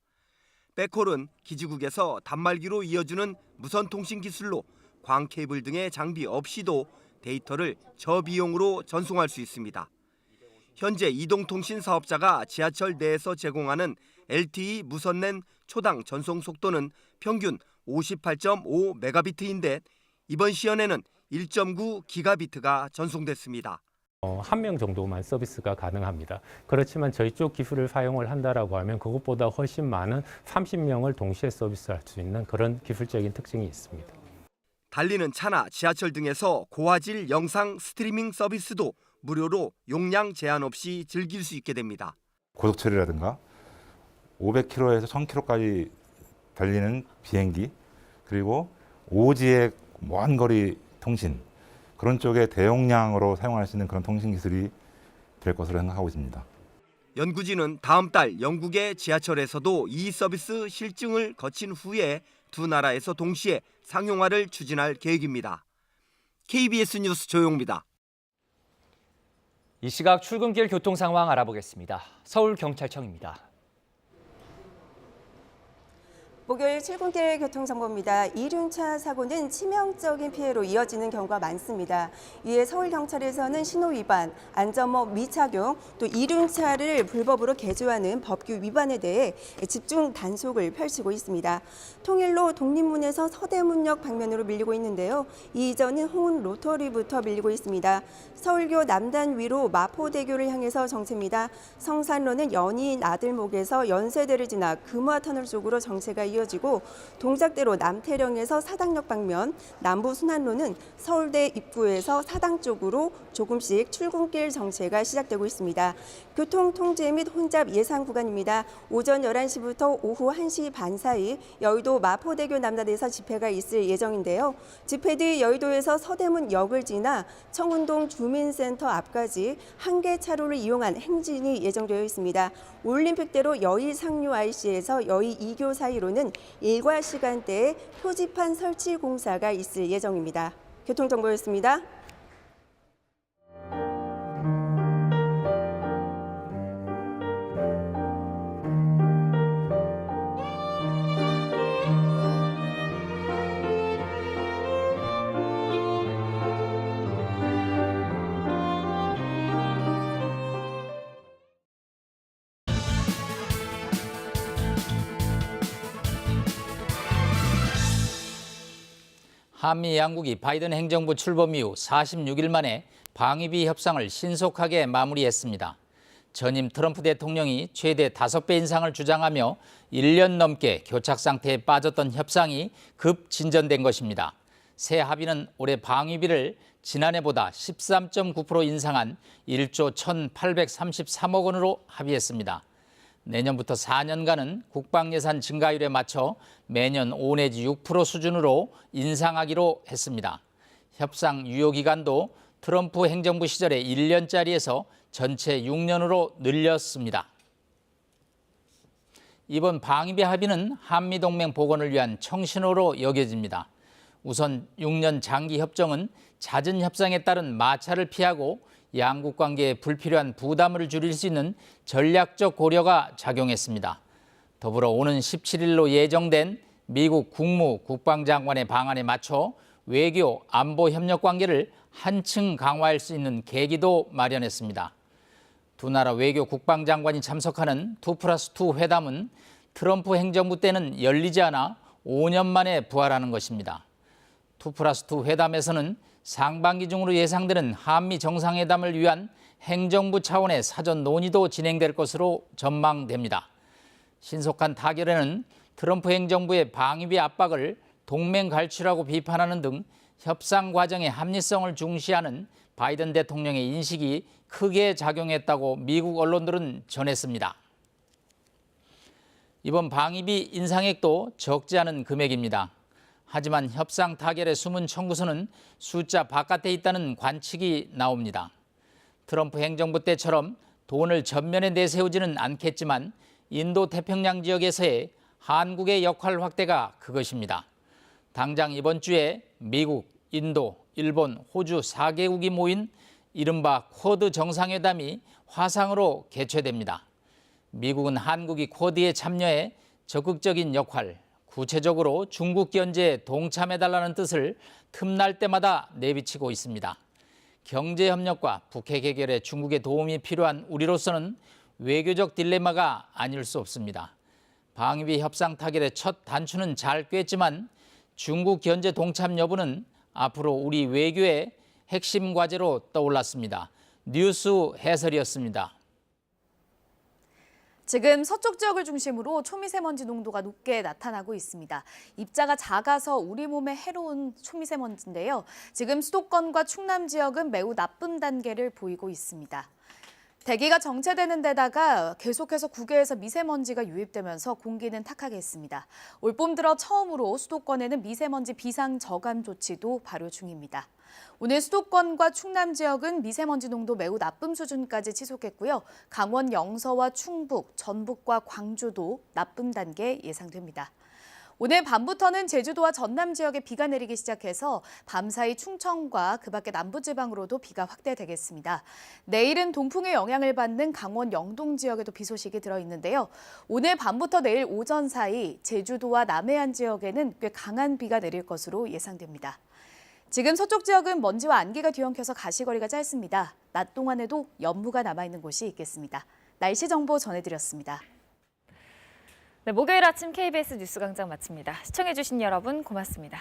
백홀은 기지국에서 단말기로 이어주는 무선통신 기술로 광 케이블 등의 장비 없이도 데이터를 저비용으로 전송할 수 있습니다. 현재 이동통신 사업자가 지하철 내에서 제공하는 LTE 무선랜 초당 전송 속도는 평균 58.5메가비트인데 이번 시연에는 1.9 기가비트가 전송됐습니다. 1명 정도만 서비스가 가능합니다. 그렇지만 저희 쪽 기술을 사용을 한다라고 하면 그것보다 훨씬 많은 30명을 동시에 서비스할 수 있는 그런 기술적인 특징이 있습니다. 달리는 차나 지하철 등에서 고화질 영상 스트리밍 서비스도 무료로 용량 제한 없이 즐길 수 있게 됩니다. 고속철이라든가 500km에서 1000km까지 달리는 비행기 그리고 오지의 먼 거리 통신 그런 쪽에 대용량으로 사용할 수 있는 그런 통신 기술이 될 것으로 생각하고 있습니다. 연구진은 다음 달 영국의 지하철에서도 이 서비스 실증을 거친 후에 두 나라에서 동시에 상용화를 추진할 계획입니다. KBS 뉴스 조용입니다. 이 시각 출근길 교통 상황 알아보겠습니다. 서울경찰청입니다. 목요일 출근길 교통정보입니다. 이륜차 사고는 치명적인 피해로 이어지는 경우가 많습니다. 이에 서울경찰에서는 신호위반, 안전모 미착용, 또 이륜차를 불법으로 개조하는 법규 위반에 대해 집중 단속을 펼치고 있습니다. 통일로 독립문에서 서대문역 방면으로 밀리고 있는데요. 이 이전은 홍은 로터리부터 밀리고 있습니다. 서울교 남단 위로 마포대교를 향해서 정체입니다. 성산로는 연희인 아들목에서 연세대를 지나 금화터널 쪽으로 정체가 이어지고 동작대로 남태령에서 사당역 방면, 남부 순환로는 서울대 입구에서 사당 쪽으로 조금씩 출근길 정체가 시작되고 있습니다. 교통 통제 및 혼잡 예상 구간입니다. 오전 11시부터 오후 1시 반 사이 여의도 마포대교 남단에서 집회가 있을 예정인데요. 집회 뒤 여의도에서 서대문역을 지나 청운동 주민센터 앞까지 한 개 차로를 이용한 행진이 예정되어 있습니다. 올림픽대로 여의 상류 IC에서 여의 2교 사이로는 일과 시간대에 표지판 설치 공사가 있을 예정입니다. 교통정보였습니다. 한미 양국이 바이든 행정부 출범 이후 46일 만에 방위비 협상을 신속하게 마무리했습니다. 전임 트럼프 대통령이 최대 5배 인상을 주장하며 1년 넘게 교착 상태에 빠졌던 협상이 급 진전된 것입니다. 새 합의는 올해 방위비를 지난해보다 13.9% 인상한 1조 1,833억 원으로 합의했습니다. 내년부터 4년간은 국방 예산 증가율에 맞춰 매년 5 내지 6% 수준으로 인상하기로 했습니다. 협상 유효 기간도 트럼프 행정부 시절의 1년짜리에서 전체 6년으로 늘렸습니다. 이번 방위비 합의는 한미동맹 복원을 위한 청신호로 여겨집니다. 우선 6년 장기 협정은 잦은 협상에 따른 마찰을 피하고 양국 관계에 불필요한 부담을 줄일 수 있는 전략적 고려가 작용했습니다. 더불어 오는 17일로 예정된 미국 국무국방장관의 방안에 맞춰 외교 안보 협력 관계를 한층 강화할 수 있는 계기도 마련했습니다. 두 나라 외교 국방장관이 참석하는 2+2 회담은 트럼프 행정부 때는 열리지 않아 5년 만에 부활하는 것입니다. 2+2 회담에서는 상반기 중으로 예상되는 한미 정상회담을 위한 행정부 차원의 사전 논의도 진행될 것으로 전망됩니다. 신속한 타결에는 트럼프 행정부의 방위비 압박을 동맹 갈취라고 비판하는 등 협상 과정의 합리성을 중시하는 바이든 대통령의 인식이 크게 작용했다고 미국 언론들은 전했습니다. 이번 방위비 인상액도 적지 않은 금액입니다. 하지만 협상 타결의 숨은 청구서는 숫자 바깥에 있다는 관측이 나옵니다. 트럼프 행정부 때처럼 돈을 전면에 내세우지는 않겠지만 인도 태평양 지역에서의 한국의 역할 확대가 그것입니다. 당장 이번 주에 미국, 인도, 일본, 호주 4개국이 모인 이른바 쿼드 정상회담이 화상으로 개최됩니다. 미국은 한국이 쿼드에 참여해 적극적인 역할, 구체적으로 중국 견제에 동참해달라는 뜻을 틈날 때마다 내비치고 있습니다. 경제협력과 북핵 해결에 중국의 도움이 필요한 우리로서는 외교적 딜레마가 아닐 수 없습니다. 방위비 협상 타결의 첫 단추는 잘 꿰지만 중국 견제 동참 여부는 앞으로 우리 외교의 핵심 과제로 떠올랐습니다. 뉴스 해설이었습니다. 지금 서쪽 지역을 중심으로 초미세먼지 농도가 높게 나타나고 있습니다. 입자가 작아서 우리 몸에 해로운 초미세먼지인데요. 지금 수도권과 충남 지역은 매우 나쁨 단계를 보이고 있습니다. 대기가 정체되는 데다가 계속해서 국외에서 미세먼지가 유입되면서 공기는 탁하겠습니다. 올봄 들어 처음으로 수도권에는 미세먼지 비상 저감 조치도 발효 중입니다. 오늘 수도권과 충남 지역은 미세먼지 농도 매우 나쁨 수준까지 치솟겠고요. 강원 영서와 충북, 전북과 광주도 나쁨 단계 예상됩니다. 오늘 밤부터는 제주도와 전남 지역에 비가 내리기 시작해서 밤사이 충청과 그 밖의 남부지방으로도 비가 확대되겠습니다. 내일은 동풍의 영향을 받는 강원 영동 지역에도 비 소식이 들어있는데요. 오늘 밤부터 내일 오전 사이 제주도와 남해안 지역에는 꽤 강한 비가 내릴 것으로 예상됩니다. 지금 서쪽 지역은 먼지와 안개가 뒤엉켜서 가시거리가 짧습니다. 낮 동안에도 연무가 남아있는 곳이 있겠습니다. 날씨 정보 전해드렸습니다. 네, 목요일 아침 KBS 뉴스광장 마칩니다. 시청해주신 여러분 고맙습니다.